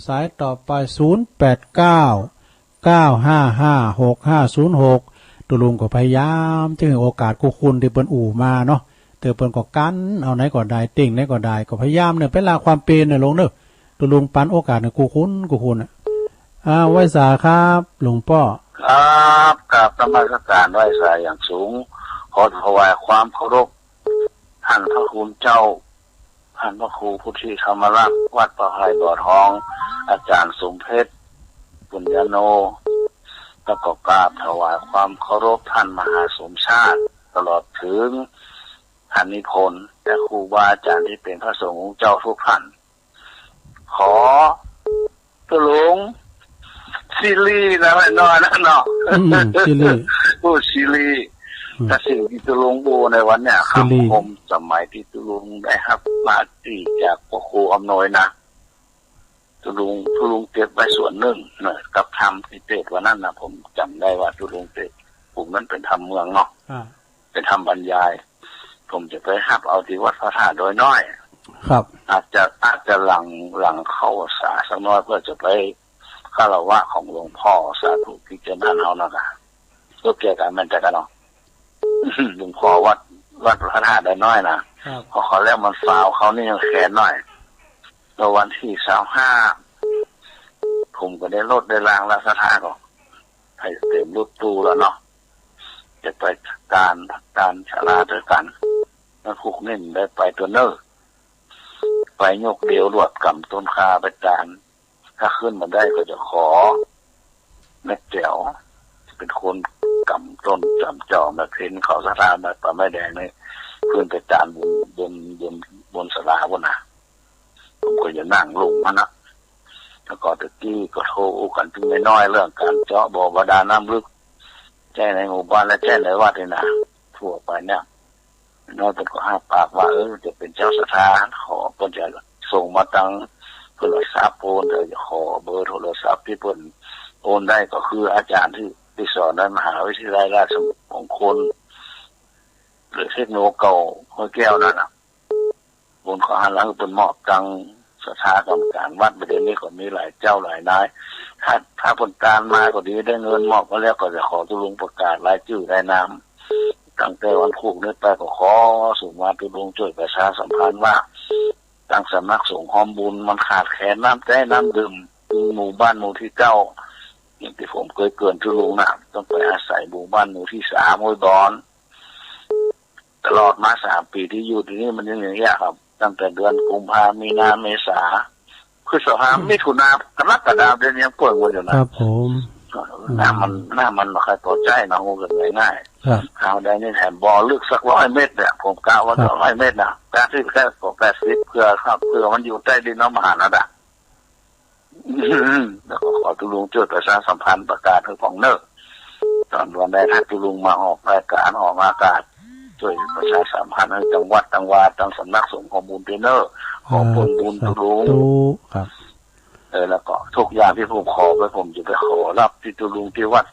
สายต่อไป0899 0955656506ตุลุงก็พยายามจึงโอกาสคู่คุณที่เปิ้นอู่มาเนาะเตอเปิ้นก็กันเอาไหนก็ได้ติ่งไหนก็ได้ก็พยายามเนี่ยเป็นลาความเป็นเนี่ยลงเด้อตุลุงปันโอกาสเนี่ยคู่คุณน่ะไว้สาครับหลวงพ่อครับกับธรรมการไหว้สาอย่างสูงขอถวายความเคารพท่านพระคุณเจ้าท่านพระครูพุทธิธรรมรักษ์วัดประไพบ่อทองอาจารย์สมเพชรปุญญโนแล้วก็กราบถวายความเคารพท่านมหาสมชาติตลอดถึงท่านนิพนธ์และครูบาอาจารย์ที่เป็นพระสงฆ์เจ้าทุกท่านขอตุลุงซีรีส์นะน้อยนะเนาะซีรีส์พูดซีรีส์แต่สิ่งที่ตุลุงดูในวันเนี้ยคำคมสมัยที่ตุลุงได้ครับมาตีจากพระครูอำนวยนะตุลุงเก็บไว้ส่วนหนึ่งเนี่ยกับธรรมที่เทศวันนั้นนะผมจำได้ว่าตุลุงเทศผมนั้นเป็นธรรมเมืองเนาะเป็นธรรมบรรยายผมจะไปหับเอาที่วัดพระธาตุโดยน้อยครับอาจจะหลังเข้าสาสักน้อยเพื่อจะไปคารวะของหลวงพ่อสาธุพิจารณาเอานะก็เกี่ยวกับมันจะกันเนาะหลวงพ่อวัดพระธาตุโดยน้อยนะพอเขาแล้วมันฟาวเขานี่ยังแขนหน่อยแล้ววันที่25ผมก็ได้รถได้รางรัชทานก็ให้เต็มรถตู้แล้วเนาะจะไปการชลาด้วยกันแล้วพวกนี่ได้ไปตัวเนอร์ไปยกเดียวรวดกับต้นคาไปจานถ้าขึ้นมาได้ก็จะขอแม่แจ๋วเป็นคนกำต้นจำจอมแบบเพนเขาสถานแบบปลาไม้แดงนี่เพื่อนไปจานบนสลาบนน่ะผมก็จะนั่งลงมานะแล้วก็ตะกี้ก็โทรกันถึงไม่น้อยเรื่องการเจาะบ่อบาดาลน้ำลึกแจ้งในหมู่บ้านและแจ้งในวัดเลยนะทั่วไปเนี่ยน้อยเป็นก็ห้าปากว่าจะเป็นเจ้าสถานขอเพิ่นจะส่งมาตั้งโทรศัพท์โอนเธอจะขอเบอร์โทรศัพท์ที่เพิ่นโอนได้ก็คืออาจารย์ที่สอนในมหาวิทยาลัยราชมงคลหรือเทคโนโลยีเก่าห้วยแก้วนั่นน่ะบนขอหันหลังเป็นมอบตังสถากรรมการวัดประเด็นนี้ก็มีหลายเจ้าหลายนายถ้าผลการมาก็ดีได้เงินมอบมาแล้วก็จะขอตุลุงประกาศรายชื่อรายนามตั้งแต่วันพุธนี้ไปก็ขอส่งมาตุลุงช่วยประชาสัมพันธ์ว่าทางสำนักสงฆ์หอมบุญมันขาดแคลนน้ำใจน้ำดื่มหมู่บ้านหมู่ที่9อย่างที่ผมเคยเกินตุลุงนะต้องไปอาศัยหมู่บ้านหมู่ที่3ห้วยบอนตลอดมา3 ปีที่อยู่ที่นี่มันยังอย่างเงี้ยครับตั้งแต่เดือนกุมภาพันธ์มีนาเมษาพฤษภาคมมิถุนายนกรกฎาคมเดือนนี้ป่วยหมดอยู่นะครับผมหน้ามันไม่ค่อยพอใจนะงูกันง่ายๆเอาได้นี่แถมบ่อลึกสัก100 เมตรเนี่ยผมกะว่า100 เมตรนะ80แค่80เพื่อมันอยู่ใต้ดินน้ำมหานะแล้วก็ขอตุลุงช่วยประชาสัมพันธ์ประกาศให้ของเนอร์ตอนวันได้ถ้าตุลุงมาออกรายการออกอากาศช่วยประชาสัมพันธ์ให้จังหวัดจังสำนักสงฆ์ของบุญเทเนอร์ขอผลบุญตุลุงครับแล้วก็ทุกอย่างที่ผมขอไปผมจะไปขอรับที่ตุลุงที่วัด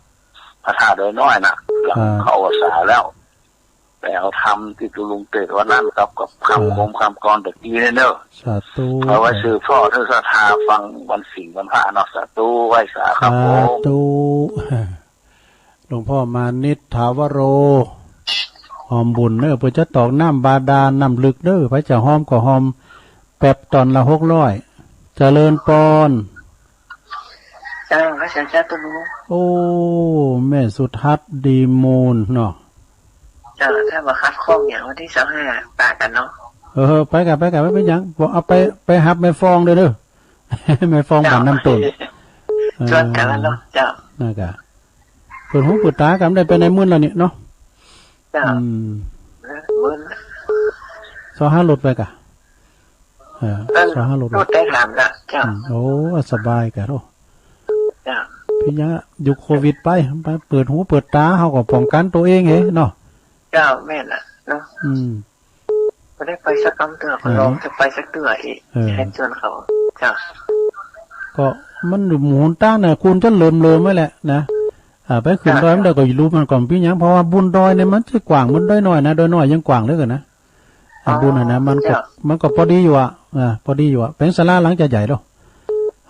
พระธาตุโดยน้อยนะหลังเข้าพรรษาแล้วแต่เอาทำที่ตุลุงเตะวันนั้นกับคำคมคำกรตะกี้เนอร์เอาไว้สืบทอดเพื่อศรัทธาฟังวันสิ่งวันพระนอกสาธุไหว้สาครับผมหลวงพ่อมานิดถาวโรหอมบุญเนอเพื่อจะตอกน้ำบาดาลน้ำลึกเนอพระจะหอมก็หอมแป๊บตอนละ600เจริญปอนพระเจ้าตุลุงโอ้แม่สุทัศน์ดีมูลเนาะถ้ามาคัดข้องอย่างวันที่25ปากกันเนาะไปกันไม่เป็นยังบอกเอาไปหับแม่ฟองเลยเด้อแม่ฟองผ่านน้ำตุ่นชวนกันแล้วเนาะเจ้าน่ากะเปิดหูเปิดตากันได้ไปในมื้อแล้วนี่เนาะมื้อ25รถไปกะ25รถได้ถามละเจ้าโอ้สบายกะโตเจ้าพี่ยังอยู่โควิดไปเปิดหูเปิดตาเฮาก็ป้องกันตัวเองเนาะเจ้าแม่น่ะเนาะก็ได้ไปสักคำเตือนก็ลองจะไปสักเตือนอีกให้ชวนเขาจ้าก็มันหมุนตั้งน่ะคุณจะเริ่มไว้แหละนะไปขึ้นดอยมันได้ก็รู้มันก่อนพี่ยังเพราะว่าบุญดอยเนี่ยมันสิกว้างมันดอยน้อยนะดอยน้อยยังกว้างเหลือเกินนะบุญน่ะนะมันก็พอดีอยู่พอดีอยู่เป็นศาลาหลังใหญ่ๆดอก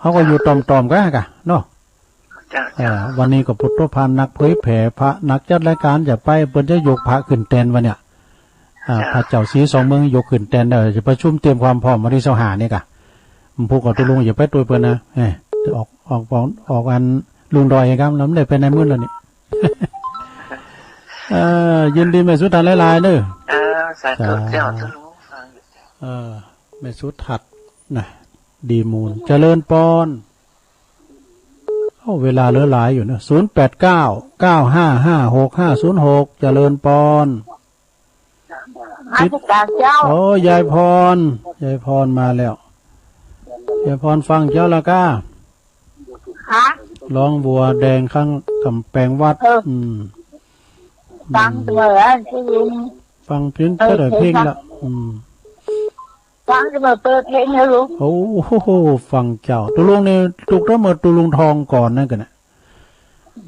เฮาก็อยู่ตอมๆกันกะเนาะ วันนี้ก็พุทธพานนักเผยแผ่พระนักจัดรายการจะไปเปิ้นจะยกพระขึ้นแทนวันเนี่ยพระเจ้าศรีสองเมืองยกขึ้นแทนเด้อจะประชุมเตรียมความพร้อมวันที่25นี่กะพวกก็ตุลุงอย่าไปตัวเปิ้นนะออกอันลุงดอยครับน้ำได้ไปในมื้อแล้วนี่ ยินดีแม่สุดทัดหลายๆเด้อสาธุเจ้าตุลุงแม่สุดทัดนะดีมูลเจริญปอนเวลาเหลือหลายอยู่นะ0899556506เจริญปอนอาจารย์เจ้าโอ้ยายพรมาแล้วยายพรฟังเจ้าละก้าร้องบัวแดงข้างกำแพงวัดฟังตัวที่ยินฟังเพียงก็ได้เพลงละฟังจะมาเปิดเพลงให้รู้โอ้โหฟังเจ้าตุลุงเนี่ยตุกแล้วมาตุลุงทองก่อนนั่นกันนะ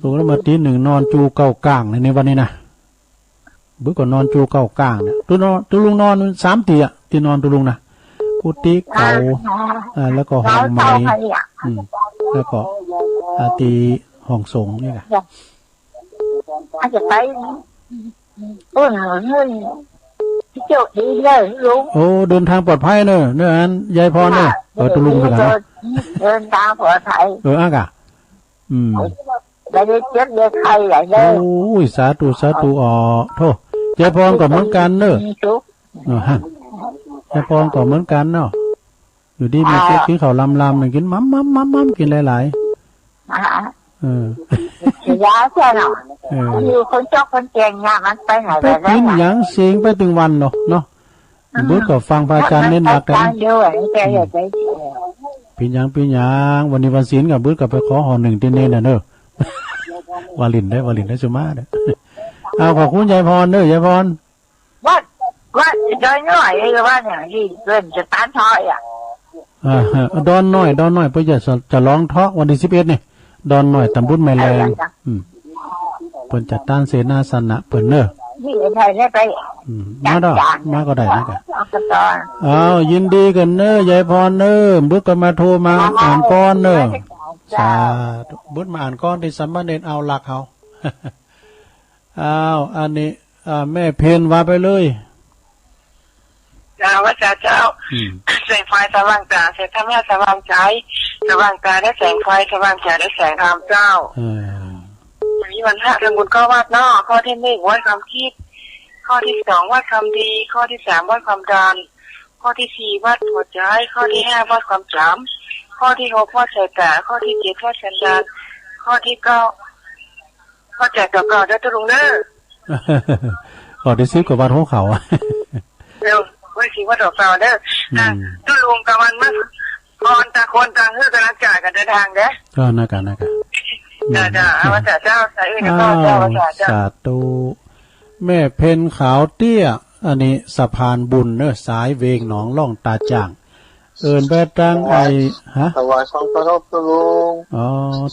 ตุกแล้วมาตีหนึ่งนอนจูเก้ากลางในวันนี้นะบึกก่อนนอนจูเก้ากลางเนี่ยตุลุงนอน3 ตีอะที่นอนตุลุงนะกุฏิเก่าแล้วก็ห้องไม้แล้วก็ตีห้องสงนี่ค่ะอาจจะไปต้นเงินเจ้าดีเลยลุงโอ้เดินทางปลอดภัยเนอะอันยายพรเนอะตุลุงไปกันเดินทางปลอดภัยอากะได้เจ็บได้ไข้ใหญ่เลยโอ้ยสาธุโทษยายพรก็เหมือนกันเนอะฮะยายพรก็เหมือนกันเนาะอยู่ดีมีกินข้าวลำหนึ่งกินมั่มกินหลายยาใช่เนาะอยู่คนจอกคนเก่งงานมันไปไหนไปกินหยังเสียงไปถึงวันเนาะบุญก็ฟังพระอาจารย์เน้นหนักกันปีหยังวันนี้วันศีลกับบุญก็ไปขอห่อ1ที่เน้นน่ะเนอะวาลินได้สุมาเด้อเอาขอบคุณยายพรเด้อยายพรว่าดอนน้อยว่าอย่างที่เริ่มจะต้านทอยดอนน้อยเพื่อจะร้องเทาะวันที่11นี่ดอนน้อยตำบลแม่แรงเพิ่นจัดตั้งเสนาสนะเพิ่นเด้อนี่ได้ไปมาก็ได้นะกันยินดีกันเด้อยายพรเด้อบึกก็มาโทรมาอ่านก้อนเด้อสาธุบึกมาอ่านก้อนที่สัมมาเนรเอาหลักเฮาอันนี้แม่เพนว่าไปเลยว่าเจ้าแสงไฟสว่างตาแสงธรรมะสว่างใจสว่างตาได้แสงไฟสว่างใจได้แสงธรรมเจ้าวันนี้วันพระทำบุญก็วัดนอกข้อที่1วัดความคิดข้อที่2วัดความดีข้อที่3วัดความดันข้อที่4วัดหัวใจข้อที่5วัดความจำข้อที่6วัดสายตาข้อที่7วัดสัญญาณข้อที่9ข้อแจกต่อได้ตรงเด้อข้อที่10ก็วัดหัวเขาเร็วว่าสิว่าต่อเด้อตุลุงกับวันมาก่อนตาคนต่างฮื้อกำลังจ่ายกันเดินทางเด้อก็น่ากันว่าเจ้าใส่สาธุแม่เพนขาวเตี้ยอันนี้สะพานบุญเนอะสายเวงหนองล่องตาจ่างเอิญไปตั้งถวายของพระตุลุง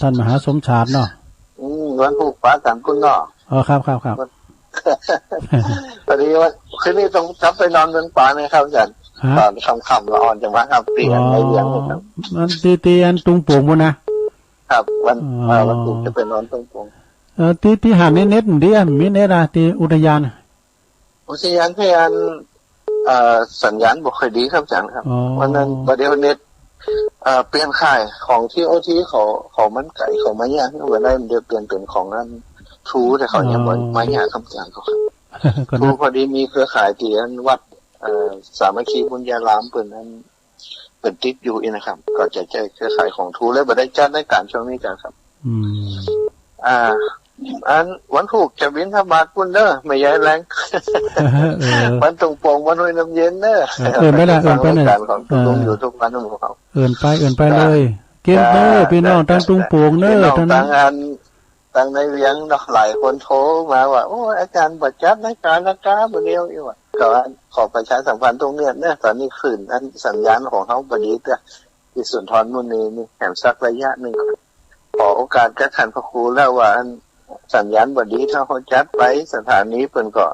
ท่านมหาสมชาติเนาะวันผูกฟ้าสังคุณเนาะครับพอดีว่าคืนนี้ต้องจับไปนอนบนป่าไหมครับอาจารย์ตอนค่ำละอ่อนจังหวะครับเตียนในเลี้ยงครับมันตีอันตุงโป่งมั้นะครับวันศุกร์จะไปนอนตรงโป่งที่หาดเน็ตดิมีเน็ตที่อุทยานพยานสัญญาณบ่ค่อยดีครับอาจารย์ครับวันนั้นประเดี๋ยวเน็ตเปลี่ยนค่ายของที่โอทีเขามันไก่เขามาย่างเมื่อได้มันเดี๋ยวเปลี่ยนเป็นของนั้นทูแต่เขายังมาย่างคำสั่งเขาครับทูพอดีมีเครือข่ายที่อันวัดสามัคคีบุญญารามเปิดนั้นเปิดติดอยู่นะครับก็จะใช้เครือข่ายของทูแล้วบ่ได้จัดในการช่วงนี้กันครับอันวันถูกจะบินธบาตปุ่นเด้อไม่ย้ายแรงวันตรงโป่งวันห้วยน้ำเย็นเด้อไม่ละไปเลยของตุงอยู่ทุกวันของเขาไปเลยเก็บเด้อพี่น้องตั้งตุงโป่งเด้อตั้งอันตั้งในเลี้ยงเนาะหลายคนโทรมาว่าโอ้อาจารย์บัดจัดในการละกาบ่เดียวอีว่าก็ขอประชาสัมพันธ์ตรงเนี้ยเนี่ยตอนนี้ขึ้นอันสัญญาณของเขาบ่ดีเด้อที่สุนทรนู่นนี่แถมสักระยะนึงขอโอกาสกับท่านพระครูแล้วว่าสัญญาณบ่ดีถ้าเขาจัดไปสถานีเพิ่นก็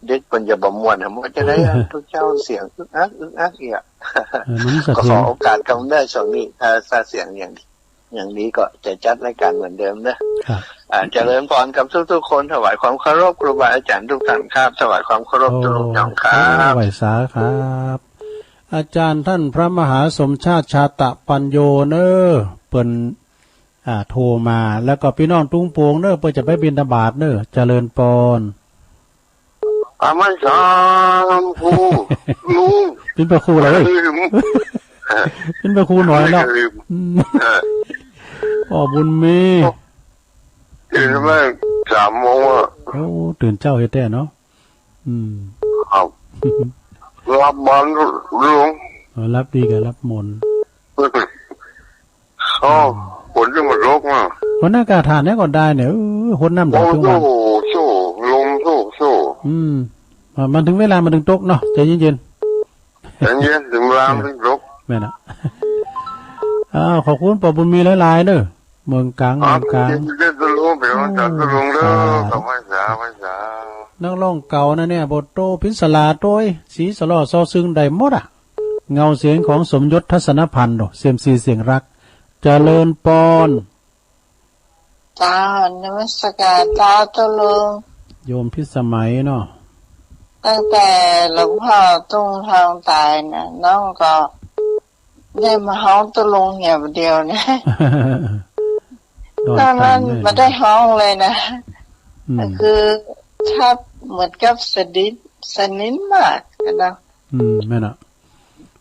เด็กเพิ่นจะบ่ม่วนมันจะได้ทุกเจ้าเสียงอึกอักอีกก็ขอโอกาสกำได้ช่วงนี้ถ้าเสียงอย่าง อย่างนี้ก็จะจัดรายการเหมือนเดิมนะครับเจริญพรกับทุกๆคนถวายความเคารพครูบาอาจารย์ทุกท่านครับถวายความเคารพทุกลูกน้องครับไหวสาครับอาจารย์ท่านพระมหาสมชาติชาตะปัญโยเนอเปิ้นโทรมาแล้วก็พี่น้องตุ้งโป่งเนอเปิ้นจะไปบิณฑบาตเนอเจริญพรอามันสามครูลุงเป็นพระครูเลยเป็นพระครูหน่อยแล้วพ่อบุญมีตื่นมา3 โมงอ่ะโอ้ตื่นเจ้าเฮ็ดแต่เนาะครับรับบอลลุงรับดีกับรับมนฝนจะหมดโลกอ่ะคนหน้ากาทานเนี่ยก่อนได้เนี่ยหดน้ำดอกทุกวันโซ่ลมโซ่มันถึงเวลามันถึงตกเนาะใจเย็นเย็นถึงเวลาถึงตกแม่น่ะขอบคุณปอบุญมีหลายๆเด้อเมืองกลางจะลุงไปว่าจะลุงเด้อก็ไม่สานักร้องเก่านะเนี่ยบทโตพิศลาโต้ยสีสลอซอซึงได้หมดอ่ะเงาเสียงของสมยศทัศนพันธ์เสียมซีเสียงรักเจริญปอนจ้านมัสการจ้าตุลุงโยมพิสมัยเนาะตั้งแต่หลวงพ่อตุ้งทองตายนะน้องก็ได้มาห้องตุลุงอย่างเดียวนะตอนนั้นมาได้ห้องเลยนะคือถ้าเหมือนกับสนิทมากนะแม่น่ะ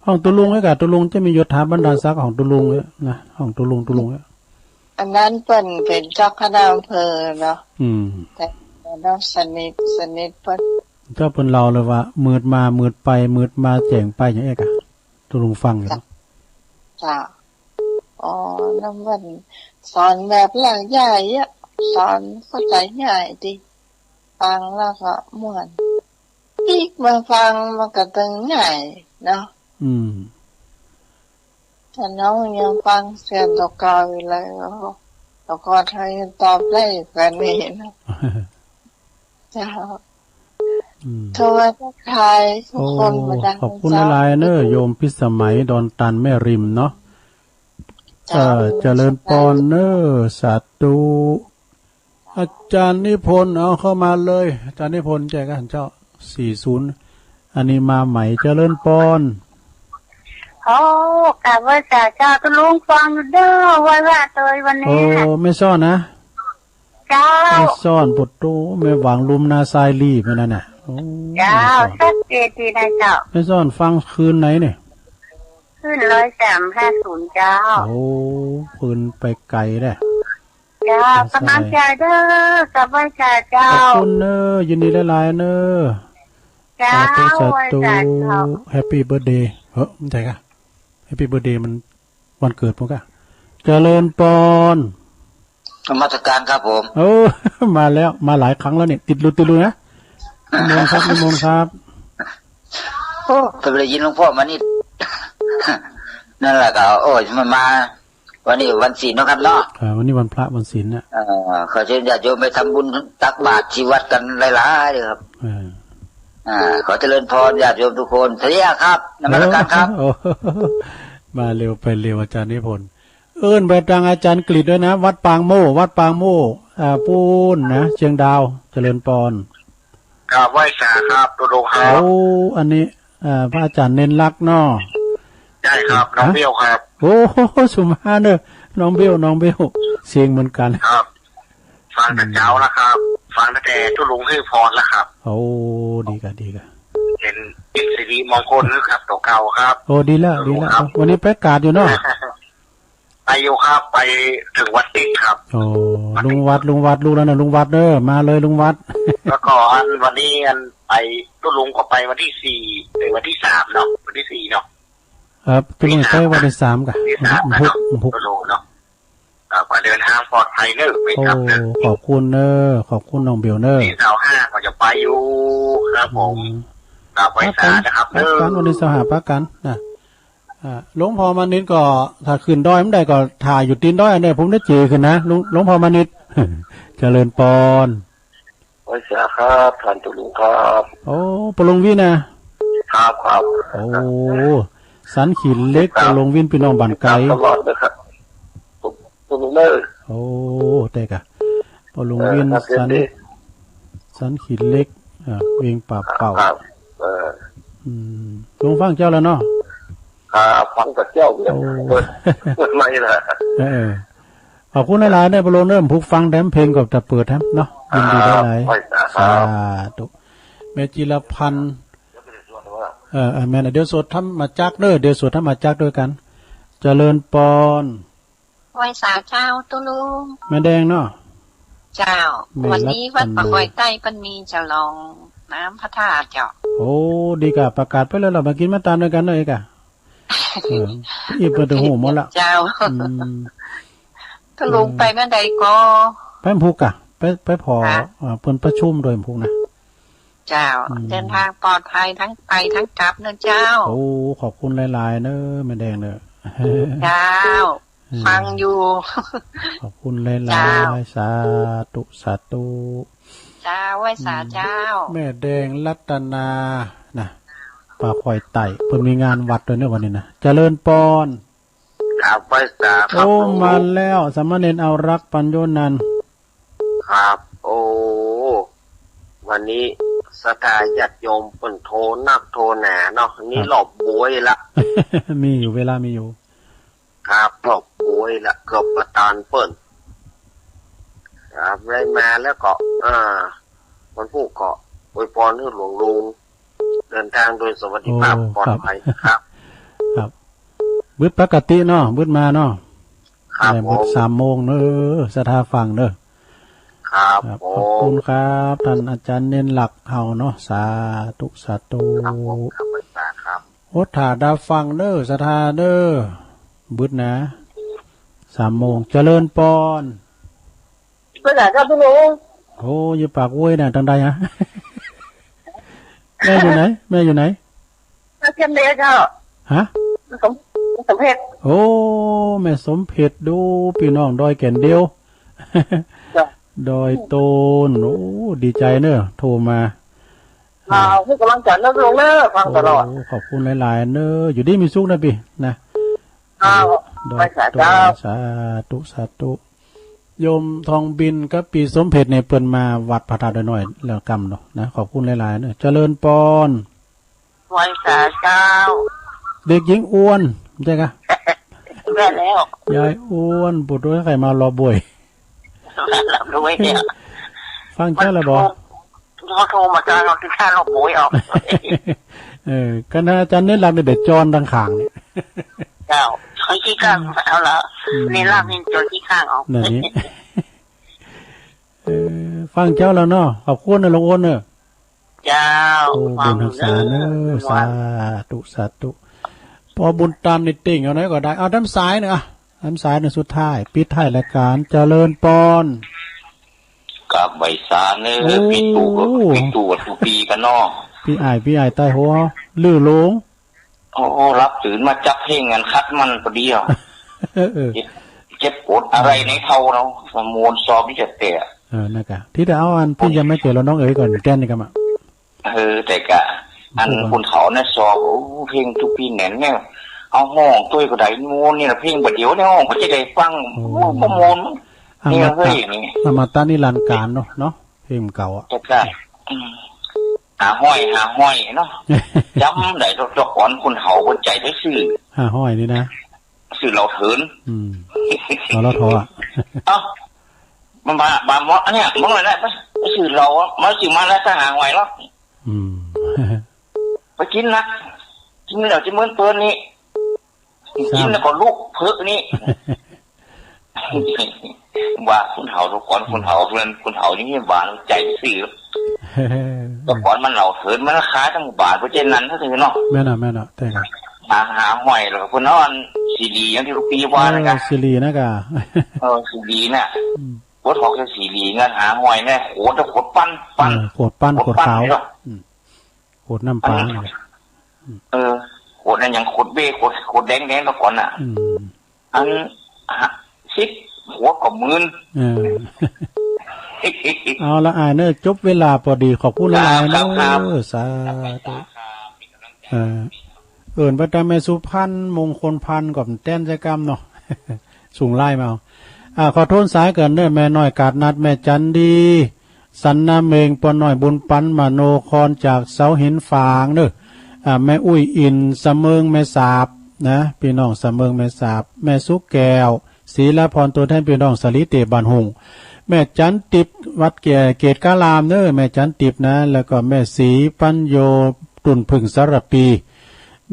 ห้องตุลุงไอ้กะตุลุงจะมียศถาบรรดาศักดิ์ของตุลุงเนี่ยนะห้องตุลุงอันนั้นเป็นเจ้าคณะอำเภอเนาะแต่น้องสนิทเพิ่นเจ้าเพิ่นเราเลยว่ามืดมามืดไปมืดมาแจ้งไปอย่างเอกอะตุลุงฟังอยู่จ้ะอ๋อน้ำมันสอนแบบหลังใหญ่อะสอนเข้าใจง่ายดีฟังแล้วก็ม่วนอีกมาฟังมันก็ตึงง่ายเนาะแต่น้องยังฟังเสียงตัวเก่าอยู่เลยแล้วก็ทายตอบได้กันนี่นะจ้าโทรทักทายทุกคนมาดังขอบคุณหลายๆเนอะโยมพิสมัยดอนตันแม่ริมเนาะเจริญพรเนอะสาธุอาจารย์นิพนธ์เอาเข้ามาเลยอาจารย์นิพนธ์แจกกันเจ้า40อันนี้มาใหม่เจริญพรกะว่าจะเจ้าตุลุงฟังเด้อว่าเตยวันนี้ไม่ซ่อนนะเจ้าไม่ซ่อนปุตโตไม่หวังลุมนาทรายรีบนั่นน่ะเจ้าสักเจดีนะเจ้าไม่ซ่อนฟังคืนไหนเนี่ยขึ้น10350เจ้าคืนไปไกลแล้เจ้ากำลังใจเด้อสบายใจเจ้าขอบคุณเนอะยินดีหลายๆเนอะเจ้าแฮปปี้เบิร์ธเดย์ไม่ใช่ค่ะแฮปปี้เบิร์ธเดย์มันวันเกิดพวกอะเจริญปอนนมัสการครับผมมาแล้วมาหลายครั้งแล้วเนี่ยติดลุนะนิมนต์ครับไปได้ยินหลวงพ่อมานี่นั่นแหละก็มันมาวันนี้วันศีลนะครับเนาะวันนี้วันพระวันศีลเนี่ยขอเชิญญาติโยมไปทำบุญตักบาตรที่วัดกันหลายๆเลยครับขอเจริญพรญาติโยมทุกคนเทียครับนมัสการครับมาเร็วไปเร็วอาจารย์นิพนธ์ไปทางอาจารย์กฤษด้วยนะวัดปางโม่ปูนนะเชียงดาวเจริญพรกราบไหว้สาครับตัวโลครับอันนี้พระอาจารย์เน้นรักเนาะใช่ครับน้องเบลครับสุมาเนอะน้องเบลเสียงเหมือนกันครับฟังแต่เจ้าแล้วครับฟังแต่ตัวลุงให้พรแล้วครับดีกันเป็นสิริมงคลนะครับตัวเก่าครับดีแล้ววันนี้ประกาศอยู่เนาะไปอยู่ครับไปถึงวัดติดครับลุงวัดรู้แล้วนะลุงวัดเด้อมาเลยลุงวัดแล้วก็วันนี้ไปตัวลุงก็ไปวันที่4ถึงวันที่3เนาะวันที่4เนาะครับตัวลุงไปวันที่3กันตัวลุงเนาะก็เดินทางปลอดภัยเนอะไปครับขอบคุณเนอะขอบคุณน้องเบลเนอะที่25ก็จะไปอยู่ครับผมไปสานะครับเนอะวันที่25พักกันนะหลวงพ่อมานิดก็ถ้าขึ้นดอยไม่ได้ก็ถ่ายอยู่ตีนดอยเนี่ยผมได้เจอขึ้นนะหลวงพ่อมานิดเจริญปอนไว้เสียครับท่านตุลุงครับปลงวินะครับสันขีดเล็กปลงวินพี่น้องบันไกตลอดเลยครับ ลุงเนอร์ โอ้เด็กอะพอลุงเวียนสันขีดเล็กเวียงป่าเป่าลุงฟังเจ้าแล้วเนาะฟังกับเจ้าเนี่ยเปิดไม่ละขอบคุณหลายๆได้บอลเริ่มผูกฟังแดมเพลงกับจะเปิดแฮมเนาะยินดีได้หลายสาธุแม่จิรพันธ์แม่เดี๋ยวสวดทำมาจักเด้อเดี๋ยวสวดทำมาจักด้วยกันเจริญปอนไหว้สาเจ้าตุลุงแม่แดงเนาะเจ้าวันนี้วัดปะหอยใต้ปันมีจะลองน้ำพระธาตุเจ้าโอ้ดีกะประกาศไปแล้วเรามากินมาตามด้วยกันเลยกะอีเปิดหูหมดละเจ้าตุลุงไปเมื่อใดก็ไปพุกอะไปพอเพิ่นประชุมโดยพุกนะเจ้าเดินทางปลอดภัยทั้งไปทั้งกลับเนอะเจ้าโอ้ขอบคุณหลายๆเนอะแม่แดงเนอะเจ้าฟังอยู่ขอบคุณหลายๆสาธุสาธุเจ้าไหว้สาเจ้าแม่แดงรัตนานะป่าคอยไต่เพิ่นมีงานวัดด้วยเนอะวันนี้นะเจริญปอนครับไหว้สาโอ้มาแล้วสามเณรเอารักปัญโยนันครับโอ้วันนี้สถาญาติโยมเปิ่นโทนักโทหนาเนาะนี่หลบบวยละมีอยู่เวลามีอยู่ครับหลบบวยละเกือบประตานเปิ่นครับได้มาแล้วก็มันผู้เกาะอวยพรให้หลวงลุงเดินทางโดยสวัสดิภาพปลอดภัยครับครับบึดปกติเนาะบึดมาเนาะครับบึด3 โมงเนอะสถาฟังเนอะครับขอบคุณครับท่านอาจารย์เน้นหลักเฮาเนาะสาธุสาธุครับโอถาดาฟังเด้อสถาเด้อบึดนะ3 โมงเจริญปอนเพื่อนครับทุกลุงโอ้ยปากโว้ยน่ะทางใดฮะแม่อยู่ไหนแม่อยู่ไหนเทียมเดียเจ้าฮะสมเพชรโอ้แม่สมเพชรดูพี่น้องดอยแก่นเดียวดอยโตนโอ้ดีใจเนอะโทรมาให้กำลังใจนะลุงเนอะฟังตลอดขอบคุณหลายๆเนอะอยู่ดีมีสุขนะพี่นะดอยโตนสาธุสาธุโยมทองบินกับปีสมเพชรเนี่ยเปิ้นมาวัดพระธาตุหน่อยแล้วกำเนาะนะขอบคุณหลายๆเนอะเจริญปอนไหว้สาเจ้าเด็กหญิงอ้วนใช่กะแม่แล้วยายอ้วนปวดด้วยใครมารอบ่อยด้วยเนี่ยฟังเจ้าแล้วบอกเขาโทรมาจ้าเราที่ข้าเราโวยออกคณะอาจารย์เน้นหลักเด็ดจอนดังขางเนี่ยเจ้าเขาขี้ข้างเอาละในร่างนี่จนขี้ข้างออกนี่ฟังเจ้าแล้วเนาะขอบคุณนะหลวงอ้นเนอะเจ้าบุญทักษาเนอะสาธุสาธุพอบุญตามนิติ่งเอาไหนก็ได้เอาด้านซ้ายเนอะด้านซ้ายในสุดท้ายปิดท้ายรายการเจริญปอนกับใบสาเนอะปีตูปีกันเนาะพี่ไอ้ใต้หัวลื่อลงโอ้รับถือมาจับเพลงงานคัดมันพอดีอ่ะเจ็บปวดอะไรในเท้าเราสมวนสอบที่จะเตะนะกะที่จะเอาอันพี่ยังไม่เจอเราน้องเอ๋ยก่อนแก้นนี่กันอ่ะแต่กะอันคุณเขาเนี่ยสอบเพลงทุกปีแน่นเนี่ยเอาห้องตัวก็ได้มวนนี่แหละเพลงบัดเดียวในห้องก็จะได้ฟังมวนนี่เฮ้ยนี่อมตะนิรันดร์การเนาะเพลงเก่าอ่ะใช่หาห้อยเนาะย้ำได้เจ้าของคุณเขาบนใจได้สื่อหาห้อยนี่นะสื่อเราเถินเราท้ออ่ะมันบามอเนี่ยมันอะไรได้ไปสื่อเรามาสื่อมาแล้วถ้าหาห้อยหรอกไปกินนะกินแล้วจะเหมือนเปิ้ลนี่กินแล้วก็ลูกเพิกนี่ว่าคุณเขาทุกคนคุณเขาเพื่อนคุณเขานี่บานใจสื่อแต่ก่อนมันเหล่าเถินมันค้าทั้งบาทเพราะเจนนั้นถ้าถือเนาะแม่น่ะแต่กันหาห้อยแล้วคุณน้องสีดีอย่างที่ลูกปีว่านะกันสีดีนะกะสีดีน่ะวัดหอกจะสีดีงั้นหาห้อยเนี่ยโขดปั้นโขดขาวโขดน้ำปลาโขดนั่นอย่างโขดเบ้โขดแดงแล้วก่อนอ่ะอันซิกหัวกับมือเอาละเนอะจบเวลาพอดีขอบคุณหลายเนอะสาธุพระธรรมสุพรรณมงคลพันธ์กับแต้นใจกรรมเนาะสูงไล่มา ขอโทษสายกันเด้อแม่น้อยกาดนัดแม่จันดีสันนาเมงปอน้อยบุญปันมโนคอนจากเสาหินฝางเด้อแม่อุ้ยอินเสมิงแม่สาบนะพี่น้องเสมิงแม่สาบแม่สุกแก้วศรีละพรตัวแทนพี่น้องสลิเตบานหงแม่จันติบวัดเกตกาลามเด้อแม่จันติบนะแล้วก็แม่ศรีปัญโยตุนพึ่งสารปี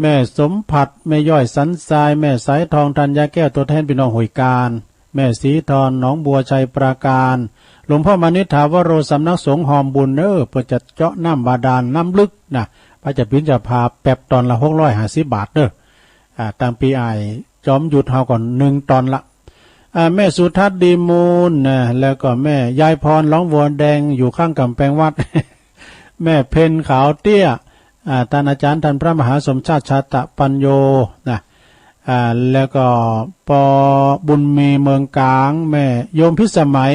แม่สมผัดแม่ย่อยสันทรายแม่สายทองธัญญาแก้วตัวแทนพี่น้องหวยการแม่ศรีทรหนองบัวชัยปราการหลวงพ่อมานิถาวโรสำนักสงฆ์หอมบุญเด้อเพื่อจะเจาะน้ำบาดาลน้ำลึกนะพระจะพินจะพาแป๊บตอนละ650 บาทเด้อตามปีไอจอมหยุดเฮาก่อน1 ตอนละแม่สุทัศน์ดีมูลนะแล้วก็แม่ยายพรร้องวัวแดงอยู่ข้างกำแพงวัด แม่เพนขาวเตี้ยท่านอาจารย์ท่านพระมหาสมชาติชาตะปัญโยนะแล้วก็ปอบุญมีเมืองกลางแม่โยมพิสมัย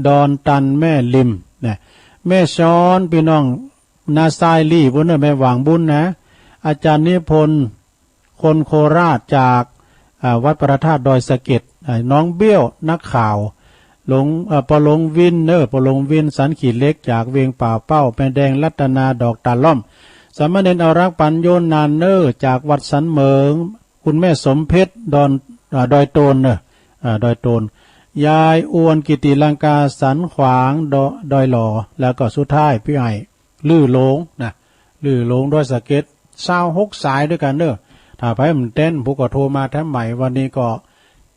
ดอนตันแม่ลิมนะแม่ช้อนพี่น้องนาซายลี่บุญแม่หวังบุญนะอาจารย์นิพนธ์คนโคราชจากวัดประธาตุดอยสะเก็ดน้องเบี้ยวนักข่าวหลงปอลงวินปอลงวินสันขีดเล็กจากเวียงป่าเป้าแม่แดงรัตนาดอกตาล่อมสามเณรเอารักปัญโยนานจากวัดสันเหมิงคุณแม่สมเพชรดอยโตนดอยโตนยายอวนกิติลังกาสันขวางดอยหล่อแล้วก็สุดท้ายพี่ไอลื่อโลงนะลื่อโลงด้วยสเก็ต26 สายด้วยกันถ้าไปมันเต้นผู้ก็โทรมาแถมใหม่วันนี้ก็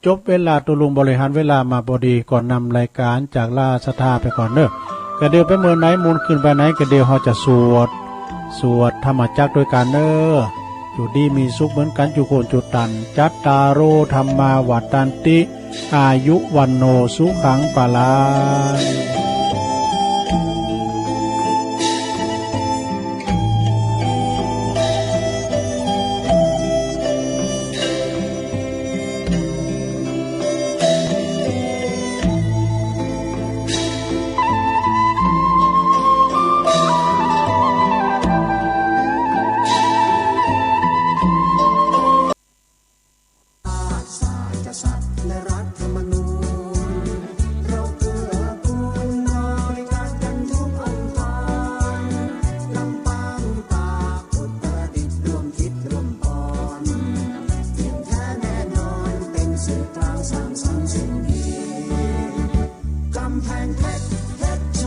จบเวลาตัวลุงบริหารเวลามาพอดีก่อนนำรายการจากลาสถาไปก่อนกระเดียวไปเมื่อไหนมูลขึ้นไปไหนกระเดียวเขาจะสวดธรรมจักรด้วยกันอยู่ดีมีสุขเหมือนกันอยู่โคนจุดตันจัตตาโรธรรมาวัฏตันติอายุวันโนสุขังปะลาสื่อกลางสร้างสรรค์